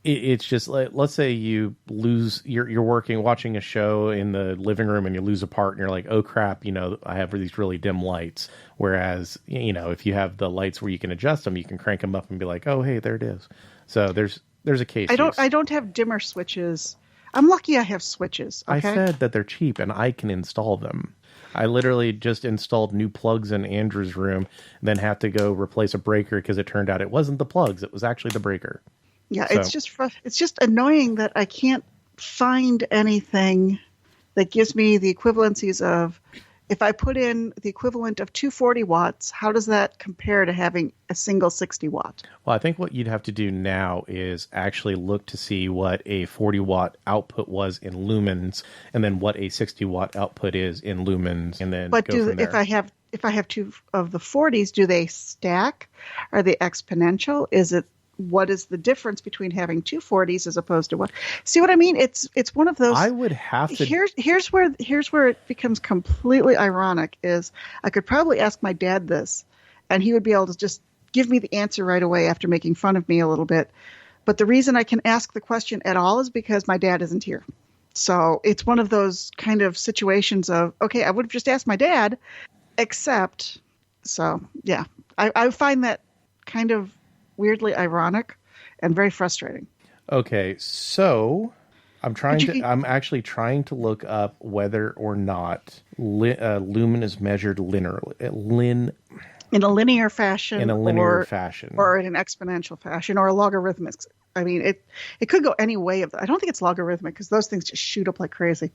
it's just like, let's say you lose, you're watching a show in the living room and you lose a part and you're like, oh crap, I have these really dim lights. Whereas, if you have the lights where you can adjust them, you can crank them up and be like, oh, hey, there it is. So there's a case. I don't have dimmer switches. I'm lucky I have switches. Okay? I said that they're cheap and I can install them. I literally just installed new plugs in Andrew's room, and then have to go replace a breaker because it turned out it wasn't the plugs. It was actually the breaker. Yeah, so. It's just annoying that I can't find anything that gives me the equivalencies of, if I put in the equivalent of 240 watts, how does that compare to having a single 60 watt? Well, I think what you'd have to do now is actually look to see what a 40 watt output was in lumens, and then what a 60 watt output is in lumens, and then go from there. If I have two of the 40s, do they stack? Are they exponential? What is the difference between having two 40s as opposed to one? See what I mean? It's one of those. I would have to. Here's where it becomes completely ironic. Is I could probably ask my dad this, and he would be able to just give me the answer right away after making fun of me a little bit. But the reason I can ask the question at all is because my dad isn't here. So it's one of those kind of situations of, okay, I would have just asked my dad, except, so yeah, I find that kind of weirdly ironic and very frustrating. Okay, so I'm actually trying to look up whether or not lumen is measured linearly. In a linear fashion. Or in an exponential fashion, or a logarithmic. I mean, it could go any way. I don't think it's logarithmic, because those things just shoot up like crazy.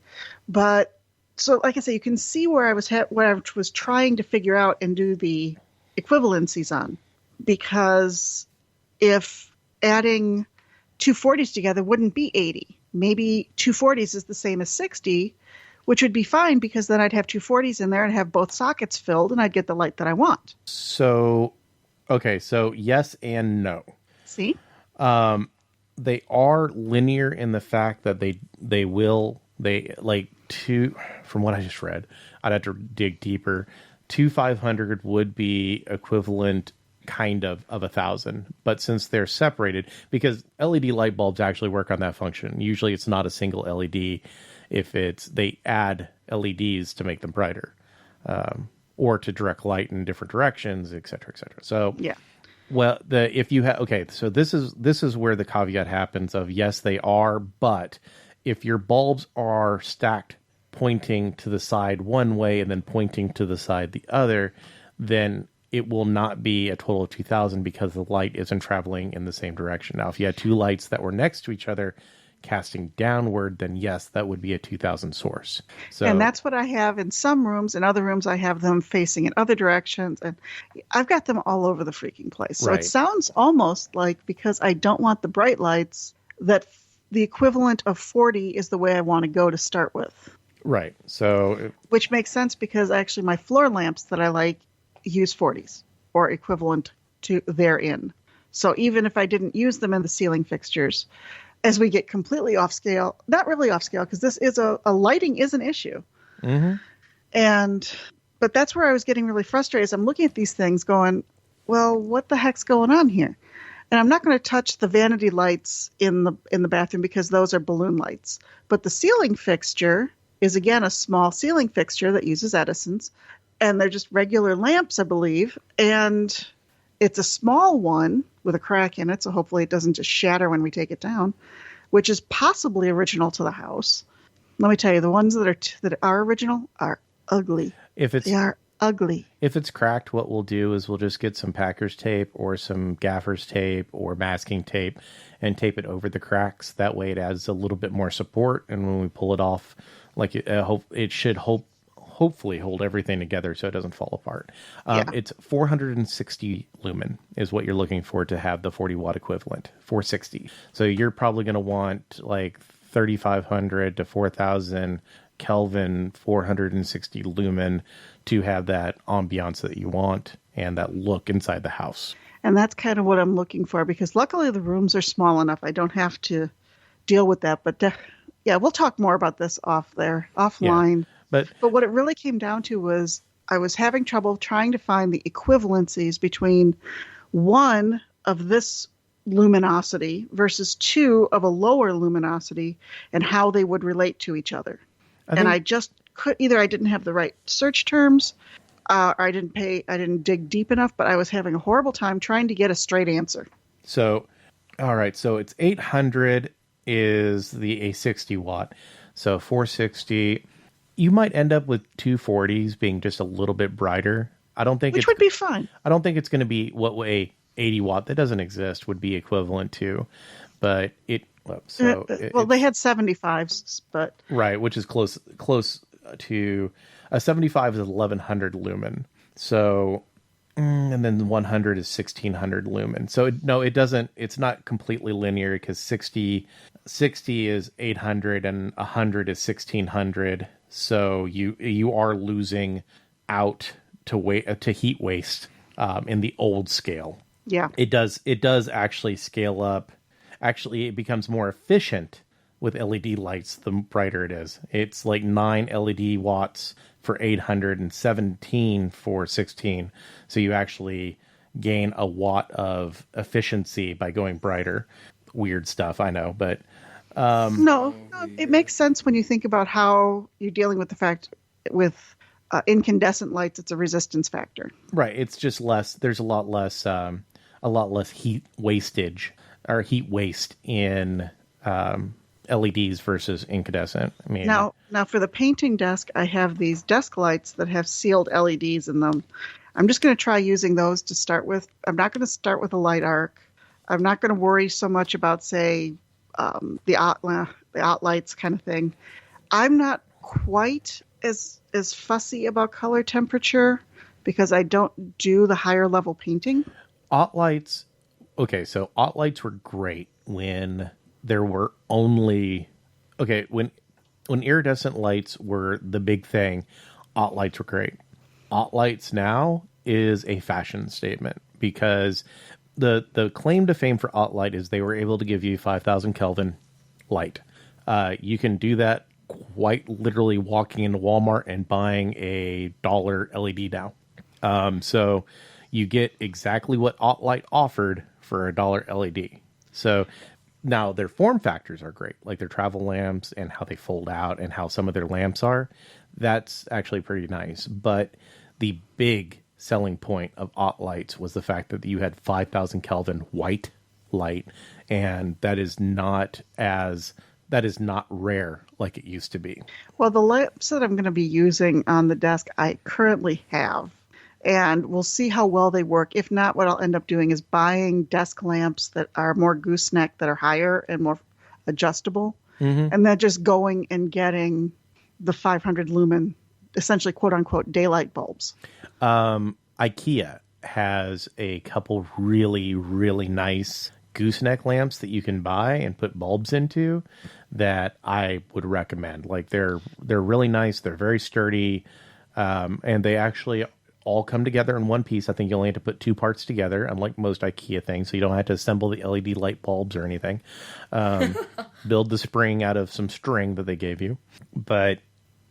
But so, like I say, you can see where I was trying to figure out and do the equivalencies on, because if adding two 40s together wouldn't be 80, maybe two 40s is the same as 60, which would be fine, because then I'd have two 40s in there and have both sockets filled, and I'd get the light that I want. So, okay, so yes and no. See? They are linear in the fact that from what I just read, I'd have to dig deeper. 500 would be equivalent kind of 1,000, but since they're separated, because LED light bulbs actually work on that function. Usually it's not a single LED. They add LEDs to make them brighter, or to direct light in different directions, et cetera, et cetera. So yeah. Well, so this is where the caveat happens of, yes, they are, but if your bulbs are stacked pointing to the side one way and then pointing to the side the other, then it will not be a total of 2,000 because the light isn't traveling in the same direction. Now, if you had two lights that were next to each other casting downward, then yes, that would be a 2,000 source. So, and that's what I have in some rooms. In other rooms, I have them facing in other directions. And I've got them all over the freaking place. So It sounds almost like, because I don't want the bright lights, that the equivalent of 40 is the way I want to go to start with. Right. So, which makes sense because actually my floor lamps that I like use 40s or equivalent to therein. So even if I didn't use them in the ceiling fixtures, as we get completely off scale, not really off scale, because this is a lighting is an issue. But that's where I was getting really frustrated as I'm looking at these things going, well, what the heck's going on here? And I'm not going to touch the vanity lights in the bathroom because those are balloon lights. But the ceiling fixture is, again, a small ceiling fixture that uses Edison's. And they're just regular lamps, I believe. And it's a small one with a crack in it, so hopefully it doesn't just shatter when we take it down, which is possibly original to the house. Let me tell you, the ones that are original are ugly. They are ugly. If it's cracked, what we'll do is we'll just get some Packers tape or some gaffer's tape or masking tape and tape it over the cracks. That way it adds a little bit more support, and when we pull it off, like it should hopefully hold everything together so it doesn't fall apart. It's 460 lumen is what you're looking for to have the 40 watt equivalent. 460. So you're probably going to want like 3,500 to 4,000 Kelvin, 460 lumen to have that ambiance that you want and that look inside the house. And that's kind of what I'm looking for, because luckily the rooms are small enough. I don't have to deal with that. But yeah, we'll talk more about this offline. Yeah. But what it really came down to was I was having trouble trying to find the equivalencies between one of this luminosity versus two of a lower luminosity and how they would relate to each other. I just could either I didn't have the right search terms, or I didn't dig deep enough, but I was having a horrible time trying to get a straight answer. So, all right, so it's 800 is a 60 watt. So 460, you might end up with 240s being just a little bit brighter. Which would be fine. I don't think it's going to be what a 80 watt that doesn't exist would be equivalent to, but they had 75s, but right, which is close to a 75 is 1100 lumen. So, and then 100 is 1600 lumen. So it doesn't. It's not completely linear because 60 is 800 and 100 is 1600. So you are losing out to heat waste in the old scale. Yeah, it does actually scale up. Actually, it becomes more efficient with LED lights the brighter it is. It's like 9 LED watts for 800 and 17 for 16. So you actually gain a watt of efficiency by going brighter. Weird stuff, I know, but no, it makes sense when you think about how you're dealing with the fact with incandescent lights. It's a resistance factor, right? It's just less. There's a lot less heat wastage or heat waste in LEDs versus incandescent. I mean, now for the painting desk, I have these desk lights that have sealed LEDs in them. I'm just going to try using those to start with. I'm not going to start with a light arc. I'm not going to worry so much about, say, the out lights kind of thing. I'm not quite as fussy about color temperature because I don't do the higher level painting. Aught lights. Okay, so aught lights were great when there were only when iridescent lights were the big thing. Aught lights were great. Aught lights now is a fashion statement because the claim to fame for aught light is they were able to give you 5,000 Kelvin light. You can do that quite literally walking into Walmart and buying a $1 LED now. So you get exactly what aught light offered for a $1 LED. So now their form factors are great, like their travel lamps and how they fold out and how some of their lamps are. That's actually pretty nice. But the big selling point of aught lights was the fact that you had 5,000 Kelvin white light, and that is not as that is not rare like it used to be. Well, the lamps that I'm going to be using on the desk, I currently have. And we'll see how well they work. If not, what I'll end up doing is buying desk lamps that are more gooseneck, that are higher and more adjustable. And then just going and getting the 500 lumen, essentially quote unquote daylight bulbs. IKEA has a couple really, really nice gooseneck lamps that you can buy and put bulbs into that I would recommend. Like they're really nice. They're very sturdy. And they actually all come together in one piece. I think you only have to put two parts together, unlike most IKEA things. So you don't have to assemble the LED light bulbs or anything. Build the spring out of some string that they gave you. But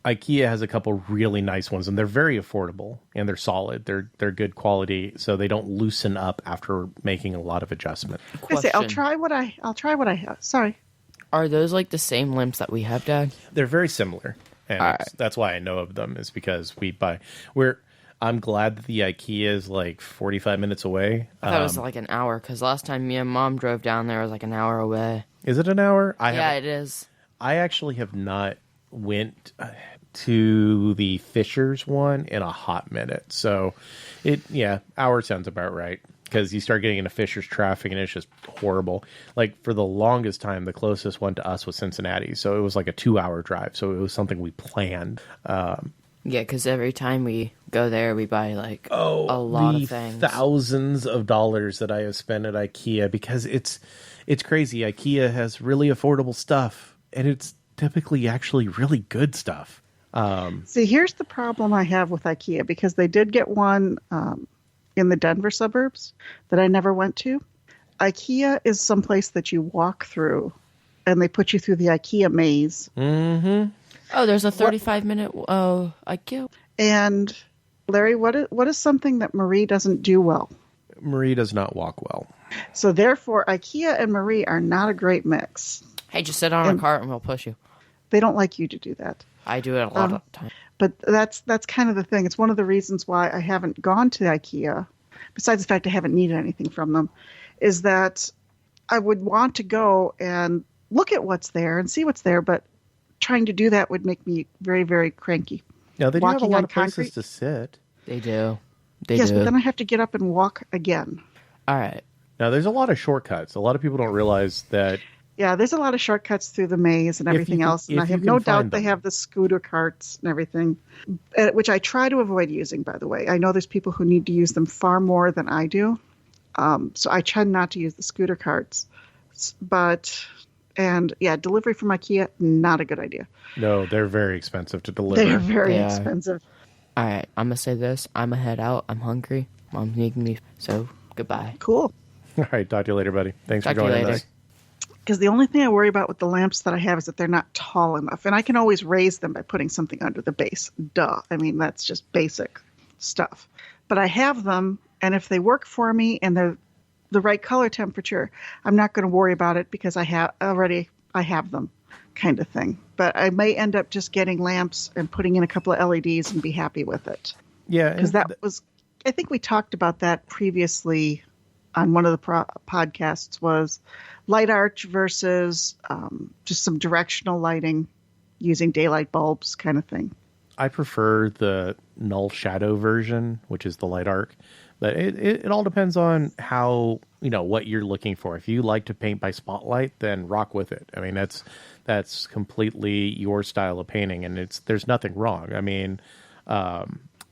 IKEA has a couple really nice ones, and they're very affordable, and they're solid. They're good quality, so they don't loosen up after making a lot of adjustment. I'll try what I have. Sorry. Are those like the same lamps that we have, Dad? They're very similar, and that's why I know of them, is because I'm glad that the IKEA is like 45 minutes away. I thought it was like an hour, because last time me and Mom drove down there, it was like an hour away. Is it an hour? Yeah, it is. I actually have not went to the Fisher's one in a hot minute. So hour sounds about right. Because you start getting into Fisher's traffic and it's just horrible. Like for the longest time, the closest one to us was Cincinnati. So it was like a 2-hour drive. So it was something we planned. Yeah, because every time we go there, we buy like a lot of things. Thousands of dollars that I have spent at IKEA, because it's crazy. IKEA has really affordable stuff, and it's typically actually really good stuff. See, here's the problem I have with IKEA, because they did get one in the Denver suburbs that I never went to. IKEA is someplace that you walk through, and they put you through the IKEA maze. Mm-hmm. Oh, there's a 35-minute IKEA. And Larry, what is something that Marie doesn't do well? Marie does not walk well. So therefore, IKEA and Marie are not a great mix. Hey, just sit on a cart and we'll push you. They don't like you to do that. I do it a lot of times. But that's kind of the thing. It's one of the reasons why I haven't gone to IKEA, besides the fact I haven't needed anything from them, is that I would want to go and look at what's there and see what's there, but trying to do that would make me very, very cranky. No, they do have a lot of concrete. places to sit. They do. But then I have to get up and walk again. All right. Now, there's a lot of shortcuts. A lot of people don't realize that. Yeah, there's a lot of shortcuts through the maze and everything else. And I have no doubt they have the scooter carts and everything, which I try to avoid using, by the way. I know there's people who need to use them far more than I do. So I try not to use the scooter carts. Delivery from IKEA, not a good idea. No, they're very expensive to deliver. They're very expensive. All right, I'm going to say this. I'm going to head out. I'm hungry. Mom's making me, so goodbye. Cool. All right, talk to you later, buddy. Thanks for joining us. Because the only thing I worry about with the lamps that I have is that they're not tall enough. And I can always raise them by putting something under the base. Duh. I mean, that's just basic stuff. But I have them, and if they work for me and they're the right color temperature, I'm not going to worry about it because I have them, kind of thing. But I may end up just getting lamps and putting in a couple of LEDs and be happy with it. Yeah. Because I think we talked about that previously on one of the podcasts, was light arch versus just some directional lighting using daylight bulbs kind of thing. I prefer the null shadow version, which is the light arc. But it all depends on how, what you're looking for. If you like to paint by spotlight, then rock with it. I mean, that's completely your style of painting, and there's nothing wrong. I mean,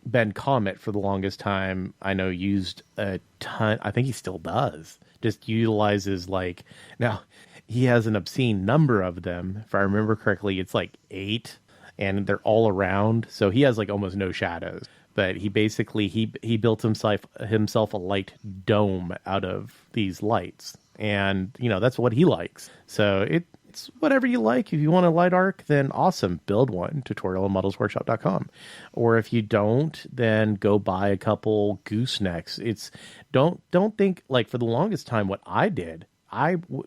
Ben Comet for the longest time, I know, used a ton. I think he still does. Just utilizes now he has an obscene number of them. If I remember correctly, it's like 8, and they're all around. So he has almost no shadows. But he basically he built himself a light dome out of these lights, and that's what he likes. So it's whatever you like. If you want a light arc, then awesome, build one. Tutorial@modelsworkshop.com. Or if you don't, then go buy a couple goosenecks. Don't think for the longest time what I did.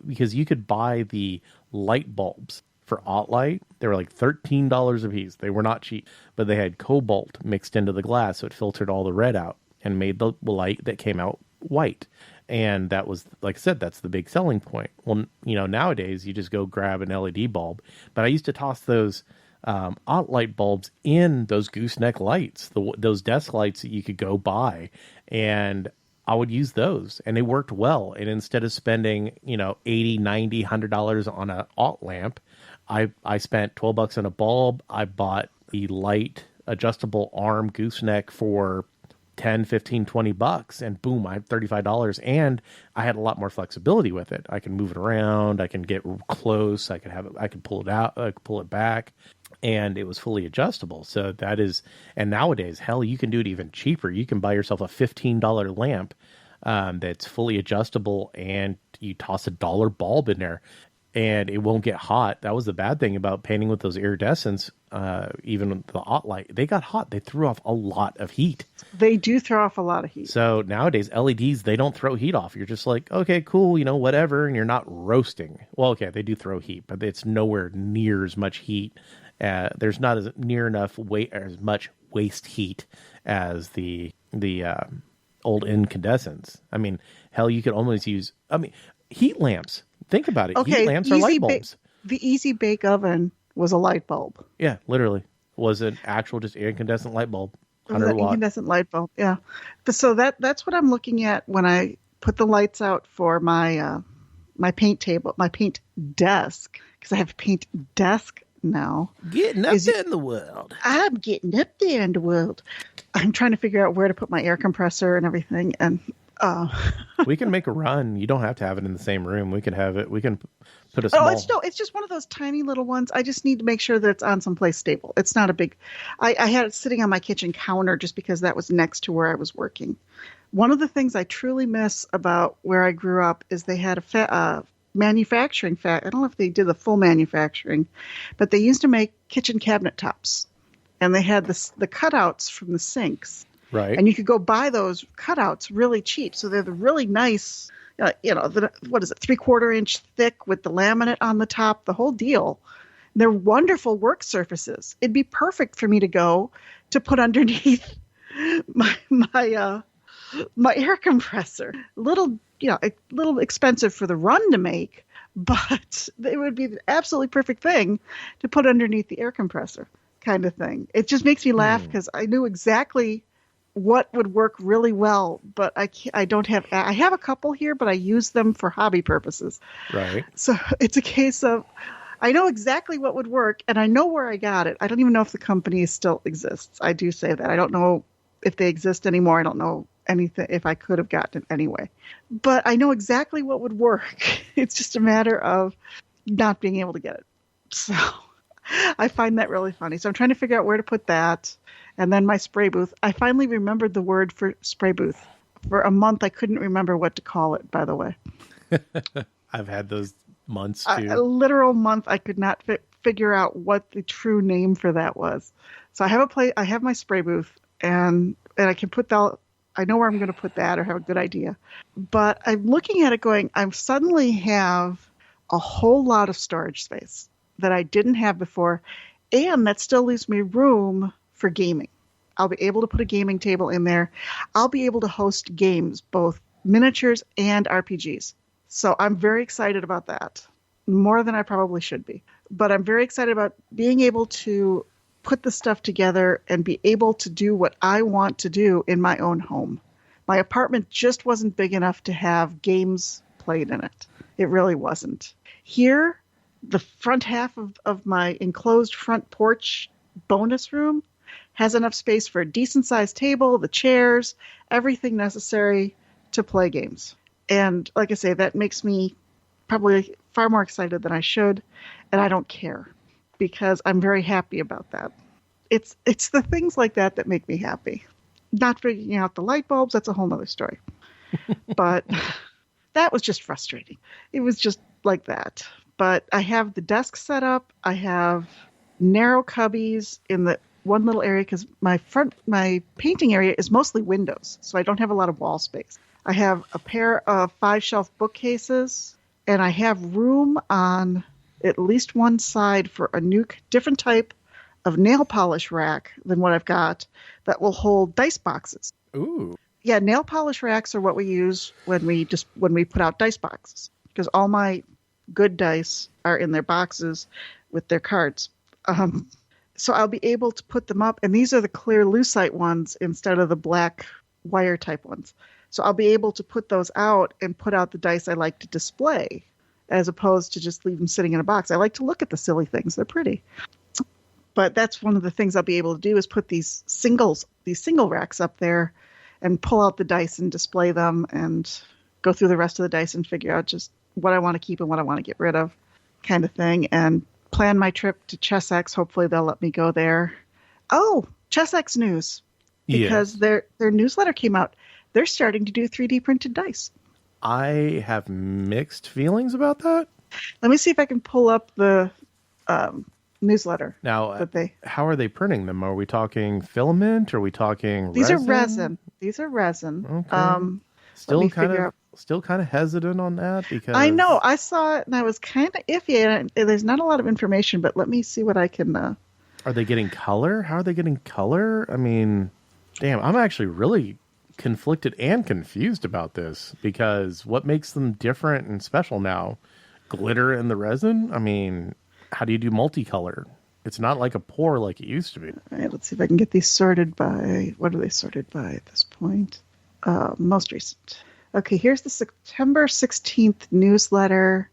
Because you could buy the light bulbs for Altlight. They were like $13 a piece. They were not cheap, but they had cobalt mixed into the glass, so it filtered all the red out and made the light that came out white. And that was, like I said, that's the big selling point. Well, nowadays you just go grab an LED bulb. But I used to toss those alt light bulbs in those gooseneck lights, those desk lights that you could go buy. And I would use those, and they worked well. And instead of spending, $80, $90, $100 on an alt lamp, I spent $12 on a bulb. I bought the light adjustable arm gooseneck for 10, 15, $20, and boom, I have $35, and I had a lot more flexibility with it. I can move it around, I can get close, I can pull it out, I can pull it back, and it was fully adjustable. So that is, and nowadays, hell, you can do it even cheaper. You can buy yourself a $15 lamp that's fully adjustable, and you toss $1 bulb in there, and it won't get hot. That was the bad thing about painting with those iridescents. Even the hot light, they got hot. They threw off a lot of heat. They do throw off a lot of heat. So nowadays, LEDs, they don't throw heat off. You're just like, okay, cool, whatever, and you're not roasting. Well, okay, they do throw heat, but it's nowhere near as much heat. There's not as much waste heat as the old incandescents. I mean, hell, you could almost use heat lamps. Think about it. Okay, heat lamps are light bulbs. The Easy Bake Oven was a light bulb. Yeah, literally. Was an actual just incandescent light bulb. 100 watt. Incandescent light bulb, yeah. So that's what I'm looking at when I put the lights out for my my paint table, my paint desk, because I have a paint desk now. Getting up there in the world. I'm getting up there in the world. I'm trying to figure out where to put my air compressor and everything, and we can make a run. You don't have to have it in the same room. We can have it. We can put a small. It's just one of those tiny little ones. I just need to make sure that it's on someplace stable. It's not a big. I had it sitting on my kitchen counter just because that was next to where I was working. One of the things I truly miss about where I grew up is they had a manufacturing I don't know if they did the full manufacturing, but they used to make kitchen cabinet tops, and they had the cutouts from the sinks. Right. And you could go buy those cutouts really cheap. So they're the really nice, what is it, 3/4 inch thick with the laminate on the top, the whole deal. They're wonderful work surfaces. It'd be perfect for me to go to put underneath my air compressor. A little expensive for the run to make, but it would be the absolutely perfect thing to put underneath the air compressor kind of thing. It just makes me laugh because I knew exactly what would work really well, but I don't have. I have a couple here, but I use them for hobby purposes. Right. So it's a case of I know exactly what would work, and I know where I got it. I don't even know if the company still exists. I do say that. I don't know if they exist anymore. I don't know anything if I could have gotten it anyway. But I know exactly what would work. It's just a matter of not being able to get it. So I find that really funny. So I'm trying to figure out where to put that. And then my spray booth. I finally remembered the word for spray booth. For a month, I couldn't remember what to call it, by the way. I've had those months, too. A literal month, I could not figure out what the true name for that was. So I have my spray booth, and I can put that. I know where I'm going to put that or have a good idea. But I'm looking at it going, I suddenly have a whole lot of storage space that I didn't have before, and that still leaves me room for gaming. I'll be able to put a gaming table in there. I'll be able to host games, both miniatures and RPGs. So I'm very excited about that, more than I probably should be. But I'm very excited about being able to put the stuff together and be able to do what I want to do in my own home. My apartment just wasn't big enough to have games played in it. It really wasn't. Here, the front half of my enclosed front porch bonus room has enough space for a decent-sized table, the chairs, everything necessary to play games. And like I say, that makes me probably far more excited than I should, and I don't care because I'm very happy about that. It's the things like that that make me happy. Not figuring out the light bulbs, that's a whole other story. But that was just frustrating. It was just like that. But I have the desk set up. I have narrow cubbies in the one little area because my painting area is mostly windows, so I don't have a lot of wall space. I have a pair of 5-shelf bookcases, and I have room on at least one side for a new, different type of nail polish rack than what I've got that will hold dice boxes. Ooh. Yeah, nail polish racks are what we use when we put out dice boxes, because all my good dice are in their boxes with their cards. So I'll be able to put them up, and these are the clear lucite ones instead of the black wire type ones. So I'll be able to put those out and put out the dice I like to display, as opposed to just leave them sitting in a box. I like to look at the silly things; they're pretty. But that's one of the things I'll be able to do is put these single racks up there and pull out the dice and display them and go through the rest of the dice and figure out just what I want to keep and what I want to get rid of, kind of thing. And plan my trip to ChessX. Hopefully they'll let me go there. Oh, ChessX news. Because their newsletter came out. They're starting to do 3D printed dice. I have mixed feelings about that. Let me see if I can pull up the newsletter. Now, how are they printing them? Are we talking filament? Are we talking These resin? These are resin. Okay. Still kind of hesitant on that because I know I saw it and I was kind of iffy. And there's not a lot of information, but let me see what I can. Are they getting color? How are they getting color? I mean, damn, I'm actually really conflicted and confused about this because what makes them different and special now? Glitter in the resin? I mean, how do you do multicolor? It's not like a pour like it used to be. All right, let's see if I can get these sorted by, what are they sorted by at this point? Most recent. Okay, here's the September 16th newsletter.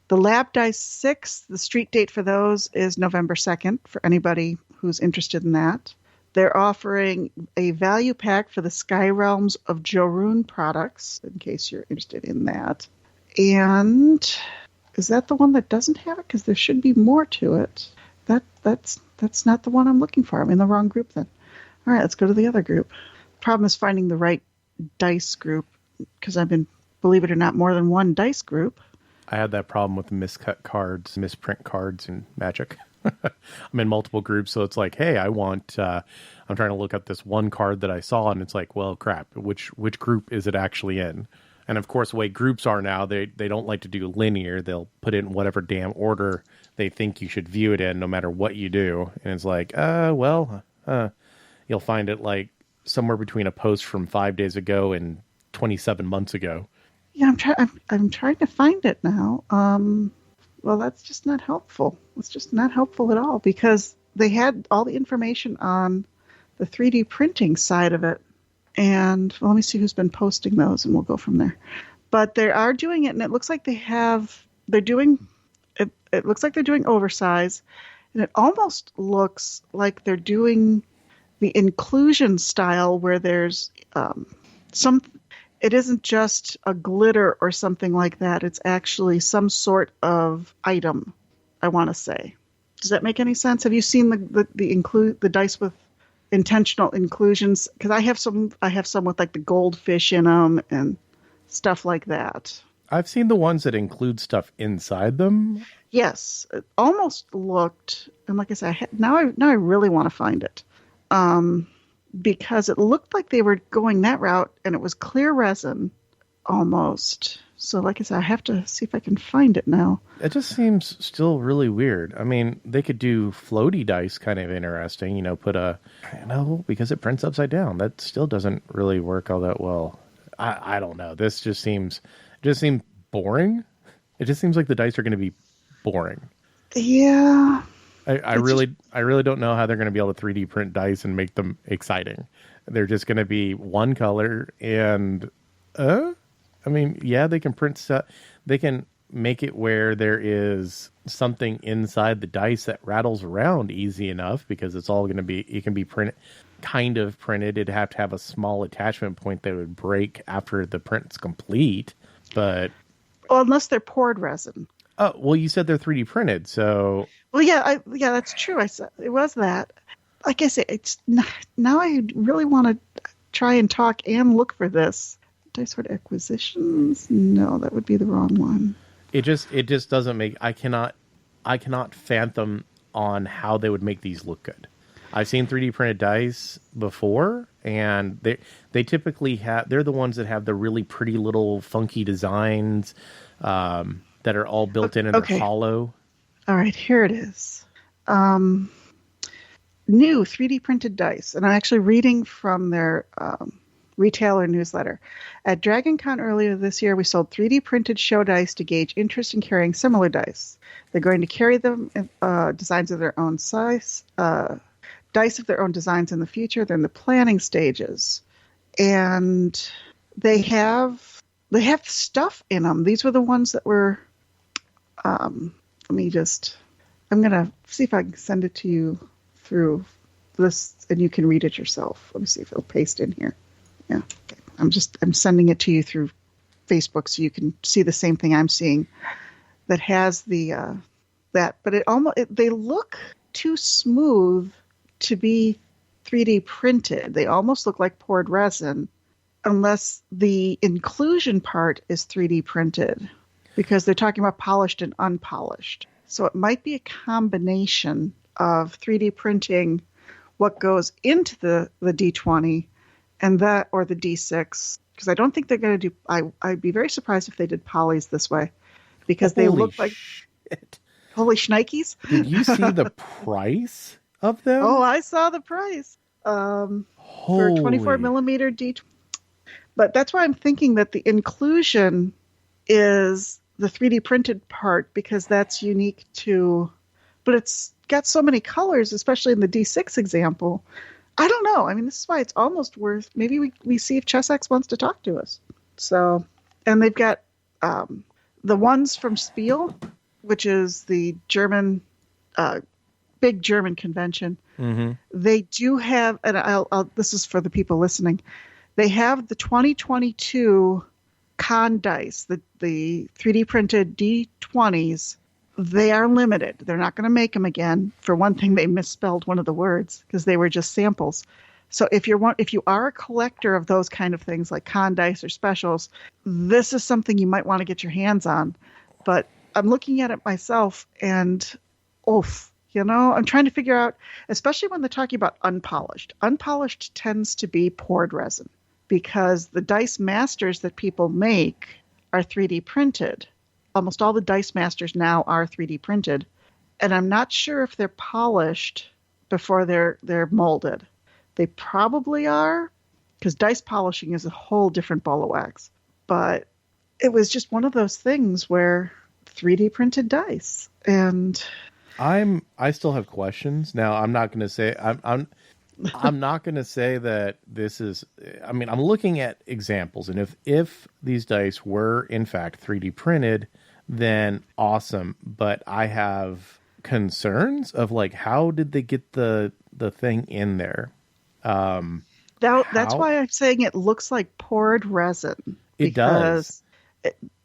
The Lab Dice 6, the street date for those is November 2nd for anybody who's interested in that. They're offering a value pack for the Sky Realms of Jorun products, in case you're interested in that. And is that the one that doesn't have it? Because there should be more to it. That's not the one I'm looking for. I'm in the wrong group then. All right, let's go to the other group. Problem is finding the right dice group, because I've been, believe it or not, more than one dice group. I had that problem with miscut cards, misprint cards in Magic. I'm in multiple groups, so it's like, hey, I'm trying to look up this one card that I saw, and it's like, well, crap, which group is it actually in? And of course, the way groups are now, they don't like to do linear. They'll put it in whatever damn order they think you should view it in, no matter what you do. And it's like, you'll find it like somewhere between a post from 5 days ago and 27 months ago. Yeah, I'm trying to find it now. Well, that's just not helpful. It's just not helpful at all because they had all the information on the 3D printing side of it. And well, let me see who's been posting those and we'll go from there. But they are doing it and it looks like they're doing oversize. And it almost looks like they're doing the inclusion style where there's it isn't just a glitter or something like that. It's actually some sort of item, I want to say. Does that make any sense? Have you seen the dice with intentional inclusions? Because I have some with like the goldfish in them and stuff like that. I've seen the ones that include stuff inside them. Yes, it almost looked, and like I said, now I really want to find it. Because it looked like they were going that route and it was clear resin almost. So like I said, I have to see if I can find it now. It just seems still really weird. I mean, they could do floaty dice kind of interesting, because it prints upside down. That still doesn't really work all that well. I don't know. This just seems boring. It just seems like the dice are going to be boring. Yeah. I really don't know how they're going to be able to 3D print dice and make them exciting. They're just going to be one color and, they can print stuff. They can make it where there is something inside the dice that rattles around easy enough because it's all going to be, it can be printed. It'd have to have a small attachment point that would break after the print's complete, but... Well, unless they're poured resin. Oh, well, you said they're 3D printed, so... Well, yeah, that's true. I said it was that. Like I said, it's now I really want to try and talk and look for this. Dice Sword Acquisitions? No, that would be the wrong one. It just doesn't make... I cannot fathom on how they would make these look good. I've seen 3D printed dice before, and they typically they're the ones that have the really pretty little funky designs that are all built in and they're hollow. All right, here it is. New 3D printed dice. And I'm actually reading from their retailer newsletter. At DragonCon earlier this year, we sold 3D printed show dice to gauge interest in carrying similar dice. They're going to carry them designs of their own size, dice of their own designs in the future. They're in the planning stages, and they have stuff in them. These were the ones that were. I'm gonna see if I can send it to you through this, and you can read it yourself. Let me see if it'll paste in here. Yeah, okay. I'm sending it to you through Facebook so you can see the same thing I'm seeing. That has the but they look too smooth to be 3D printed. They almost look like poured resin, unless the inclusion part is 3D printed, because they're talking about polished and unpolished. So it might be a combination of 3D printing what goes into the D20 and that, or the D6, because I don't think they're going to do. I'd be very surprised if they did polys this way, because they look like holy shnikes. Did you see the price of them? Oh, I saw the price for 24 millimeter D20. But that's why I'm thinking that the inclusion is the 3D printed part, because that's unique to. But it's got so many colors, especially in the D6 example. I don't know. I mean, this is why it's almost worth. Maybe we see if ChessX wants to talk to us. So, and they've got the ones from Spiel, which is the German, big German convention. Mm-hmm. They do have, and I'll this is for the people listening. They have the 2022 con dice, the 3D printed D20s. They are limited. They're not going to make them again. For one thing, they misspelled one of the words because they were just samples. So if you are a collector of those kind of things like con dice or specials, this is something you might want to get your hands on. But I'm looking at it myself, and I'm trying to figure out, especially when they're talking about unpolished. Unpolished tends to be poured resin, because the dice masters that people make are 3D printed. Almost all the dice masters now are 3D printed, and I'm not sure if they're polished before they're molded. They probably are, because dice polishing is a whole different ball of wax. But it was just one of those things where 3D printed dice, and I still have questions. Now, I'm not going to say I'm not going to say that this is. I mean, I'm looking at examples, and if these dice were in fact 3D printed, then awesome. But I have concerns of, like, how did they get the thing in there? That's why I'm saying it looks like poured resin. It does.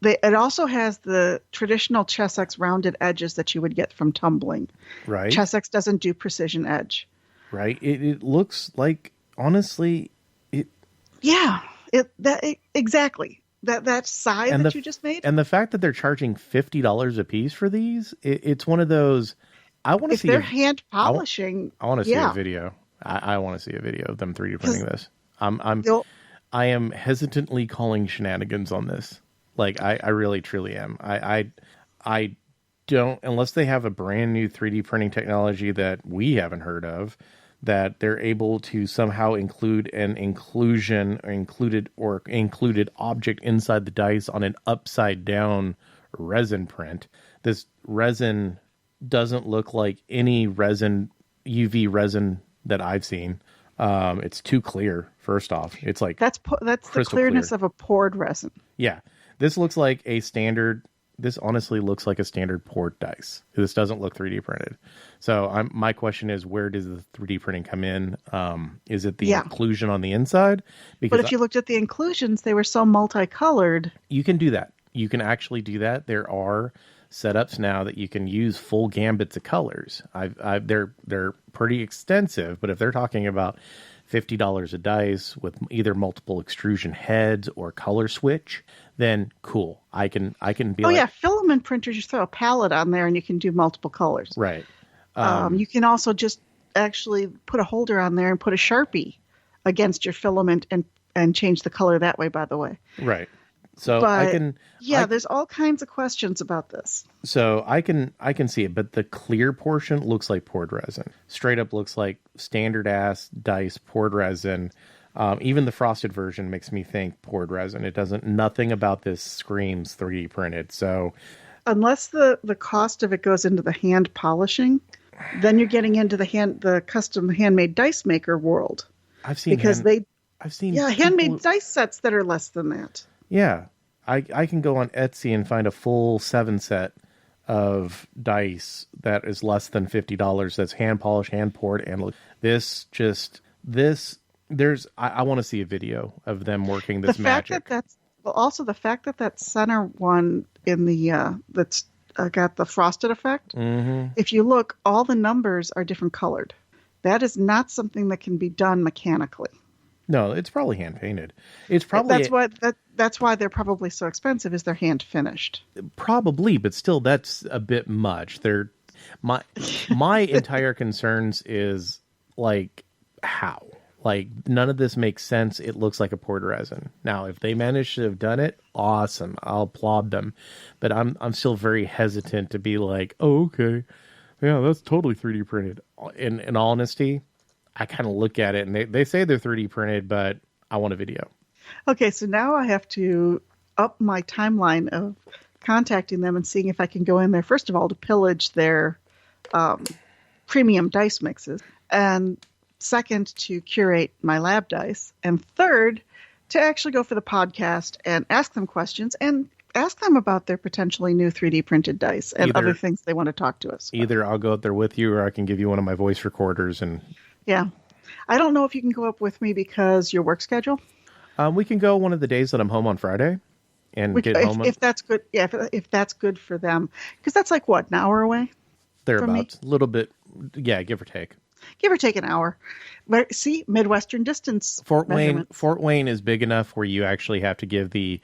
It also has the traditional ChessX rounded edges that you would get from tumbling. Right. ChessX doesn't do precision edge. Right. It looks like, honestly, it. Yeah. Exactly. That side that you just made. And the fact that they're charging $50 a piece for these, it's one of those. I want to see. If they're hand polishing, I want to see a video. I want to see a video of them 3D printing this. I am hesitantly calling shenanigans on this. Like, I really truly am. I don't, unless they have a brand new 3D printing technology that we haven't heard of, that they're able to somehow include an inclusion or included object inside the dice on an upside down resin print. This resin doesn't look like any resin, UV resin that I've seen. It's too clear. First off, it's like that's the clearness of a poured resin. Yeah, this looks like a standard. This honestly looks like a standard poured dice. This doesn't look 3D printed. So my question is, where does the 3D printing come in? Is it the inclusion on the inside? But if you looked at the inclusions, they were so multicolored. You can do that. You can actually do that. There are setups now that you can use full gambits of colors. They're pretty extensive, but if they're talking about $50 a dice with either multiple extrusion heads or color switch, then cool. I can be filament printers, you throw a palette on there and you can do multiple colors. Right. You can also just actually put a holder on there and put a Sharpie against your filament and change the color that way, by the way. Right. So there's all kinds of questions about this. So I can see it, but the clear portion looks like poured resin. Straight up looks like standard ass dice poured resin. Even the frosted version makes me think poured resin. It doesn't. Nothing about this screams 3D printed. So unless the cost of it goes into the hand polishing, then you're getting into the custom handmade dice maker world. I've seen handmade dice sets that are less than that. Yeah, I can go on Etsy and find a full 7 set of dice that is less than $50. That's hand polished, hand poured, and I want to see a video of them working this magic. The fact that center one in the that's got the frosted effect. Mm-hmm. If you look, all the numbers are different colored. That is not something that can be done mechanically. No, it's probably hand painted. It's probably that's why they're probably so expensive. Is they're hand finished? Probably, but still, that's a bit much. My entire concerns is like how. Like, none of this makes sense. It looks like a poured resin. Now, if they manage to have done it, awesome. I'll applaud them. But I'm still very hesitant to be like, oh, okay. Yeah, that's totally 3D printed. In all honesty, I kind of look at it, and they say they're 3D printed, but I want a video. Okay, so now I have to up my timeline of contacting them and seeing if I can go in there, first of all, to pillage their premium dice mixes. And second, to curate my lab dice, and third, to actually go for the podcast and ask them questions and ask them about their potentially new 3D printed dice and other things they want to talk to us about. Either I'll go out there with you, or I can give you one of my voice recorders. And yeah, I don't know if you can go up with me because your work schedule. We can go one of the days that I'm home on Friday and get home. If that's good, yeah, if that's good for them, because that's like what, an hour away? Thereabouts, a little bit, yeah, give or take. Give or take an hour. But see, Midwestern distance. Fort Wayne is big enough where you actually have to give the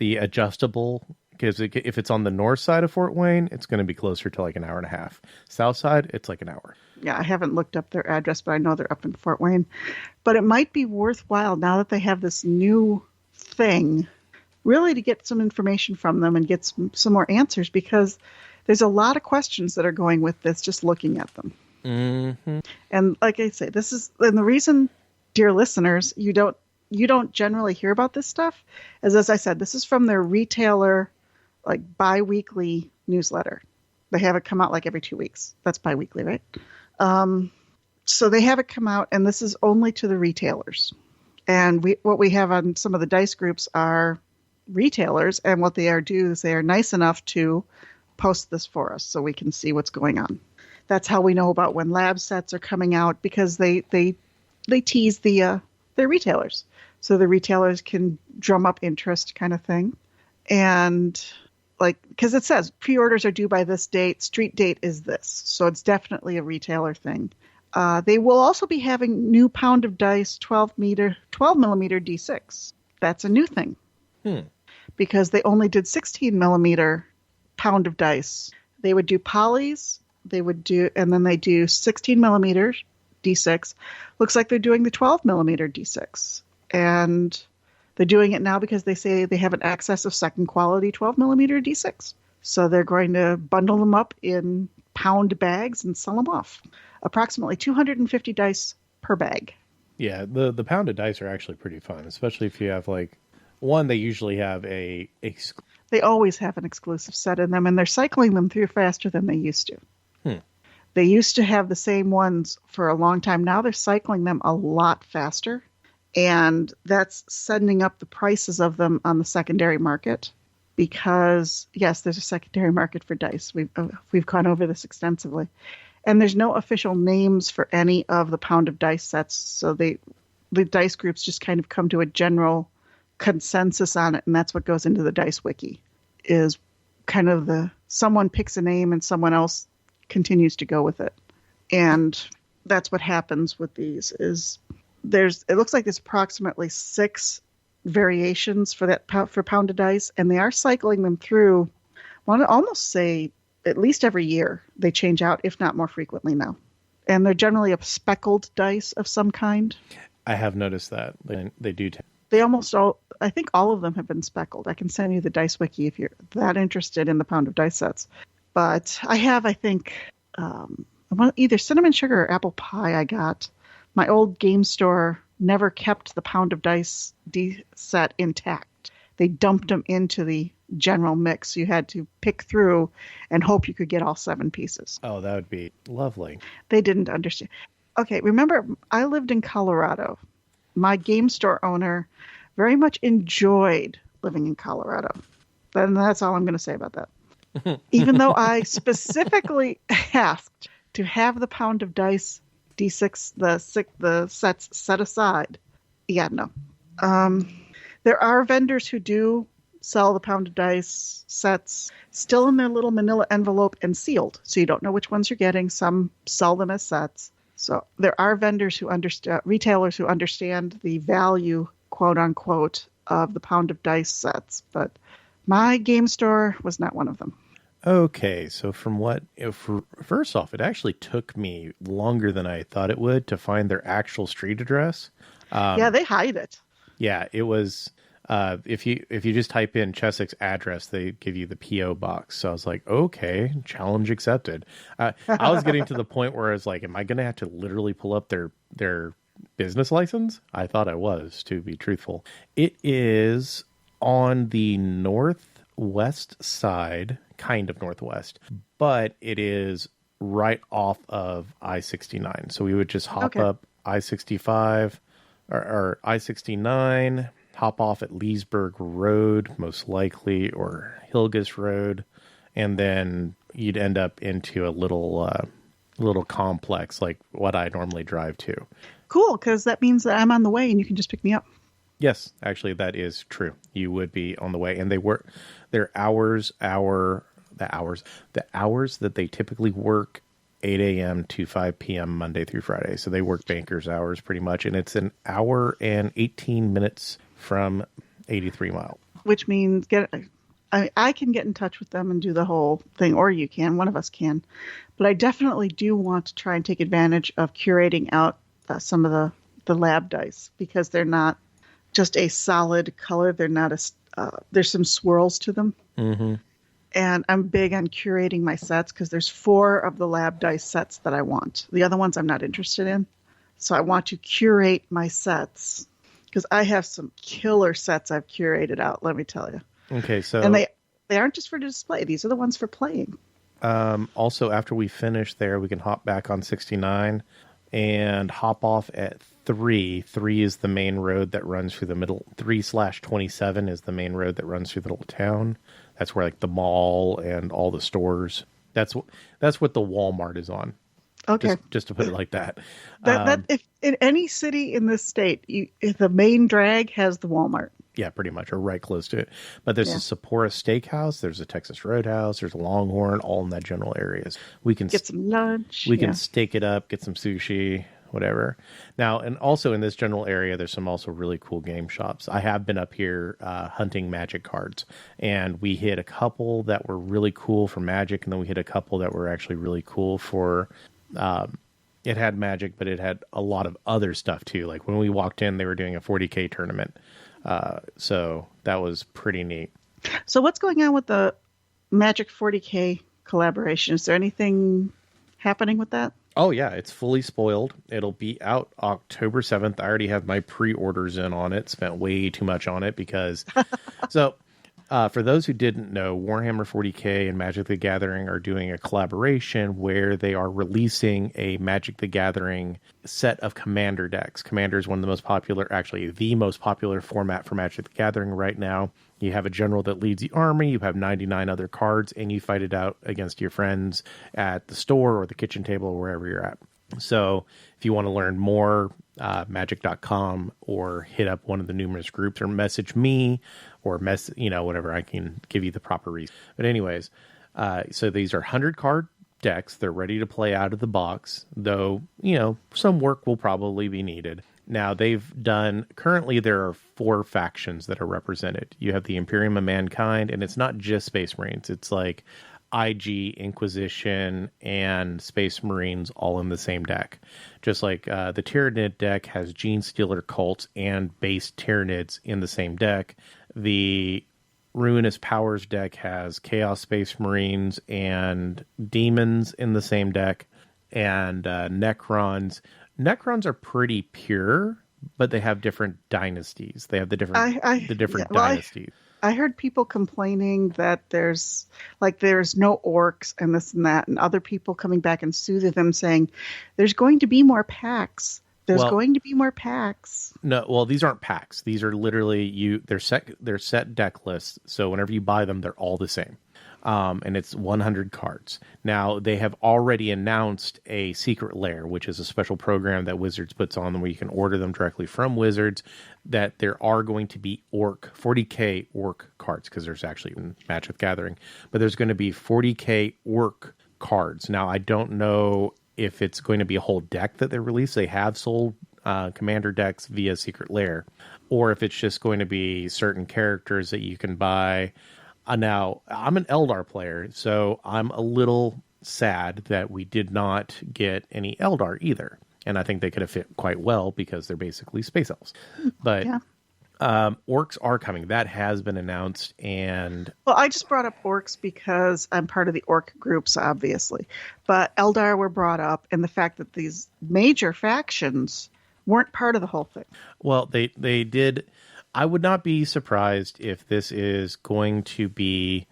adjustable, because if it's on the north side of Fort Wayne, it's going to be closer to like an hour and a half. South side, it's like an hour. Yeah, I haven't looked up their address, but I know they're up in Fort Wayne. But it might be worthwhile, now that they have this new thing, really to get some information from them and get some more answers, because there's a lot of questions that are going with this just looking at them. Mm-hmm. And like I say, and the reason, dear listeners, you don't generally hear about this stuff is, as I said, this is from their retailer, like bi-weekly newsletter. They have it come out like every 2 weeks. That's bi-weekly, right? So they have it come out, and this is only to the retailers. And what we have on some of the dice groups are retailers, and what they do is they are nice enough to post this for us so we can see what's going on. That's how we know about when lab sets are coming out, because they tease their retailers, so the retailers can drum up interest, kind of thing. And like, because it says pre-orders are due by this date, street date is this, so it's definitely a retailer thing. They will also be having new pound of dice 12 millimeter D6. That's a new thing, because they only did 16 millimeter pound of dice. They would do polys. And then they do 16 millimeter D6. Looks like they're doing the 12 millimeter D6. And they're doing it now because they say they have an excess of second quality 12 millimeter D6. So they're going to bundle them up in pound bags and sell them off. Approximately 250 dice per bag. Yeah, the pounded dice are actually pretty fun, especially if you have like one. They usually have they always have an exclusive set in them, and they're cycling them through faster than they used to. They used to have the same ones for a long time. Now they're cycling them a lot faster, and that's sending up the prices of them on the secondary market, because yes, there's a secondary market for dice. We've gone over this extensively, and there's no official names for any of the pound of dice sets. So the dice groups just kind of come to a general consensus on it, and that's what goes into the dice wiki, is kind of someone picks a name and someone else continues to go with it. And that's what happens with these. It looks like there's approximately 6 variations for pounded dice, and they are cycling them through, I want to almost say at least every year. They change out, if not more frequently now. And they're generally a speckled dice of some kind. I have noticed that they do. They almost all, I think all of them have been speckled. I can send you the dice wiki if you're that interested in the pound of dice sets. But I have, I think, either cinnamon sugar or apple pie I got. My old game store never kept the Pound of Dice D set intact. They dumped them into the general mix. You had to pick through and hope you could get all 7 pieces. Oh, that would be lovely. They didn't understand. Okay, remember, I lived in Colorado. My game store owner very much enjoyed living in Colorado. And that's all I'm going to say about that. Even though I specifically asked to have the Pound of Dice D6, the sets set aside. Yeah, no. There are vendors who do sell the Pound of Dice sets still in their little manila envelope and sealed, so you don't know which ones you're getting. Some sell them as sets. So there are vendors who understand, retailers who understand the value, quote unquote, of the Pound of Dice sets, but my game store was not one of them. Okay, so first off, it actually took me longer than I thought it would to find their actual street address. Yeah, they hide it. Yeah, it was. If you just type in Cheswick's address, they give you the PO box. So I was like, okay, challenge accepted. I was getting to the point where I was like, am I going to have to literally pull up their business license? I thought I was, to be truthful. It is on the northwest side, kind of northwest, but it is right off of I-69. So we would just hop up I-65 or I-69, hop off at Leesburg Road, most likely, or Hilgus Road, and then you'd end up into a little complex like what I normally drive to. Cool, because that means that I'm on the way and you can just pick me up. Yes, actually, that is true. You would be on the way, and their hours that they typically work 8 a.m. to 5 p.m. Monday through Friday. So they work banker's hours pretty much, and it's an hour and 18 minutes from 83 Mile. Which means I can get in touch with them and do the whole thing, or you can, one of us can. But I definitely do want to try and take advantage of curating out some of the lab dice, because they're not just a solid color. They're not there's some swirls to them. Mm-hmm. And I'm big on curating my sets because there's 4 of the lab dice sets that I want. The other ones I'm not interested in. So I want to curate my sets because I have some killer sets I've curated out, let me tell you. Okay, so... And they aren't just for display. These are the ones for playing. Also, after we finish there, we can hop back on 69 and hop off at 3. 3 is the main road that runs through the middle. 3/27 is the main road that runs through the little town. That's where like the mall and all the stores. That's what the Walmart is on. Okay, just to put it like that. That if in any city in this state, if the main drag has the Walmart. Yeah, pretty much, or right close to it. But there's a Sapporo Steakhouse, there's a Texas Roadhouse, there's a Longhorn, all in that general areas. We can get some lunch. We can steak it up, get some sushi, whatever. Now, and also in this general area, there's some also really cool game shops. I have been up here hunting Magic cards, and we hit a couple that were really cool for Magic, and then we hit a couple that were actually really cool for... it had Magic, but it had a lot of other stuff too. Like when we walked in, they were doing a 40K tournament. So that was pretty neat. So what's going on with the Magic 40K collaboration? Is there anything happening with that? Oh, yeah. It's fully spoiled. It'll be out October 7th. I already have my pre-orders in on it. Spent way too much on it because... So for those who didn't know, Warhammer 40K and Magic the Gathering are doing a collaboration where they are releasing a Magic the Gathering set of Commander decks. Commander is one of the most popular, actually the most popular format for Magic the Gathering right now. You have a general that leads the army, you have 99 other cards, and you fight it out against your friends at the store or the kitchen table or wherever you're at. So if you want to learn more, magic.com, or hit up one of the numerous groups, or message me, or whatever, I can give you the proper reason. But anyways, so these are 100 card decks. They're ready to play out of the box, though, some work will probably be needed. Now currently there are 4 factions that are represented. You have the Imperium of Mankind, and it's not just Space Marines. It's like IG, Inquisition, and Space Marines all in the same deck. Just like the Tyranid deck has Gene Stealer cults and base Tyranids in the same deck. The Ruinous Powers deck has Chaos Space Marines and Demons in the same deck. And Necrons. Necrons are pretty pure, but they have different dynasties. They have the different dynasties. I heard people complaining that there's no orcs and this and that, and other people coming back and soothing them saying there's going to be more packs. Going to be more packs. No, well, these aren't packs. These are literally they're set deck lists. So whenever you buy them, they're all the same. And it's 100 cards. Now, they have already announced a secret lair, which is a special program that Wizards puts on them where you can order them directly from Wizards, that there are going to be 40k orc cards, because there's actually even Magic the Gathering, but there's going to be 40k orc cards. Now, I don't know if it's going to be a whole deck that they release. They have sold commander decks via secret lair, or if it's just going to be certain characters that you can buy. Now, I'm an Eldar player, so I'm a little sad that we did not get any Eldar either. And I think they could have fit quite well because they're basically space elves. But orcs are coming. That has been announced. And well, I just brought up orcs because I'm part of the orc groups, obviously. But Eldar were brought up, and the fact that these major factions weren't part of the whole thing. Well, they did... I would not be surprised if this is going to be...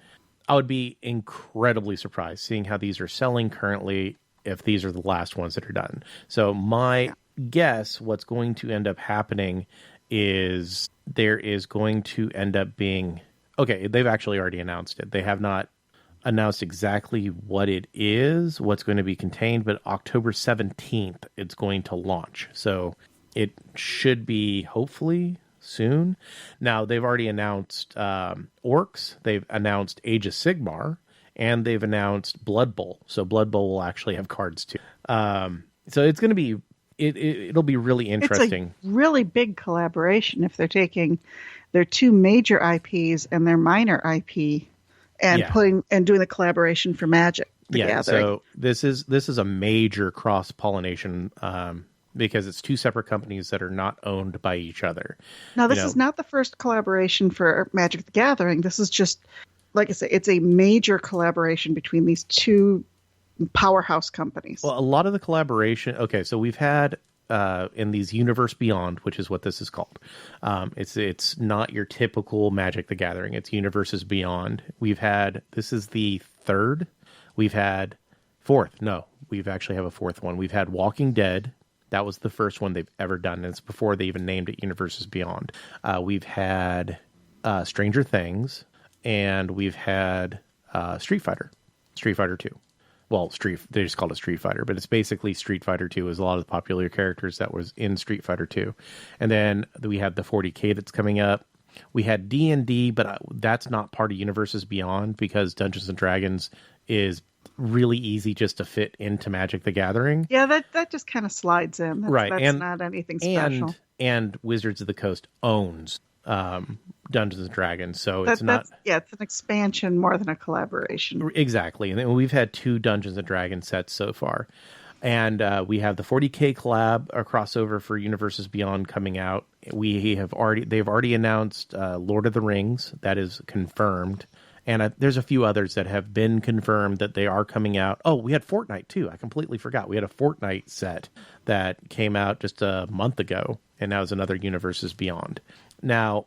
I would be incredibly surprised seeing how these are selling currently if these are the last ones that are done. So my guess, what's going to end up happening is there is going to end up being... Okay, they've actually already announced it. They have not announced exactly what it is, what's going to be contained, but October 17th, it's going to launch. So it should be, hopefully... soon. Now, they've already announced orcs, they've announced Age of Sigmar, and they've announced Blood Bowl. So Blood Bowl will actually have cards too. So it's going to be, it'll be really interesting. It's a really big collaboration if they're taking their two major IPs and their minor IP and doing the collaboration for Magic the Gathering. So this is a major cross-pollination because it's two separate companies that are not owned by each other. Now, this is not the first collaboration for Magic the Gathering. This is just, like I say, it's a major collaboration between these two powerhouse companies. Well, a lot of the collaboration... Okay, so we've had in these Universe Beyond, which is what this is called. It's not your typical Magic the Gathering. It's Universes Beyond. This is the third. We've had fourth. No, we've actually have a fourth one. We've had Walking Dead. That was the first one they've ever done. And it's before they even named it Universes Beyond. We've had Stranger Things, and we've had Street Fighter 2. Well, they just called it Street Fighter, but it's basically Street Fighter 2 is a lot of the popular characters that was in Street Fighter 2. And then we have the 40K that's coming up. We had D&D, but that's not part of Universes Beyond because Dungens and Dragons is really easy just to fit into Magic the Gathering. Yeah, that just kind of slides in. That's not anything special. And Wizards of the Coast owns Dungeons and Dragons, so it's not... it's an expansion more than a collaboration. Exactly, and we've had 2 Dungeons and Dragons sets so far. And we have the 40K collab, a crossover for Universes Beyond coming out. They've already announced Lord of the Rings. That is confirmed. And there's a few others that have been confirmed that they are coming out. Oh, we had Fortnite, too. I completely forgot. We had a Fortnite set that came out just a month ago, and now is another Universes Beyond. Now,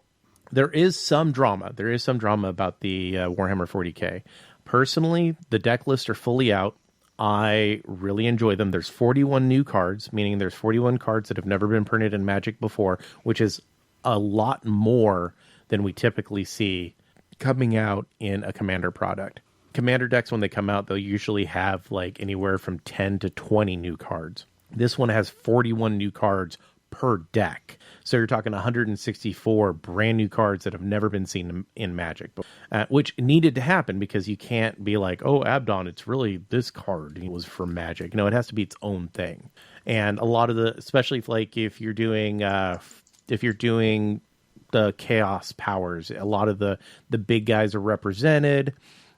there is some drama. There is some drama about the Warhammer 40K. Personally, the deck lists are fully out. I really enjoy them. There's 41 new cards, meaning there's 41 cards that have never been printed in Magic before, which is a lot more than we typically see coming out in a Commander product. Commander decks, when they come out, they'll usually have like anywhere from 10 to 20 new cards. This one has 41 new cards per deck. So you're talking 164 brand new cards that have never been seen in Magic, which needed to happen because you can't be like, oh, Abdon, it's really this card was for Magic. No, it has to be its own thing. And a lot of especially if you're doing the Chaos powers, a lot of the big guys are represented.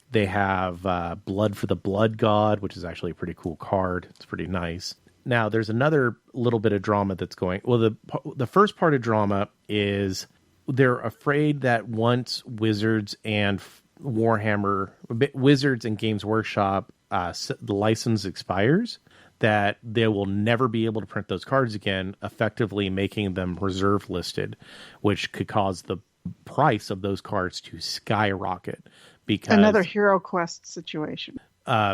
They have Blood for the Blood God, which is actually a pretty cool card. It's pretty nice. Now, there's another little bit of drama that's going... Well, the first part of drama is they're afraid that once Wizards and Warhammer... Wizards and Games Workshop, the license expires, that they will never be able to print those cards again, effectively making them reserve listed, which could cause the price of those cards to skyrocket. Because another Hero Quest situation.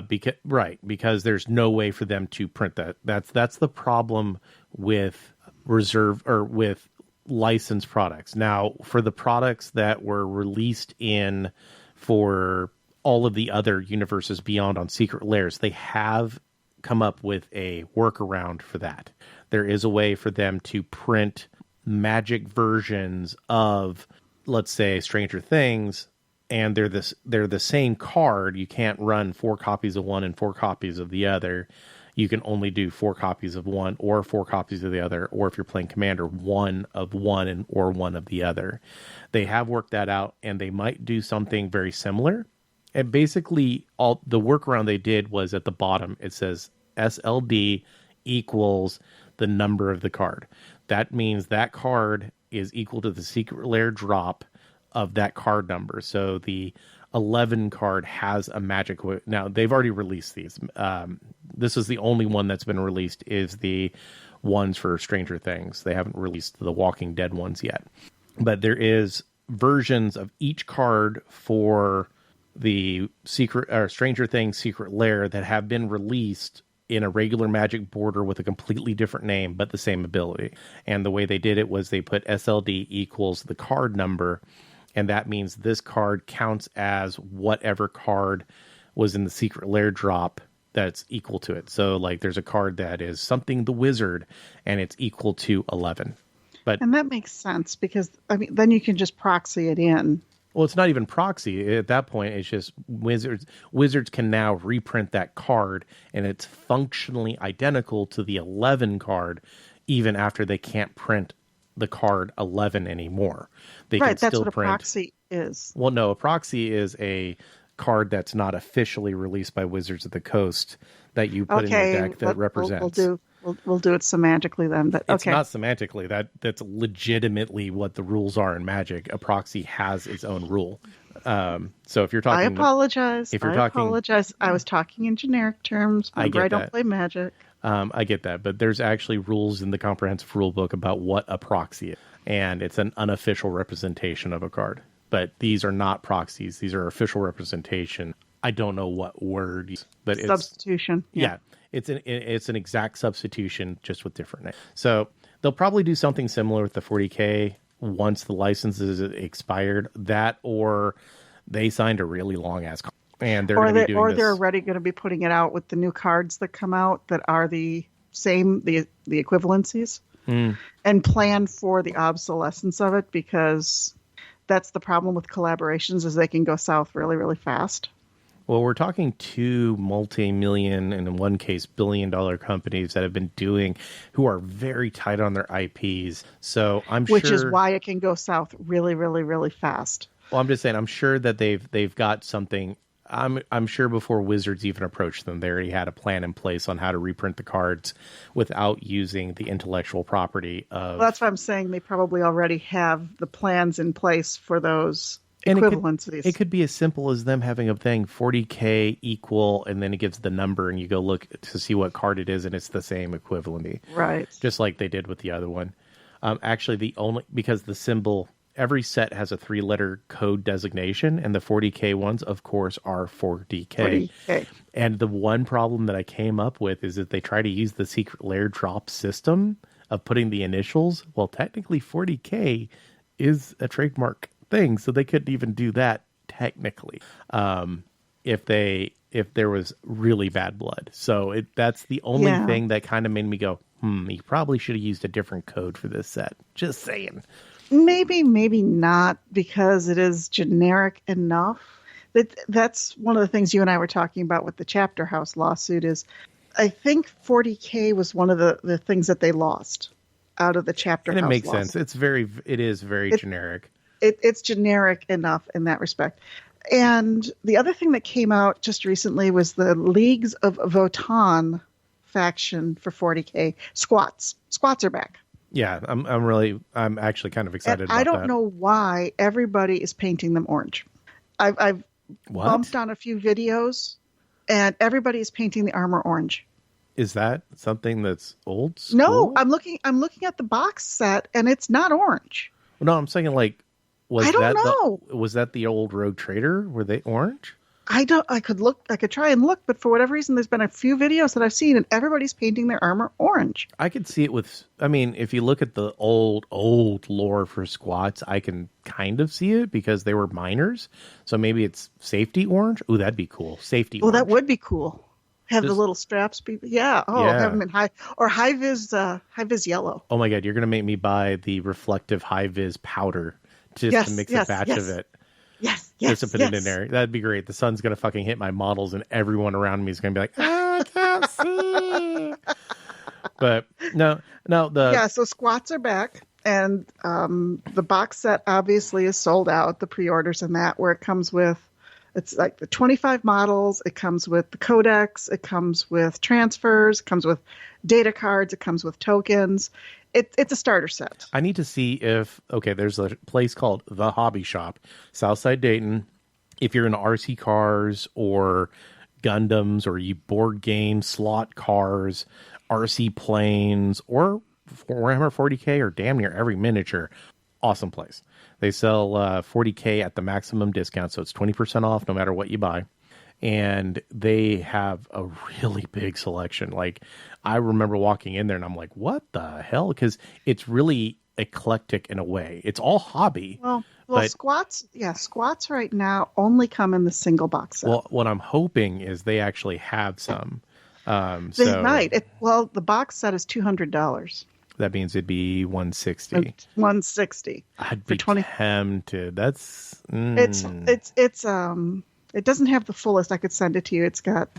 Because there's no way for them to print that. That's the problem with reserve or with licensed products. Now, for the products that were released for all of the other universes beyond on Secret Lairs, they have come up with a workaround for that. There is a way for them to print Magic versions of, let's say, Stranger Things, and they're the same card. You can't run 4 copies of one and 4 copies of the other. You can only do 4 copies of one or 4 copies of the other, or if you're playing Commander, 1 of one or 1 of the other. They have worked that out, and they might do something very similar. And basically, all the workaround they did was at the bottom, it says SLD equals the number of the card. That means that card is equal to the Secret Lair drop of that card number. So the 11 card has a magic. Now, they've already released these. This is the only one that's been released, is the ones for Stranger Things. They haven't released the Walking Dead ones yet. But there is versions of each card for the Stranger Things Secret Lair that have been released in a regular Magic border with a completely different name, but the same ability. And the way they did it was they put SLD equals the card number, and that means this card counts as whatever card was in the Secret Lair drop that's equal to it. So, like, there's a card that is something the Wizard, and it's equal to 11. And that makes sense, because, I mean, then you can just proxy it in. Well, it's not even proxy. At that point, it's just Wizards can now reprint that card, and it's functionally identical to the 11 card, even after they can't print the card 11 anymore. They can that's still what print. A proxy is. Well, no, a proxy is a card that's not officially released by Wizards of the Coast that you put in your deck that represents. We'll do it semantically then. But It's not semantically. That's legitimately what the rules are in Magic. A proxy has its own rule. So if you're talking, I apologize. If you're apologize. I was talking in generic terms. Remember, I don't play Magic. I get that, but there's actually rules in the comprehensive rule book about what a proxy is, and it's an unofficial representation of a card. But these are not proxies; these are official representation. I don't know what word, but it's substitution. Yeah, it's an exact substitution, just with different names. So they'll probably do something similar with the 40K once the license is expired. That, or they signed a really long ass contract. And they're going to be doing this. They're already going to be putting it out with the new cards that come out that are the same, the equivalencies, and plan for the obsolescence of it, because that's the problem with collaborations, is they can go south really, really fast. Well, we're talking 2 multi-million, and in one case, billion-dollar companies that have been who are very tight on their IPs. So Which is why it can go south really, really, really fast. Well, I'm just saying, I'm sure that they've got something. I'm sure before Wizards even approached them, they already had a plan in place on how to reprint the cards without using the intellectual property of. Well, that's what I'm saying. They probably already have the plans in place for those equivalencies. It could be as simple as them having a thing 40K equal, and then it gives the number, and you go look to see what card it is, and it's the same equivalency. Right. Just like they did with the other one. Actually, because the symbol. Every set has a 3-letter code designation, and the 40K ones, of course, are 40K. And the one problem that I came up with is that they try to use the Secret Lair drop system of putting the initials. Well, technically 40K is a trademark thing, so they couldn't even do that technically if there was really bad blood. So that's the only thing that kind of made me go, you probably should have used a different code for this set. Just saying. Maybe not, because it is generic enough. That's one of the things you and I were talking about with the Chapter House lawsuit. Is I think 40K was one of the things that they lost out of the Chapter House lawsuit. And it makes sense. It is very generic. It's generic enough in that respect. And the other thing that came out just recently was the Leagues of Votan faction for 40K. Squats are back. Yeah, I'm actually kind of excited about that. I don't know why everybody is painting them orange. I've bumped on a few videos, and everybody is painting the armor orange. Is that something that's old school? No, I'm looking at the box set, and it's not orange. No, I'm saying like, I don't know. Was that the old Rogue Trader? Were they orange? I could try and look, but for whatever reason, there's been a few videos that I've seen, and everybody's painting their armor orange. I could see it with, I mean, if you look at the old lore for squats, I can kind of see it because they were miners. So maybe it's safety orange. Ooh, that'd be cool. Safety orange. Well, that would be cool. Have the little straps be, yeah. Oh, Yeah. have them in high vis yellow. Oh my God, you're going to make me buy the reflective high vis powder just to mix a batch of it. Yes, Just to put it in there. That'd be great. The sun's going to fucking hit my models and everyone around me is going to be like, I can't see. But no. Yeah, so squats are back. And the box set obviously is sold out, the pre-orders and that, where it comes with, it's like the 25 models. It comes with the codex. It comes with transfers. It comes with data cards. It comes with tokens. It's a starter set. I need to see if, okay, there's a place called The Hobby Shop, Southside Dayton. If you're into RC cars or Gundams or you board games, slot cars, RC planes, or Warhammer 40K or damn near every miniature, awesome place. They sell 40K at the maximum discount, so it's 20% off no matter what you buy. And they have a really big selection. Like, I remember walking in there and I'm like, what the hell? Because it's really eclectic in a way. It's all hobby. Well, but, squats right now only come in the single box set. Well, what I'm hoping is they actually have some. They might. The box set is $200. That means it'd be $160. $160. I'd be tempted. That's it doesn't have the fullest. I could send it to you. It's got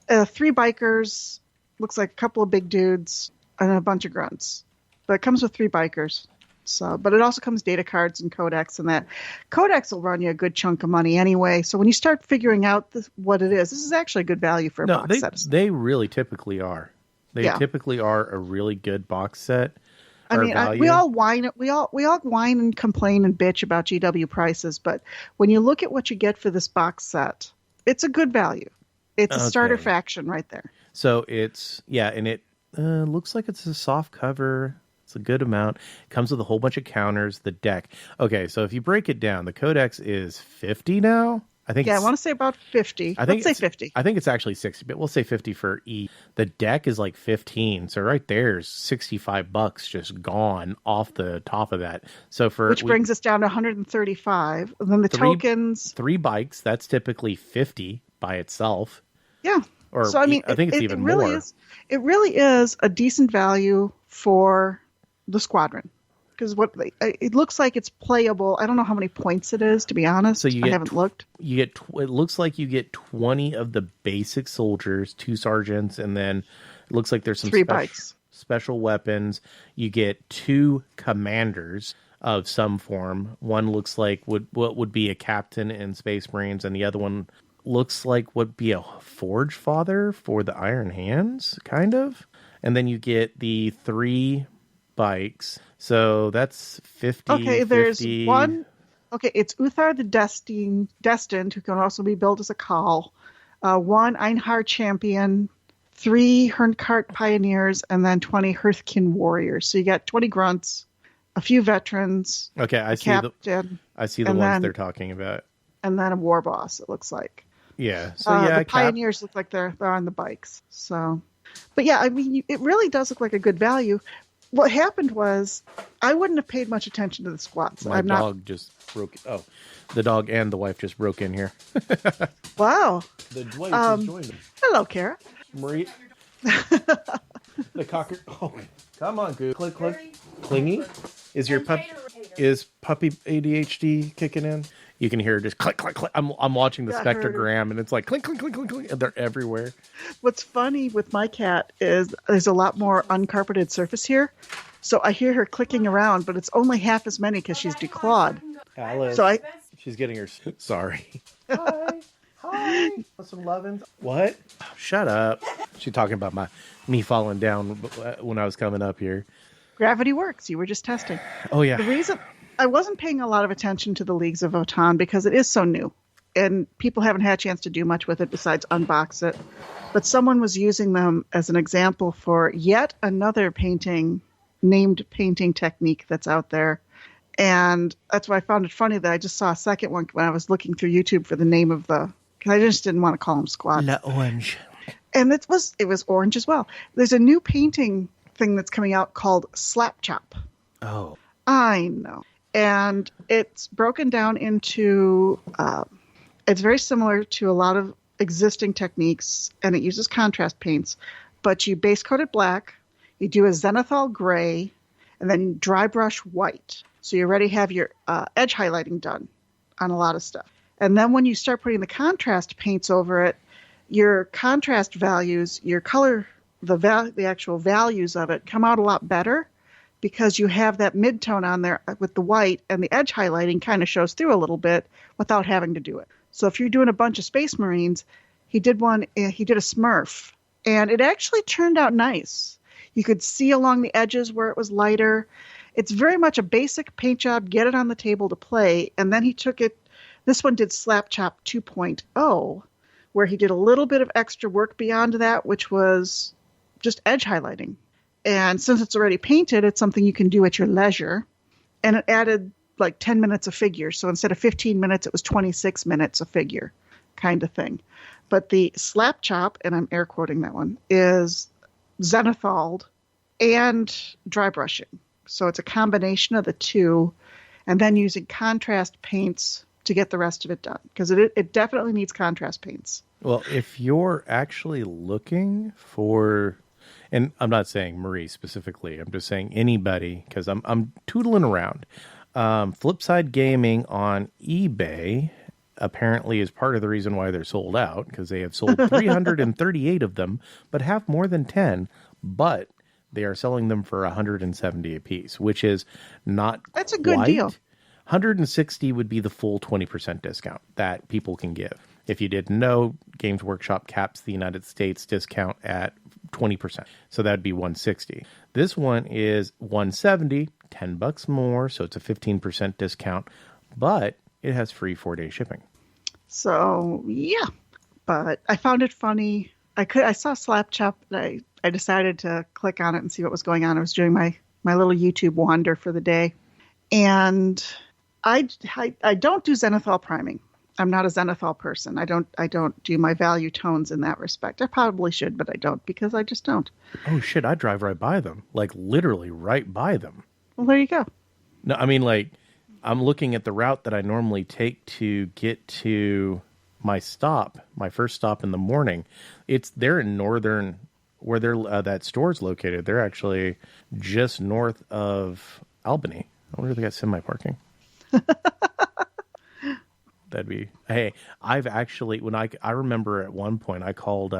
3 bikers, looks like a couple of big dudes, and a bunch of grunts. But it comes with 3 bikers. So, but it also comes data cards and codex, and that codex will run you a good chunk of money anyway. So when you start figuring out what it is, this is actually a good value for a box set. They really typically are. They typically are a really good box set. I mean, we all whine and complain and bitch about GW prices, but when you look at what you get for this box set, it's a good value. It's a starter faction right there. So it's and it looks like it's a soft cover. It's a good amount. It comes with a whole bunch of counters. The deck. Okay, so if you break it down, the codex is 50 now. I think. Yeah, I want to say about 50. Let's say 50. I think it's actually 60, but we'll say 50 for E. The deck is like 15, so right there's $65 just gone off the top of that. So which brings us down to 135. And then the tokens. 3 bikes. That's typically 50 by itself. Yeah. Or so I mean, I think it's even really more. It really is a decent value for the squadron. Because it looks like it's playable. I don't know how many points it is, to be honest. So I haven't looked. It looks like you get 20 of the basic soldiers, 2 sergeants, and then it looks like there's some 3 bikes, special weapons. You get 2 commanders of some form. One looks like what would be a captain in Space Marines, and the other one looks like would be a Forge Father for the Iron Hands, kind of. And then you get the 3 bikes, so that's 50. Okay, there's 50. One. Okay, it's Uthar the Destined, who can also be built as a Call. 1 Einhard Champion, 3 Hernkart Pioneers, and then 20 Hearthkin Warriors. So you got 20 grunts, a few veterans. Okay, I see the ones they're talking about, and then a war boss. It looks like. Yeah. So the Pioneers look like they're on the bikes. So, but yeah, I mean, it really does look like a good value. What happened was I wouldn't have paid much attention to the squats. My dog just broke. Oh, the dog and the wife just broke in here. Wow. The wife just joined them. Hello, Kara. Marie. The cocker. Oh, come on, Goo. Click. Clingy. Is puppy ADHD kicking in? You can hear just click, click, click. I'm watching the spectrogram, and it's like clink, clink, clink, clink, clink, and they're everywhere. What's funny with my cat is there's a lot more uncarpeted surface here, so I hear her clicking around, but it's only half as many because she's declawed. Alice, she's getting her. Sorry. Hi. Want some lovin's? What? Oh, shut up. She's talking about me falling down when I was coming up here. Gravity works. You were just testing. Oh yeah. The reason I wasn't paying a lot of attention to the Leagues of Votann because it is so new. and people haven't had a chance to do much with it besides unbox it. But someone was using them as an example for yet another named painting technique that's out there. And that's why I found it funny that I just saw a second one when I was looking through YouTube for the name of because I just didn't want to call them squats. La orange. And it was orange as well. There's a new painting thing that's coming out called Slap Chop. Oh. I know. And it's broken down into, it's very similar to a lot of existing techniques, and it uses contrast paints, but you base coat it black, you do a zenithal gray, and then you dry brush white. So you already have your edge highlighting done on a lot of stuff. And then when you start putting the contrast paints over it, your contrast values, your color, the actual values of it come out a lot better because you have that mid-tone on there with the white, and the edge highlighting kind of shows through a little bit without having to do it. So if you're doing a bunch of Space Marines, he did a Smurf, and it actually turned out nice. You could see along the edges where it was lighter. It's very much a basic paint job, get it on the table to play, and then he took it, this one did Slap Chop 2.0, where he did a little bit of extra work beyond that, which was just edge highlighting. And since it's already painted, it's something you can do at your leisure. And it added like 10 minutes a figure. So instead of 15 minutes, it was 26 minutes a figure kind of thing. But the Slap Chop, and I'm air quoting that one, is zenithaled and dry brushing. So it's a combination of the two, and then using contrast paints to get the rest of it done. Because it definitely needs contrast paints. Well, if you're actually looking for, and I'm not saying Marie specifically, I'm just saying anybody, because I'm tootling around. Flipside Gaming on eBay apparently is part of the reason why they're sold out, because they have sold 338 of them, but have more than 10, but they are selling them for 170 a piece, which is not That's a good deal. 160 would be the full 20% discount that people can give. If you didn't know, Games Workshop caps the United States discount at 20%. So that'd be 160. This one is 170, $10 more, so it's a 15% discount, but it has free 4-day shipping. So, yeah. But I found it funny. I saw Slap Chop, and I decided to click on it and see what was going on. I was doing my little YouTube wander for the day. And I don't do zenithal priming. I'm not a zenithal person. I don't do my value tones in that respect. I probably should, but I don't, because I just don't. Oh shit, I drive right by them. Like literally right by them. Well, there you go. No, I mean, like, I'm looking at the route that I normally take to get to my first stop in the morning. They're in northern, where that store's located. They're actually just north of Albany. I wonder if they got semi-parking. That'd be, hey, I've actually, I remember at one point I called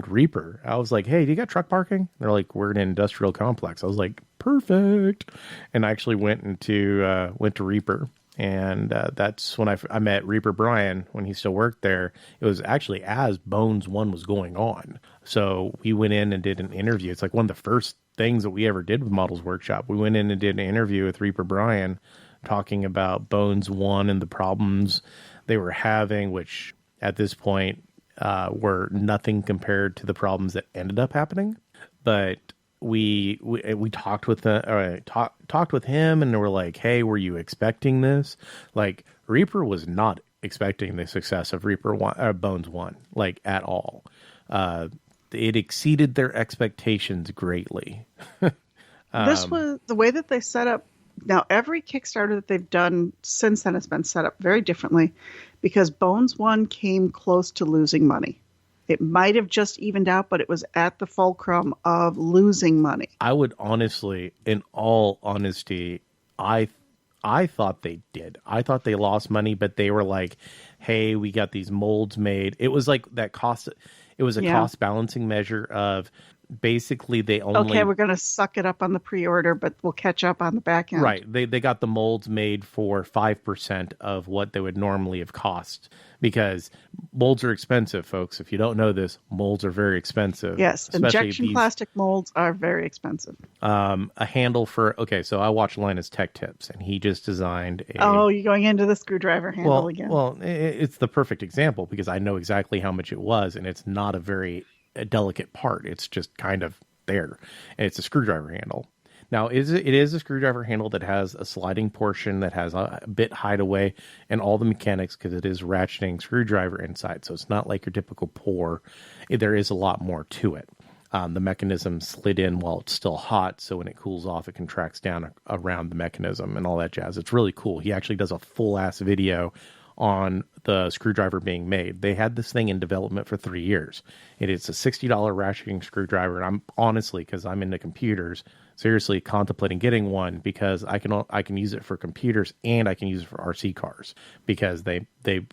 Reaper. I was like, hey, do you got truck parking? They're like, we're in an industrial complex. I was like, perfect. And I actually went to Reaper. And that's when I met Reaper Brian when he still worked there. It was actually as Bones 1 was going on. So we went in and did an interview. It's like one of the first things that we ever did with Models Workshop. We went in and did an interview with Reaper Brian talking about Bones 1 and the problems they were having, which at this point were nothing compared to the problems that ended up happening. But we talked with talked with him, and they were like, hey, were you expecting this? Like, Reaper was not expecting the success of Bones 1, like, at all. It exceeded their expectations greatly. This was the way that they set up. Now, every Kickstarter that they've done since then has been set up very differently, because Bones 1 came close to losing money. It might have just evened out, but it was at the fulcrum of losing money. I would honestly, in all honesty, I thought they did. I thought they lost money, but they were like, hey, we got these molds made. It was like that cost. It was a cost balancing measure of basically they only... Okay, we're going to suck it up on the pre-order, but we'll catch up on the back end. Right. They got the molds made for 5% of what they would normally have cost, because molds are expensive, folks. If you don't know this, molds are very expensive. Yes, injection plastic molds are very expensive. A handle for... Okay, so I watched Linus Tech Tips, and he just designed a... Oh, you're going into the screwdriver handle again. Well, it's the perfect example, because I know exactly how much it was, and it's not a very delicate part. It's just kind of there, and it's a screwdriver handle. Now, it is a screwdriver handle that has a sliding portion that has a bit hideaway and all the mechanics, because it is ratcheting screwdriver inside. So it's not like your typical pour. There is a lot more to it. The mechanism slid in while it's still hot, so when it cools off, it contracts down around the mechanism and all that jazz. It's really cool. He actually does a full-ass video on the screwdriver being made. They had this thing in development for 3 years. It is a $60 ratcheting screwdriver, and I'm honestly, because I'm into computers, seriously contemplating getting one, because I can use it for computers and I can use it for RC cars, because they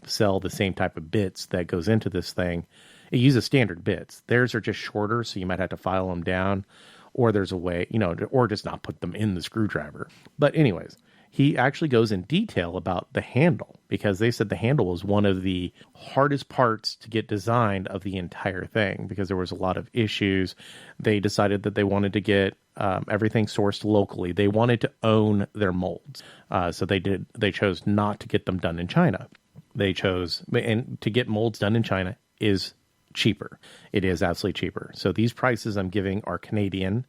sell the same type of bits that goes into this thing. It uses standard bits. Theirs are just shorter, so you might have to file them down, or there's a way, or just not put them in the screwdriver. But anyways, he actually goes in detail about the handle, because they said the handle was one of the hardest parts to get designed of the entire thing, because there was a lot of issues. They decided that they wanted to get everything sourced locally. They wanted to own their molds. So they chose not to get them done in China. And to get molds done in China is cheaper. It is absolutely cheaper. So these prices I'm giving are Canadian,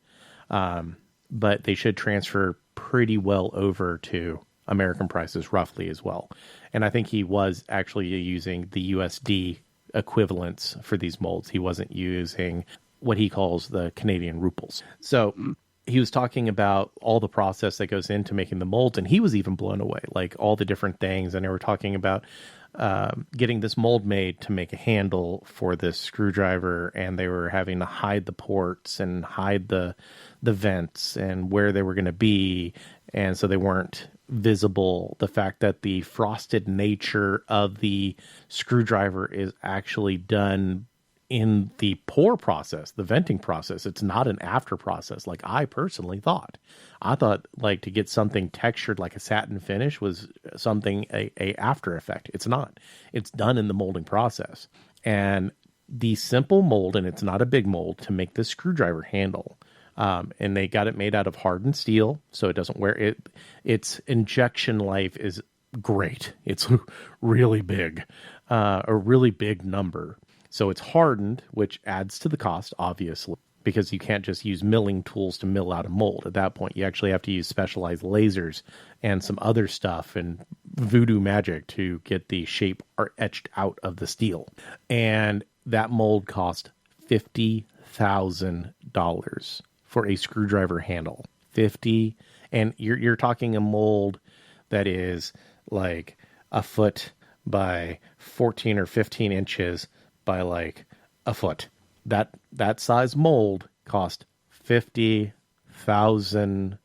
but they should transfer pretty well over to American prices roughly as well. And I think he was actually using the USD equivalents for these molds. He wasn't using what he calls the Canadian ruples. So he was talking about all the process that goes into making the molds, and he was even blown away, like all the different things. And they were talking about getting this mold made to make a handle for this screwdriver, and they were having to hide the ports and hide the vents and where they were going to be, and so they weren't visible. The fact that the frosted nature of the screwdriver is actually done in the pour process, the venting process. It's not an after process like I personally thought. I thought like to get something textured like a satin finish was something a after effect. It's not. It's done in the molding process. And the simple mold, and it's not a big mold, to make this screwdriver handle. And they got it made out of hardened steel, so it doesn't wear it. Its injection life is great. It's really big, a really big number. So it's hardened, which adds to the cost, obviously, because you can't just use milling tools to mill out a mold. At that point, you actually have to use specialized lasers and some other stuff and voodoo magic to get the shape etched out of the steel. And that mold cost $50,000 for a screwdriver handle. And you're talking a mold that is like a foot by 14 or 15 inches by like a foot. That size mold cost $50,000.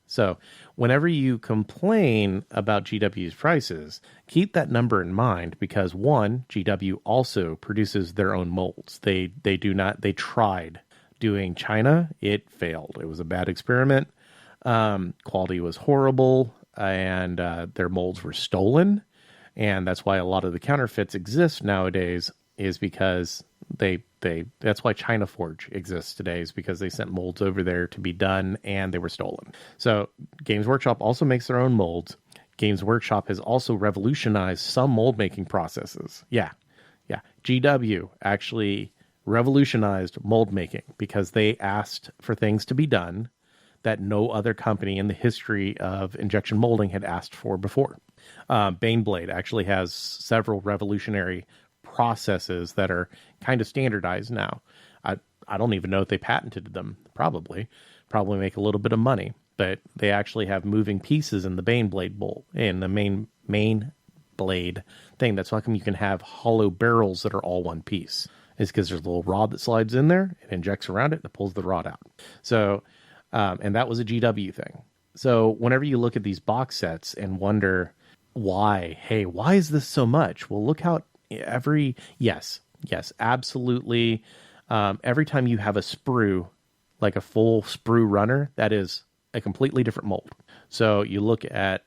So whenever you complain about GW's prices, keep that number in mind, because one, GW also produces their own molds. They tried doing China. It failed. It was a bad experiment. Quality was horrible, and their molds were stolen. And that's why a lot of the counterfeits exist nowadays, is because that's why China Forge exists today, is because they sent molds over there to be done and they were stolen. So Games Workshop also makes their own molds. Games Workshop has also revolutionized some mold making processes. Yeah. GW actually revolutionized mold making because they asked for things to be done that no other company in the history of injection molding had asked for before. Baneblade actually has several revolutionary processes that are kind of standardized now. I don't even know if they patented them. Probably make a little bit of money, but they actually have moving pieces in the Baneblade bolt, in the main blade thing. That's how come you can have hollow barrels that are all one piece. It's because there's a little rod that slides in there, it injects around it, and it pulls the rod out. So, and that was a GW thing. So whenever you look at these box sets and wonder why is this so much? Well, look how yes, absolutely. every time you have a sprue, like a full sprue runner, that is a completely different mold. So you look at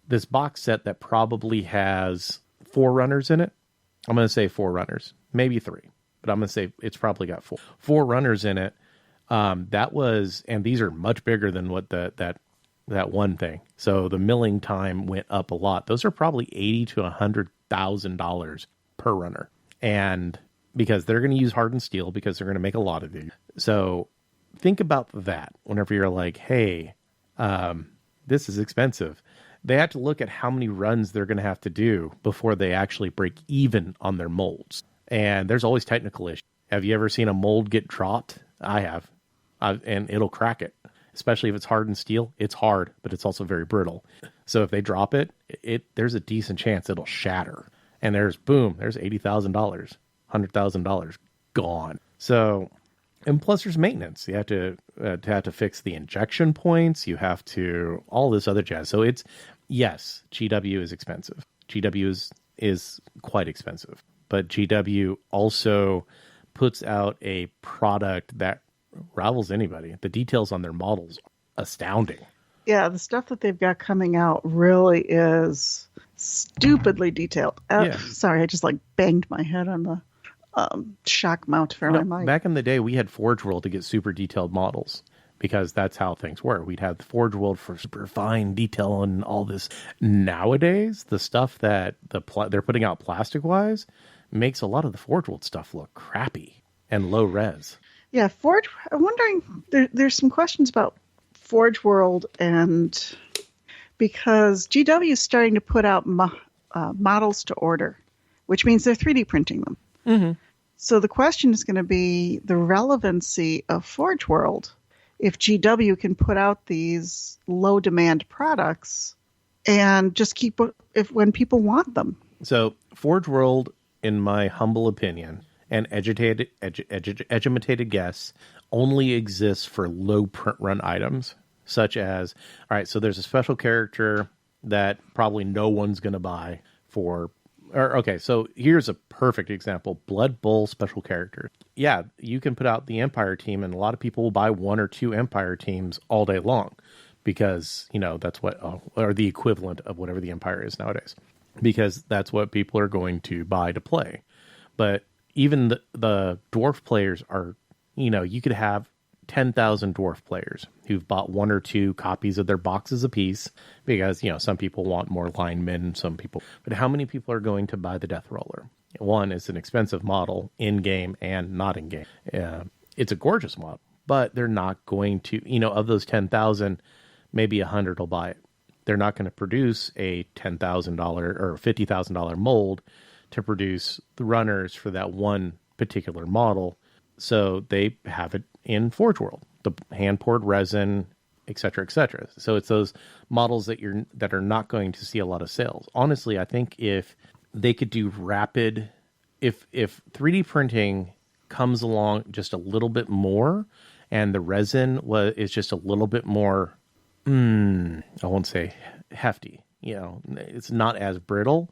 this box set that probably has 4 runners in it. I'm going to say 4 runners, maybe 3, but I'm going to say it's probably got 4 runners in it. That was, and these are much bigger than what that one thing. So the milling time went up a lot. Those are probably $80,000 to $100,000 per runner. And because they're going to use hardened steel because they're going to make a lot of these. So think about that whenever you're like, hey, this is expensive. They have to look at how many runs they're going to have to do before they actually break even on their molds. And there's always technical issues. Have you ever seen a mold get dropped? I have. And it'll crack it. Especially if it's hardened steel. It's hard, but it's also very brittle. So if they drop it, there's a decent chance it'll shatter. And there's $80,000, $100,000 gone. So, and plus there's maintenance. You have to fix the injection points. You have to, all this other jazz. So yes, GW is expensive. GW is quite expensive. But GW also puts out a product that rivals anybody. The details on their models are astounding. Yeah, the stuff that they've got coming out really is stupidly detailed. Sorry, I just banged my head on the shock mount for my mic. Back in the day, we had Forge World to get super detailed models because that's how things were. We'd have the Forge World for super fine detail and all this. Nowadays, the stuff that they're putting out plastic-wise makes a lot of the Forge World stuff look crappy and low res. Yeah, I'm wondering, there's some questions about Forge World, and because GW is starting to put out models to order, which means they're 3D printing them. Mm-hmm. So the question is going to be the relevancy of Forge World if GW can put out these low demand products and just keep when people want them. So Forge World, in my humble opinion, and educated guess, only exists for low print run items, such as, all right, so there's a special character that probably no one's going to buy so here's a perfect example. Blood Bowl special character. Yeah, you can put out the Empire team, and a lot of people will buy 1 or 2 Empire teams all day long because, that's what, or the equivalent of whatever the Empire is nowadays, because that's what people are going to buy to play. But even the dwarf players are, you could have 10,000 dwarf players who've bought 1 or 2 copies of their boxes apiece because, some people want more linemen, but how many people are going to buy the Death Roller? One, is an expensive model in-game and not in-game. It's a gorgeous model, but they're not going to, of those 10,000, maybe 100 will buy it. They're not going to produce a $10,000 or $50,000 mold to produce the runners for that one particular model. So they have it in Forge World, the hand-poured resin, et cetera, et cetera. So it's those models that are not going to see a lot of sales. Honestly, I think if they could do rapid, if 3D printing comes along just a little bit more, and the resin is just a little bit more, I won't say hefty, it's not as brittle,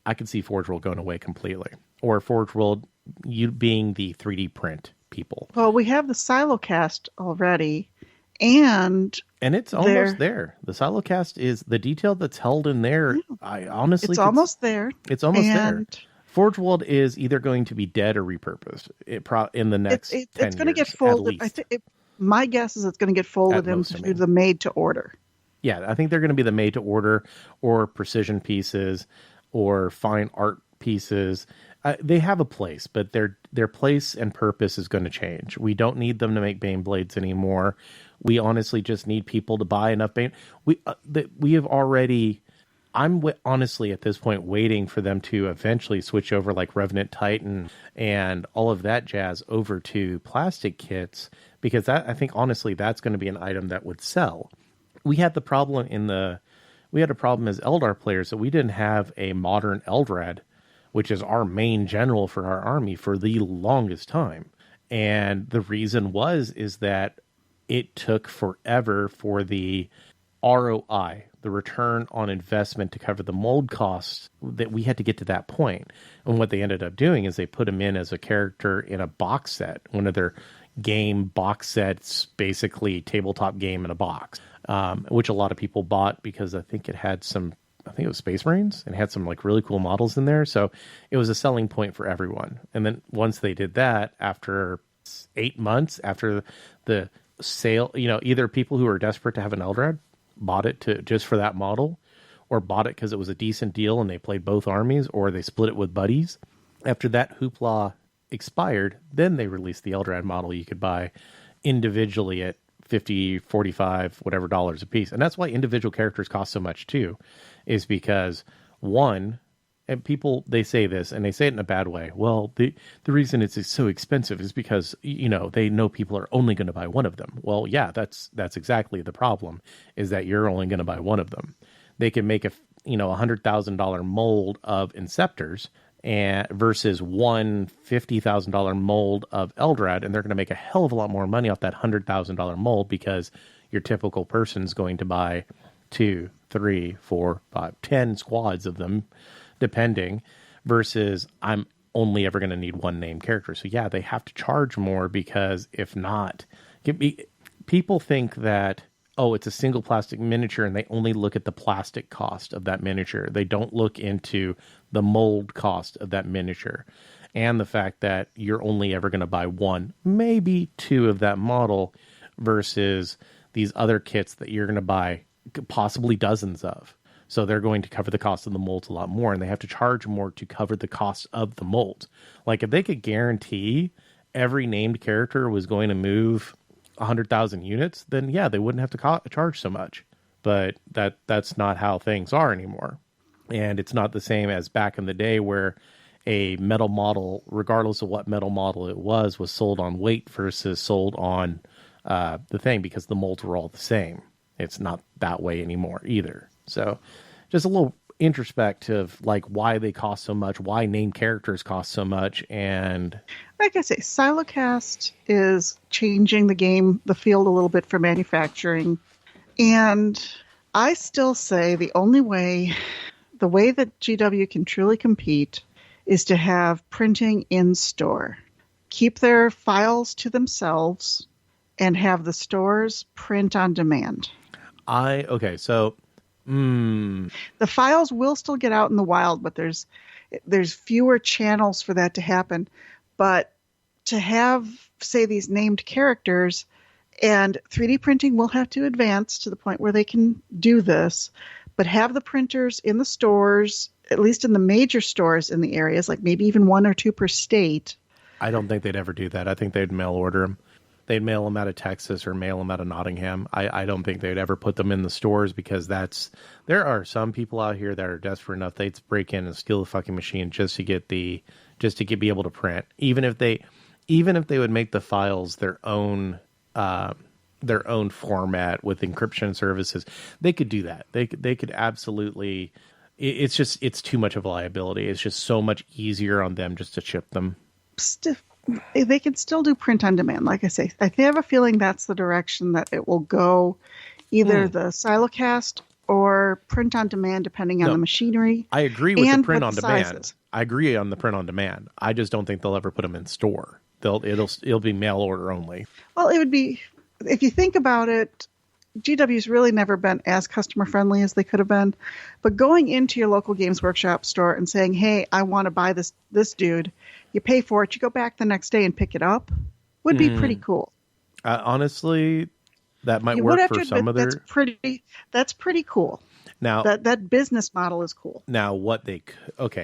I could see Forge World going away completely. Or Forge World, you being the 3D print people. Well, we have the Silocast already, and it's almost there. The Silocast is the detail that's held in there. I honestly, it's almost there. It's almost there. Forge World is either going to be dead or repurposed in the next 10 years. It's going to get folded. I think my guess is it's going to get folded into the made to order. Yeah, I think they're going to be the made to order or precision pieces or fine art pieces. They have a place, but their place and purpose is going to change. We don't need them to make Bane blades anymore. We honestly just need people to buy enough Bane. We have already. I'm honestly at this point waiting for them to eventually switch over, like Revenant Titan and all of that jazz, over to plastic kits, because I think honestly that's going to be an item that would sell. We had a problem as Eldar players that we didn't have a modern Eldrad, which is our main general for our army, for the longest time. And the reason is that it took forever for the ROI, the return on investment to cover the mold costs that we had to get to that point. And what they ended up doing is they put him in as a character in a box set, one of their game box sets, basically tabletop game in a box, which a lot of people bought because I think it was Space Marines and had some like really cool models in there. So it was a selling point for everyone. And then once they did that, after 8 months after the sale, either people who were desperate to have an Eldrad bought it just for that model, or bought it because it was a decent deal and they played both armies, or they split it with buddies. After that hoopla expired, then they released the Eldrad model you could buy individually at 50, 45, whatever dollars a piece. And that's why individual characters cost so much too, is because one, and people, they say this and they say it in a bad way. Well, the reason it's so expensive is because, they know people are only going to buy one of them. Well, yeah, that's exactly the problem, is that you're only going to buy one of them. They can make a $100,000 mold of Inceptors and versus one $50,000 mold of Eldrad, and they're going to make a hell of a lot more money off that $100,000 mold, because your typical person's going to buy 2, 3, 4, 5, 10 squads of them, depending, versus I'm only ever going to need one named character. So yeah, they have to charge more, because if not, people think that, oh, it's a single plastic miniature, and they only look at the plastic cost of that miniature. They don't look into the mold cost of that miniature, and the fact that you're only ever going to buy one, maybe two of that model, versus these other kits that you're going to buy possibly dozens of. So they're going to cover the cost of the molds a lot more, and they have to charge more to cover the cost of the molds. Like, if they could guarantee every named character was going to move 100,000 units, then yeah, they wouldn't have to charge so much. But that's not how things are anymore. And it's not the same as back in the day, where a metal model, regardless of what metal model it was sold on weight versus sold on the thing, because the molds were all the same. It's not that way anymore either. So just a little introspective, like why they cost so much, why named characters cost so much. And like I say, Silocast is changing the field a little bit for manufacturing. And I still say the way that GW can truly compete is to have printing in store. Keep their files to themselves and have the stores print on demand. So the files will still get out in the wild, but there's fewer channels for that to happen. But to have, say, these named characters, and 3D printing will have to advance to the point where they can do this, but have the printers in the stores, at least in the major stores in the areas, like maybe even 1 or 2 per state. I don't think they'd ever do that. I think they'd mail order them. They'd mail them out of Texas or mail them out of Nottingham. I don't think they'd ever put them in the stores, because there are some people out here that are desperate enough they'd break in and steal the fucking machine just to be able to print. Even if they would make the files their own format with encryption services, they could do that. They could absolutely. It's too much of a liability. It's just so much easier on them just to ship them. They can still do print on demand. Like I say, I have a feeling that's the direction that it will go, either the Silocast or print on demand, depending on the machinery. I agree with the print on demand. Sizes. I agree on the print on demand. I just don't think they'll ever put them in store. It'll be mail order only. Well, it would be, if you think about it, GW's really never been as customer friendly as they could have been. But going into your local Games Workshop store and saying, "Hey, I want to buy this dude," you pay for it, you go back the next day and pick it up, would be pretty cool. Honestly, that might work for some other. That's pretty cool. Now that business model is cool. Now,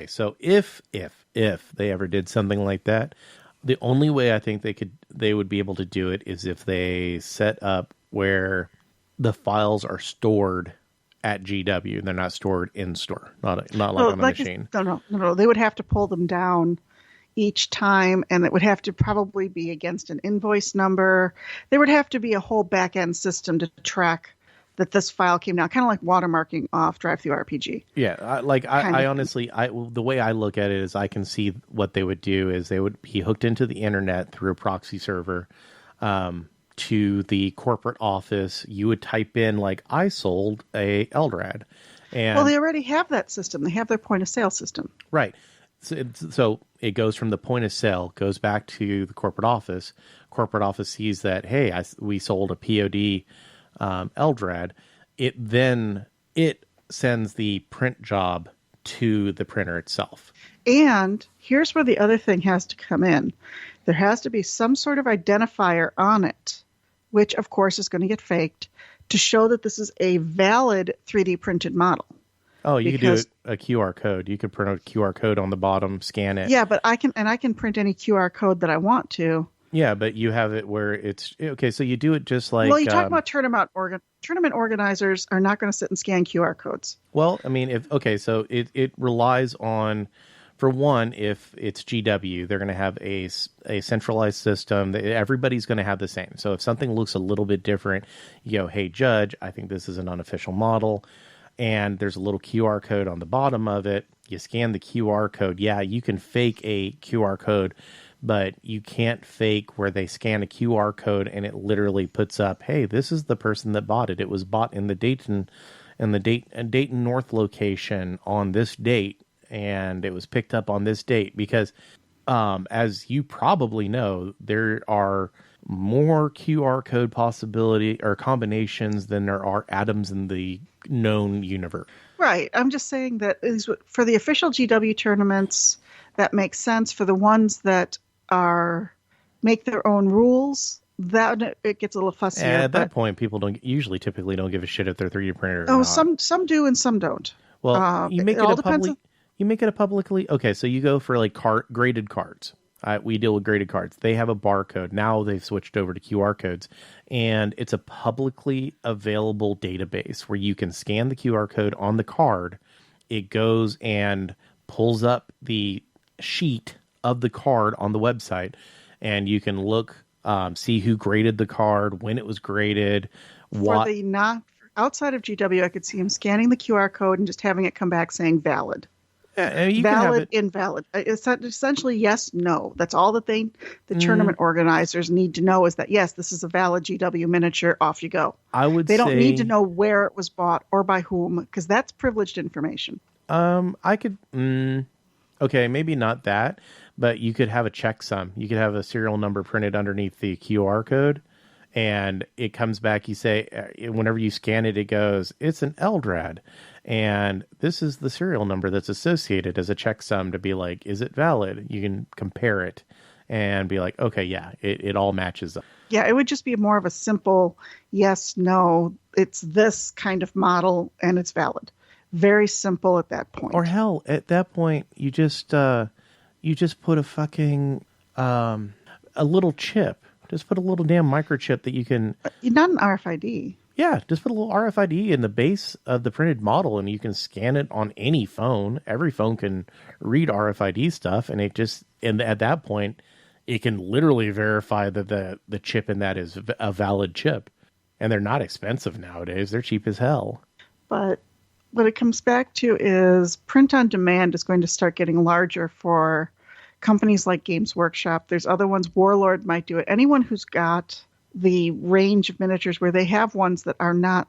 so if they ever did something like that, the only way I think they would be able to do it is if they set up where the files are stored at GW and they're not stored in store, not like on the machine. No. They would have to pull them down each time, and it would have to probably be against an invoice number. There would have to be a whole back end system to track that this file came down, kind of like watermarking off DriveThruRPG. Yeah, I honestly, the way I look at it is I can see what they would do is they would be hooked into the internet through a proxy server to the corporate office, you would type in like, I sold a Eldrad. And well, they already have that system. They have their point of sale system. right. So it goes from the point of sale, goes back to the corporate office. Corporate office sees that, hey, we sold a POD Eldrad. It sends the print job to the printer itself. And here's where the other thing has to come in. There has to be some sort of identifier on it, which of course is going to get faked, to show that this is a valid 3D printed model. Oh, you could do a QR code. You could print a QR code on the bottom, scan it. Yeah, but I can print any QR code that I want to. Yeah, but you have it where it's okay. So you do it just like. Well, you talk about tournament organizers are not going to sit and scan QR codes. Well, I mean, so it relies on, for one, if it's GW, they're going to have a centralized system. Everybody's going to have the same. So if something looks a little bit different, you go, hey, judge, I think this is an unofficial model. And there's a little QR code on the bottom of it. You scan the QR code. Yeah, you can fake a QR code, but you can't fake where they scan a QR code and it literally puts up, hey, this is the person that bought it. It was bought in the Dayton North location on this date, and it was picked up on this date. Because as you probably know, there are more QR code possibility or combinations than there are atoms in the known universe. Right. I'm just saying that for the official GW tournaments, that makes sense. For the ones that make their own rules, that it gets a little fussier. At that point, people typically don't give a shit if they're 3D printed or not. Some do and some don't. Well, you make it a publicly okay. So you go for like graded cards. We deal with graded cards. They have a barcode. Now they've switched over to QR codes, and it's a publicly available database where you can scan the QR code on the card. It goes and pulls up the sheet of the card on the website, and you can look, see who graded the card, when it was graded. Outside of GW, I could see him scanning the QR code and just having it come back saying valid. Valid, invalid. It's essentially yes, no. That's all that the tournament organizers need to know is that, yes, this is a valid GW miniature. Off you go. They don't need to know where it was bought or by whom, because that's privileged information. Okay, maybe not that, but you could have a checksum. You could have a serial number printed underneath the QR code, and it comes back. You say, whenever you scan it, it goes, it's an Eldrad. And this is the serial number that's associated as a checksum to be like, is it valid? You can compare it and be like, okay, yeah, it all matches up. Yeah, it would just be more of a simple yes, no, it's this kind of model and it's valid. Very simple at that point. Or hell, at that point, you just put a fucking, a little chip. Just put a little damn microchip that you can... Not an RFID. Yeah, just put a little RFID in the base of the printed model, and you can scan it on any phone. Every phone can read RFID stuff, and at that point, it can literally verify that the chip in that is a valid chip. And they're not expensive nowadays. They're cheap as hell. But what it comes back to is print on demand is going to start getting larger for companies like Games Workshop. There's other ones. Warlord might do it. Anyone who's got the range of miniatures where they have ones that are not,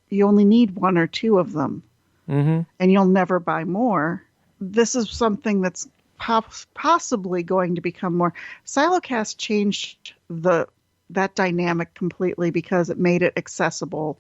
you only need one or two of them, and you'll never buy more. This is something that's possibly going to become more. Silocast changed that dynamic completely because it made it accessible.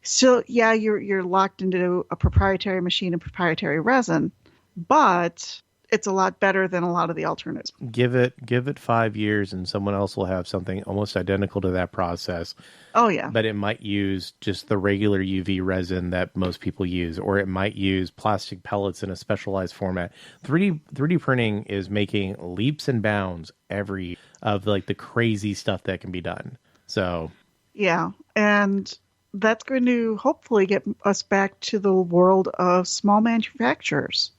So yeah, you're locked into a proprietary machine and proprietary resin, but it's a lot better than a lot of the alternatives. Give it 5 years and someone else will have something almost identical to that process. Oh, yeah. But it might use just the regular UV resin that most people use, or it might use plastic pellets in a specialized format. 3D printing is making leaps and bounds every of like the crazy stuff that can be done. So yeah, and that's going to hopefully get us back to the world of small manufacturers.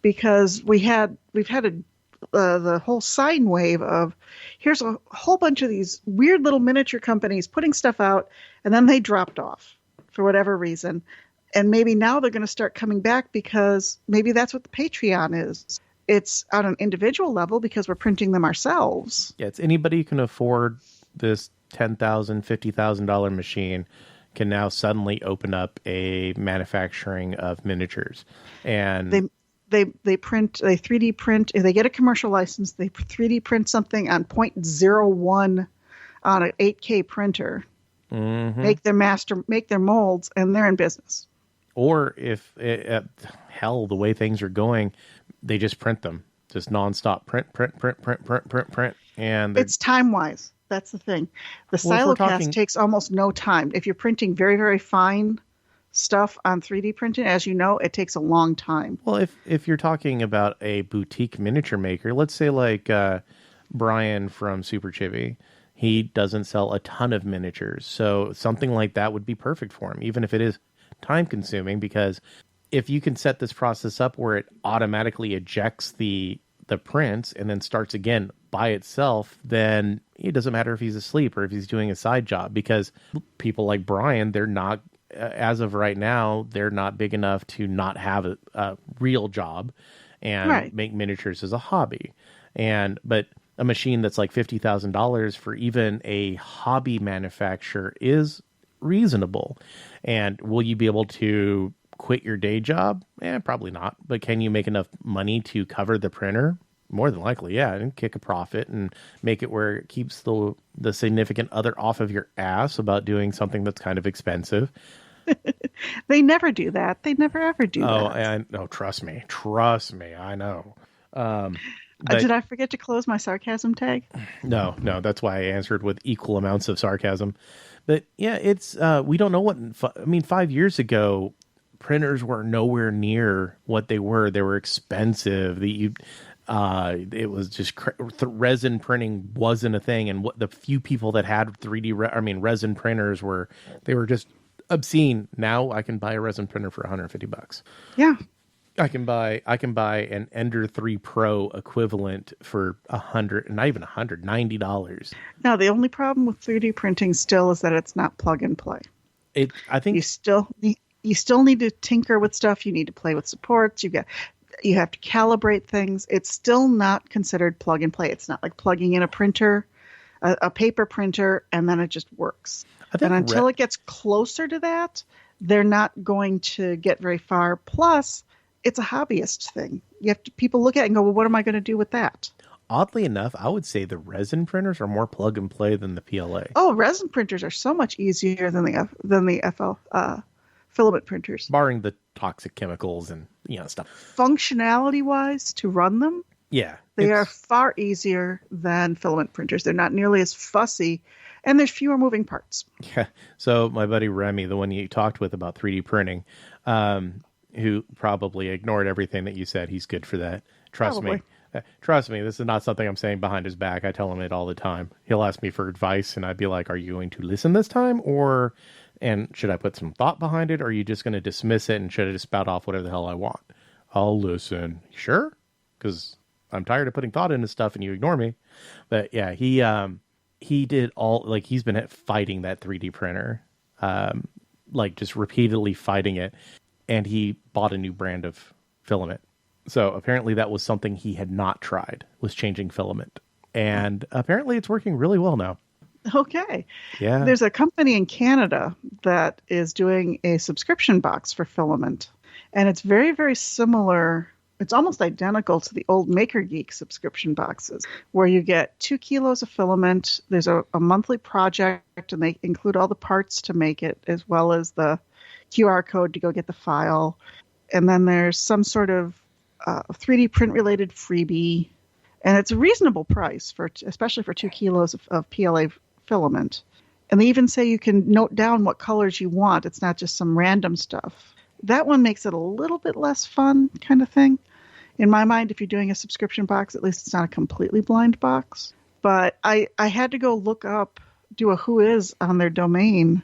Because we've had the whole sine wave of here's a whole bunch of these weird little miniature companies putting stuff out, and then they dropped off for whatever reason. And maybe now they're going to start coming back because maybe that's what the Patreon is. It's on an individual level because we're printing them ourselves. Yeah, it's anybody who can afford this $10,000, $50,000 machine can now suddenly open up a manufacturing of miniatures. And they 3D print. If they get a commercial license, they 3D print something on 0.01 on an 8K printer. Mm-hmm. Make their molds, and they're in business. Or if hell, the way things are going, they just print them, just nonstop print, and it's time wise. That's the thing. The Silocast takes almost no time. If you're printing very, very fine stuff on 3D printing, as you know, it takes a long time. Well, if you're talking about a boutique miniature maker, let's say like Brian from Super Chibi, he doesn't sell a ton of miniatures, so something like that would be perfect for him, even if it is time consuming, because if you can set this process up where it automatically ejects the prints and then starts again by itself, then it doesn't matter if he's asleep or if he's doing a side job, because people like Brian, they're not, as of right now, they're not big enough to not have a real job and make miniatures as a hobby. But a machine that's like $50,000 for even a hobby manufacturer is reasonable. And will you be able to quit your day job? Probably not. But can you make enough money to cover the printer? More than likely, yeah. And kick a profit and make it where it keeps the significant other off of your ass about doing something that's kind of expensive. They never do that. They never ever do that. No, trust me. I know. Did I forget to close my sarcasm tag? No. That's why I answered with equal amounts of sarcasm. But yeah, it's we don't know what. 5 years ago, printers were nowhere near what they were. They were expensive. It was just resin printing wasn't a thing, and what the few people that had resin printers were just obscene. Now I can buy a resin printer for $150. Yeah. I can buy an Ender 3 Pro equivalent for $90. Now, the only problem with 3D printing still is that it's not plug and play. I think you still need to tinker with stuff. You need to play with supports. You have to calibrate things. It's still not considered plug and play. It's not like plugging in a printer, a paper printer, and then it just works. And until it gets closer to that, they're not going to get very far. Plus, it's a hobbyist thing. People look at it and go, well, what am I going to do with that? Oddly enough, I would say the resin printers are more plug and play than the PLA. Oh, resin printers are so much easier than the filament printers. Barring the toxic chemicals and stuff. Functionality wise, to run them, they are far easier than filament printers. They're not nearly as fussy, and there's fewer moving parts. Yeah. So my buddy Remy, the one you talked with about 3D printing, who probably ignored everything that you said, he's good for that. Trust me. This is not something I'm saying behind his back. I tell him it all the time. He'll ask me for advice, and I'd be like, are you going to listen this time? And should I put some thought behind it? Or are you just going to dismiss it and should I just spout off whatever the hell I want? I'll listen. Sure? Because I'm tired of putting thought into stuff and you ignore me. But yeah, he did all, like, he's been fighting that 3D printer, just repeatedly fighting it. And he bought a new brand of filament. So apparently that was something he had not tried, was changing filament. And apparently it's working really well now. Okay. Yeah. There's a company in Canada that is doing a subscription box for filament. And it's very, very similar. It's almost identical to the old Maker Geek subscription boxes, where you get 2 kilos of filament. There's a monthly project, and they include all the parts to make it, as well as the QR code to go get the file. And then there's some sort of 3D print related freebie. And it's a reasonable price, especially for 2 kilos of PLA filament. And they even say you can note down what colors you want. It's not just some random stuff. That one makes it a little bit less fun kind of thing. In my mind, if you're doing a subscription box, at least it's not a completely blind box. But I had to go do a who is on their domain,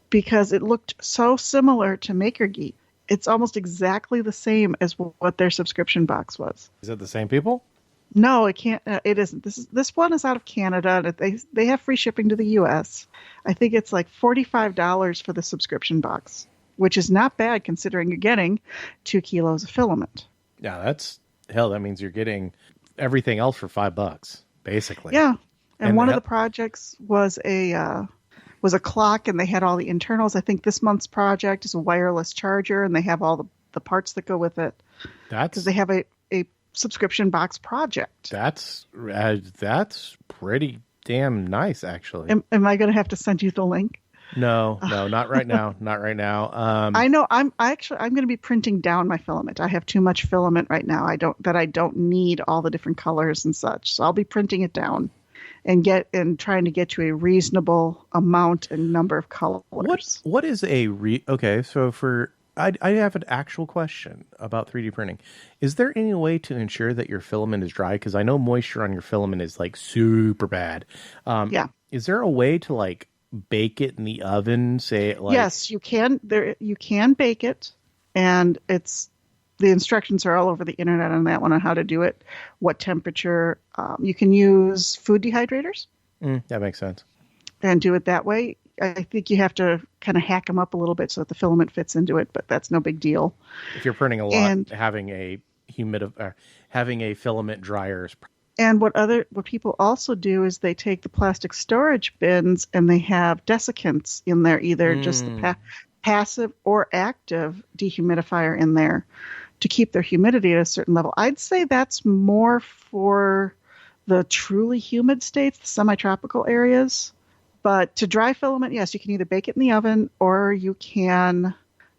because it looked so similar to MakerGeek. It's almost exactly the same as what their subscription box was. Is it the same people? No, it can't. It isn't. This one is out of Canada. They have free shipping to the U.S. I think it's like $45 for the subscription box, which is not bad considering you're getting 2 kilos of filament. Yeah, that means you're getting everything else for $5, basically. Yeah, And one of the projects was a clock, and they had all the internals. I think this month's project is a wireless charger, and they have all the parts that go with it. Because they have a subscription box project. That's pretty damn nice, actually. Am I going to have to send you the link? No, not right now. Not right now. I know. I'm going to be printing down my filament. I have too much filament right now. I don't need all the different colors and such. So I'll be printing it down and trying to get to a reasonable amount and number of colors. What is okay? So I have an actual question about 3D printing. Is there any way to ensure that your filament is dry? Because I know moisture on your filament is like super bad. Yeah. Is there a way to like bake it in the oven? Yes, you can. You can bake it, and the instructions are all over the internet on that one on how to do it, what temperature. You can use food dehydrators. That makes sense. And do it that way. I think you have to kind of hack them up a little bit so that the filament fits into it, but that's no big deal. If you're printing a lot, having a filament dryer is. And what people also do is they take the plastic storage bins and they have desiccants in there, either just the passive or active dehumidifier in there to keep their humidity at a certain level. I'd say that's more for the truly humid states, the semi-tropical areas. But to dry filament, yes, you can either bake it in the oven or you can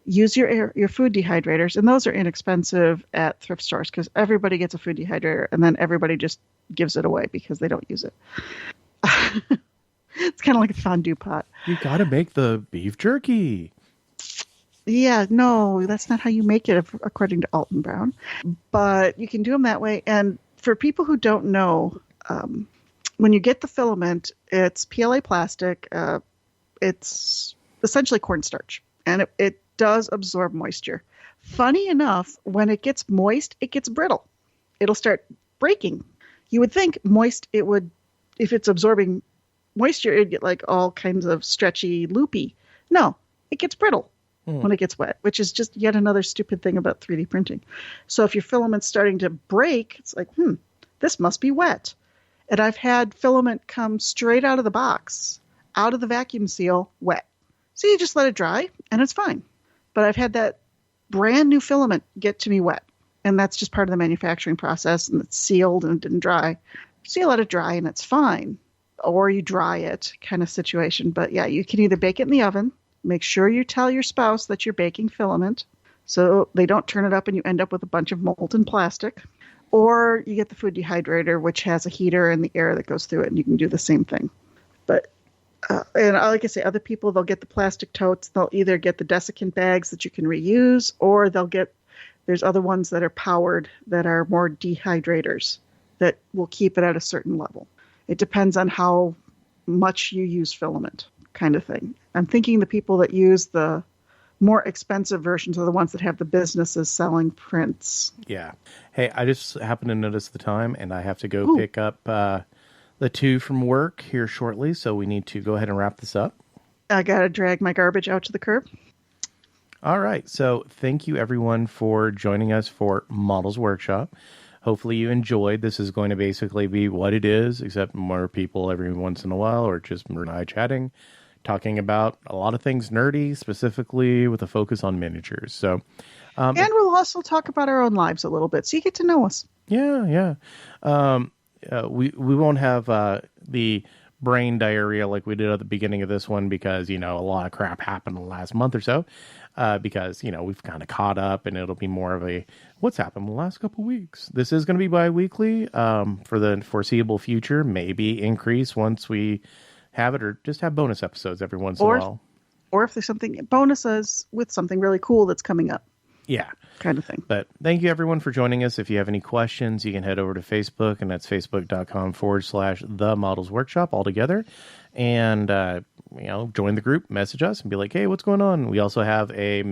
use your food dehydrators. And those are inexpensive at thrift stores because everybody gets a food dehydrator and then everybody just gives it away because they don't use it. It's kind of like a fondue pot. You got to make the beef jerky. Yeah, no, that's not how you make it according to Alton Brown. But you can do them that way. And for people who don't know, when you get the filament, it's PLA plastic. It's essentially cornstarch, and it does absorb moisture. Funny enough, when it gets moist, it gets brittle. It'll start breaking. You would think if it's absorbing moisture, it'd get like all kinds of stretchy, loopy. No, it gets brittle when it gets wet, which is just yet another stupid thing about 3D printing. So if your filament's starting to break, it's like, this must be wet. And I've had filament come straight out of the box, out of the vacuum seal, wet. So you just let it dry, and it's fine. But I've had that brand new filament get to me wet. And that's just part of the manufacturing process, and it's sealed and it didn't dry. So you let it dry, and it's fine. Or you dry it kind of situation. But yeah, you can either bake it in the oven. Make sure you tell your spouse that you're baking filament so they don't turn it up and you end up with a bunch of molten plastic. Or you get the food dehydrator, which has a heater and the air that goes through it, and you can do the same thing. But, and like I say, other people, they'll get the plastic totes. They'll either get the desiccant bags that you can reuse, or there's other ones that are powered that are more dehydrators that will keep it at a certain level. It depends on how much you use filament, kind of thing. I'm thinking the people that use the more expensive versions are the ones that have the businesses selling prints. Yeah. Hey, I just happened to notice the time, and I have to go pick up the two from work here shortly, so we need to go ahead and wrap this up. I got to drag my garbage out to the curb. All right. So thank you, everyone, for joining us for Models Workshop. Hopefully you enjoyed. This is going to basically be what it is, except more people every once in a while, or just Mer and I chatting, talking about a lot of things nerdy, specifically with a focus on miniatures. So, and we'll also talk about our own lives a little bit, so you get to know us. Yeah. We won't have the brain diarrhea like we did at the beginning of this one because, a lot of crap happened in the last month or so. Because, we've kind of caught up, and it'll be more of a what's happened in the last couple of weeks. This is going to be bi-weekly for the foreseeable future, maybe increase once we have it, or just have bonus episodes every once in a while. Or if there's something, bonuses with something really cool that's coming up. Yeah. Kind of thing. But thank you, everyone, for joining us. If you have any questions, you can head over to Facebook, and that's facebook.com/The Models Workshop altogether. And, join the group, message us, and be like, hey, what's going on? We also have a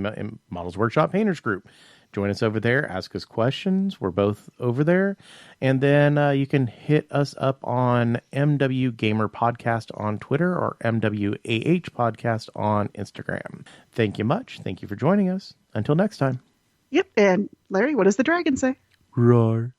Models Workshop Painters group. Join us over there. Ask us questions. We're both over there. And then you can hit us up on MW Gamer Podcast on Twitter or MWAH Podcast on Instagram. Thank you much. Thank you for joining us. Until next time. Yep. And Larry, what does the dragon say? Roar.